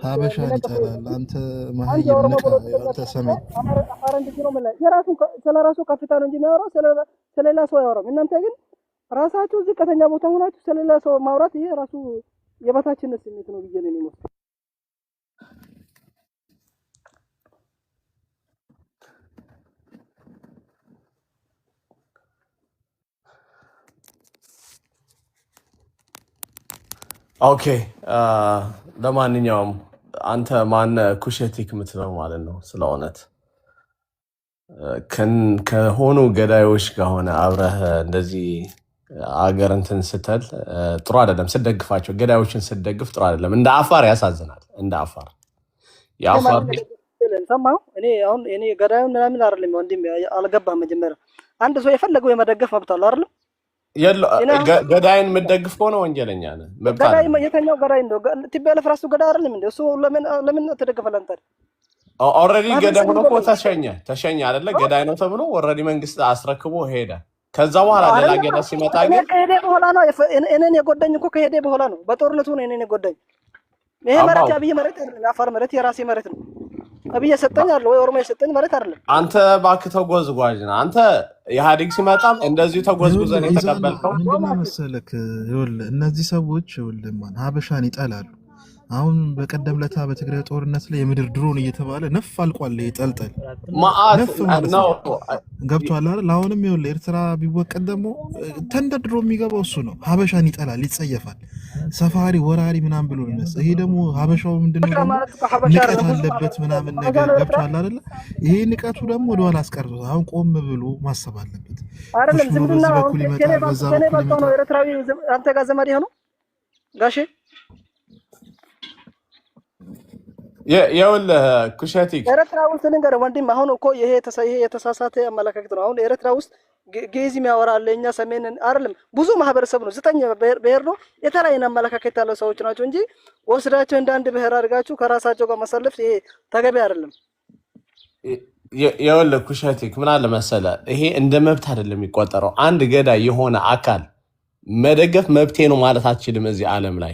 ሀበሻን ይጠላል። አንተ መሀይም ንቃ። አንተ ሰሜን ስለራሱ ከፍታ ነው እንጂ የሚያወራው ስለሌላ ሰው አያወራም። እናንተ ግን ራሳችሁ ዝቅተኛ ቦታ ሆናችሁ ስለሌላ ሰው ማውራት ይሄ ራሱ የበታችነት ስሜት ነው ብዬ ነው የሚመስለው። ኦኬ ለማንኛውም አንተ ማነ ኩሸቲክ የምትለው ማለት ነው? ስለ እውነት ከሆኑ ገዳዮች ጋር ሆነ አብረህ እንደዚህ አገር እንትን ስትል ጥሩ አይደለም። ስደግፋቸው ገዳዮችን ስደግፍ ጥሩ አይደለም። እንደ አፋር ያሳዝናል። እንደ አፋር የአፋር ሰማሁ እኔ አሁን እኔ ገዳዩን ምናምን አይደለም ወንድም አልገባም። መጀመሪያ አንድ ሰው የፈለገው የመደገፍ መብት አለው አይደል? ገዳይን የምትደግፍ ከሆነ ወንጀለኛ ነህ። ገዳይ የተኛው ገዳይ እንደው ቲፒኤልኤፍ ራሱ ገዳይ አይደለም እንዴ? እሱ ለምን ተደገፈለ? አንተ ኦልሬዲ ገዳይ ሆኖ እኮ ተሸኘ አይደለ? ገዳይ ነው ተብሎ ኦልሬዲ መንግስት አስረክቦ ሄደ። ከዛ በኋላ ሌላ ገዳይ ሲመጣ ግን ከሄደ በኋላ ነው እኔን የጎዳኝ እኮ ከሄደ በኋላ ነው። በጦርነቱ ነው እኔን የጎዳኝ። ይሄ መሬት የአብይ መሬት አይደለም፣ የአፋር መሬት የራሴ መሬት ነው። አብይ የሰጠኝ አለ ወይ ኦሮሞ የሰጠኝ መሬት አይደለም። አንተ እባክህ ተጎዝጓዥ ነህ። አንተ ኢህአዴግ ሲመጣም እንደዚሁ ተጎዝጉዘን የተቀበልከው ምንድነው መሰለክ? ይኸውልህ እነዚህ ሰዎች ይኸውልህ ማን ሀበሻን ይጠላሉ። አሁን በቀደም ለታ በትግራይ ጦርነት ላይ የምድር ድሮን እየተባለ ነፍ አልቋል። ይጠልጠል ማአት ነው ገብቷል አይደል? አሁንም ይኸውልህ ኤርትራ ቢወቀድ ደግሞ ተንደድሮ የሚገባው እሱ ነው። ሀበሻን ይጠላል፣ ይጸየፋል። ሰፋሪ ወራሪ ምናምን ብሎ ነው። ይሄ ደግሞ ሀበሻው ምንድነው ደግሞ ንቀት አለበት ምናምን ነገር ገብቷል አይደል? ይሄ ንቀቱ ደግሞ ወደኋላ አስቀርቶታል። አሁን ቆም ብሎ ማሰብ አለበት። አይደለም ዝምድና በኩል ይመጣል፣ በዛ በኩል ነው። ኤርትራዊ አንተ ጋር ዘመድ ይሆነው ጋሼ የውልህ ኩሸቲክ ኤርትራ ውስጥ ልንገርህ ወንድም፣ አሁን እኮ ይሄ የተሳሳተ አመለካከት ነው። አሁን ኤርትራ ውስጥ ጌዝ የሚያወራ አለ። እኛ ሰሜን አይደለም ብዙ ማህበረሰብ ነው፣ 9 ብሔር ነው። የተለያየ አመለካከት ያለው ሰዎች ናቸው እንጂ ወስዳቸው እንደ አንድ ብሔር አድርጋችሁ ከራሳቸው ጋር መሰለፍ ይሄ ተገቢ አይደለም። የውልህ ኩሸቲክ ምን አለ መሰለህ፣ ይሄ እንደ መብት አይደለም የሚቆጠረው። አንድ ገዳይ የሆነ አካል መደገፍ መብቴ ነው ማለት አትችልም እዚህ ዓለም ላይ።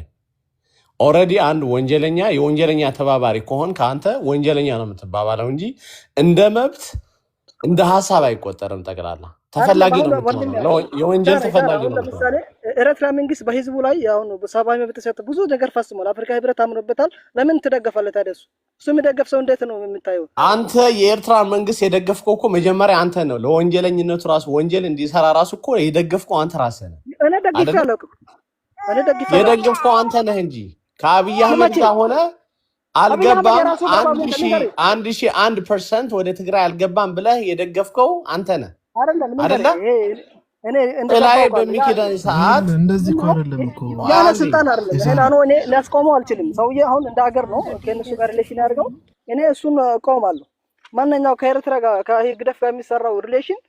ኦልሬዲ አንድ ወንጀለኛ የወንጀለኛ ተባባሪ ከሆን ከአንተ ወንጀለኛ ነው የምትባባለው እንጂ እንደ መብት እንደ ሀሳብ አይቆጠርም። ጠቅላላ ተፈላጊ ነው የምትሆነው፣ የወንጀል ተፈላጊ ነው። ለምሳሌ ኤርትራ መንግስት በህዝቡ ላይ አሁን ሰብአዊ መብት ሰጥ ብዙ ነገር ፈጽሟል። አፍሪካ ህብረት አምኖበታል። ለምን ትደገፋለህ ታዲያ? እሱ የሚደገፍ ሰው እንዴት ነው የምታየው? አንተ የኤርትራ መንግስት የደገፍከው እኮ መጀመሪያ አንተ ነው። ለወንጀለኝነቱ ራሱ ወንጀል እንዲሰራ ራሱ እኮ የደገፍከው አንተ ራስህ ነህ። የደገፍከው አንተ ነህ እንጂ ከአብይ አህመድ ጋር ሆነ አልገባም 1,001% ወደ ትግራይ አልገባም ብለህ የደገፍከው አንተ ነህ አይደለ? ላይ በሚኪዳን ሰዓት እንደዚህ እኮ አይደለም እኮ ያለ ስልጣን አይደለም። እኔ ሊያስቆመው አልችልም። ሰውዬ አሁን እንደ ሀገር ነው ከእነሱ ጋር ሪሌሽን ያድርገው። እኔ እሱን እቆማለሁ። ማንኛው ከኤርትራ ጋር ከግደፍ ጋር የሚሰራው ሪሌሽን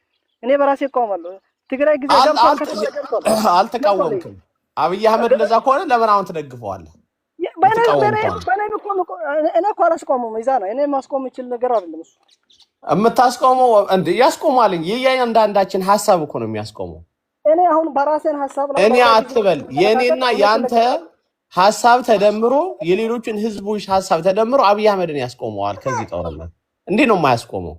እኔ በራሴ እቆማለሁ። ትግራይ ጊዜ አልተቃወምክም። አብይ አህመድ ለዛ ከሆነ ለምን አሁን ትደግፈዋለህ? እኔ እኮ አላስቆመውም። ይዛ ነው እኔ ማስቆም የምችል ነገር አይደለም። እሱ የምታስቆመው እንደ ያስቆማልኝ የእያንዳንዳችን ሀሳብ እኮ ነው የሚያስቆመው። እኔ አሁን በራሴን ሀሳብ እኔ አትበል። የእኔና የአንተ ሀሳብ ተደምሮ የሌሎችን ህዝቦች ሀሳብ ተደምሮ አብይ አህመድን ያስቆመዋል ከዚህ ጦርነት። እንዴት ነው የማያስቆመው?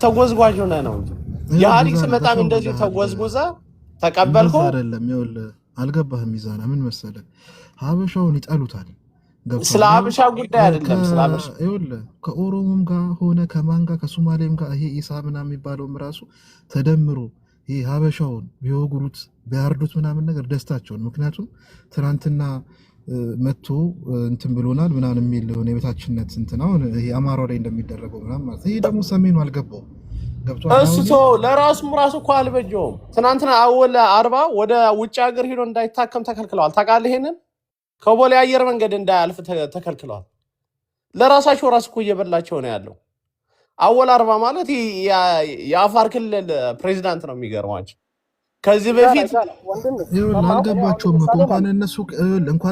ተጎዝጓዥ ሆነህ ነው እንጂ የኢህአዴግ ስመጣም እንደዚሁ ተጎዝጉዘ ተቀበልከው አይደለም። ይኸውልህ አልገባህም። ሚዛና ምን መሰለህ፣ ሀበሻውን ይጠሉታል። ስለ ሀበሻ ጉዳይ አይደለም። ስለ ሀበሻ ይኸውልህ ከኦሮሞም ጋር ሆነ ከማን ጋር ከሶማሌም ጋር ይሄ ኢሳ ምናምን የሚባለውም ራሱ ተደምሮ ይሄ ሀበሻውን ቢወጉሩት ቢያርዱት ምናምን ነገር ደስታቸውን። ምክንያቱም ትናንትና መጥቶ እንትን ብሎናል ምናምን የሚል የሆነ የበታችነት እንትን አሁን ይሄ አማራ ላይ እንደሚደረገው ምናምን ማለት ይሄ ደግሞ ሰሜኑ አልገባው እሱ ለራሱም ራሱ እኮ አልበጀውም። ትናንትና አወለ 40 ወደ ውጭ ሀገር ሄዶ እንዳይታከም ተከልክለዋል። ታውቃለህ? ይሄንን ከቦሌ አየር መንገድ እንዳያልፍ ተከልክለዋል። ለራሳቸው ራሱ እኮ እየበላቸው ነው ያለው። አወለ 40 ማለት የአፋር ክልል ፕሬዚዳንት ነው። የሚገርማቸው ከዚህ በፊት አልገባቸውም እኮ እንኳን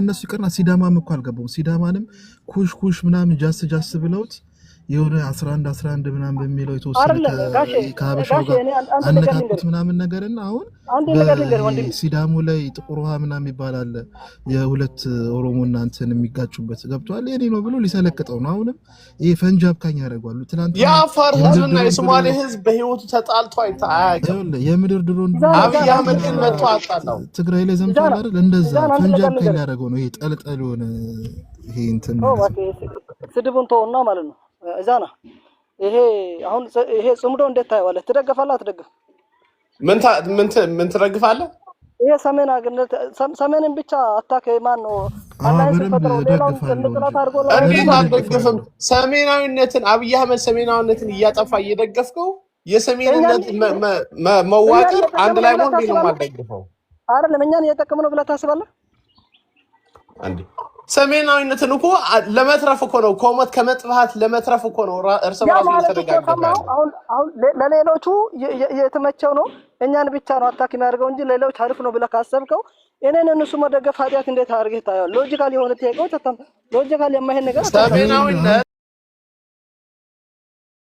እነሱ ይቅርና ሲዳማም እኮ አልገባውም። ሲዳማንም ኩሽ ምናምን ጃስ ብለውት የሆነ 11 ምናምን በሚለው የተወሰነ ከሀበሻው ጋር አነካኩት ምናምን ነገርና አሁን ሲዳሙ ላይ ጥቁር ውሃ ምናምን ይባላል የሁለት ኦሮሞና እንትን የሚጋጩበት ገብቷል። የኔ ነው ብሎ ሊሰለቅጠው ነው። አሁንም ይሄ ፈንጂ አብካኝ ያደርጋሉ። ትናንት የአፋር ህዝብና የሶማሌ ህዝብ በህይወቱ ተጣልቶ አይታያቅም። የምድር ድሮን አብይ አህመድን መጥቶ አጣላው ትግራይ ላይ ዘምቷል አይደል? እንደዛ ፈንጂ አብካኝ ሊያደርገው ነው። ይሄ ጠልጠል ሆነ ይሄ እንትን ስድቡን ተውና ማለት ነው። እዛና ይሄ አሁን ይሄ ጽምዶ እንዴት ታየዋለህ? ትደግፋለህ አትደግፍ? ምን ትደግፋለህ? ይሄ ሰሜን አገነት ሰሜንን ብቻ አታክ ማን ነው አላይንስ ፈጥሮ ሌላውን ጥላት አድርጎ እንዴት አትደግፍም? ሰሜናዊነትን አብይ አህመድ ሰሜናዊነትን እያጠፋ እየደገፍከው የሰሜንነት መዋቅር አንድ ላይ ሆን ቢሉ ማደግፈው አይደለም። እኛን እየጠቀም ነው ብለህ ታስባለህ? አንዴ ሰሜናዊነትን እኮ ለመትረፍ እኮ ነው፣ ኮመት ከመጥፋት ለመትረፍ እኮ ነው። እርስ በራሱ እየተደጋገፈ አሁን ለሌሎቹ የተመቸው ነው። እኛን ብቻ ነው አታክ የሚያደርገው እንጂ ሌሎች አሪፍ ነው ብለህ ካሰብከው እኔን እነሱ መደገፍ ኃጢአት እንዴት አድርገህ ታየዋለህ? ሎጂካል የሆነ ጥያቄዎች ሎጂካል የማይሄድ ነገር ሰሜናዊነት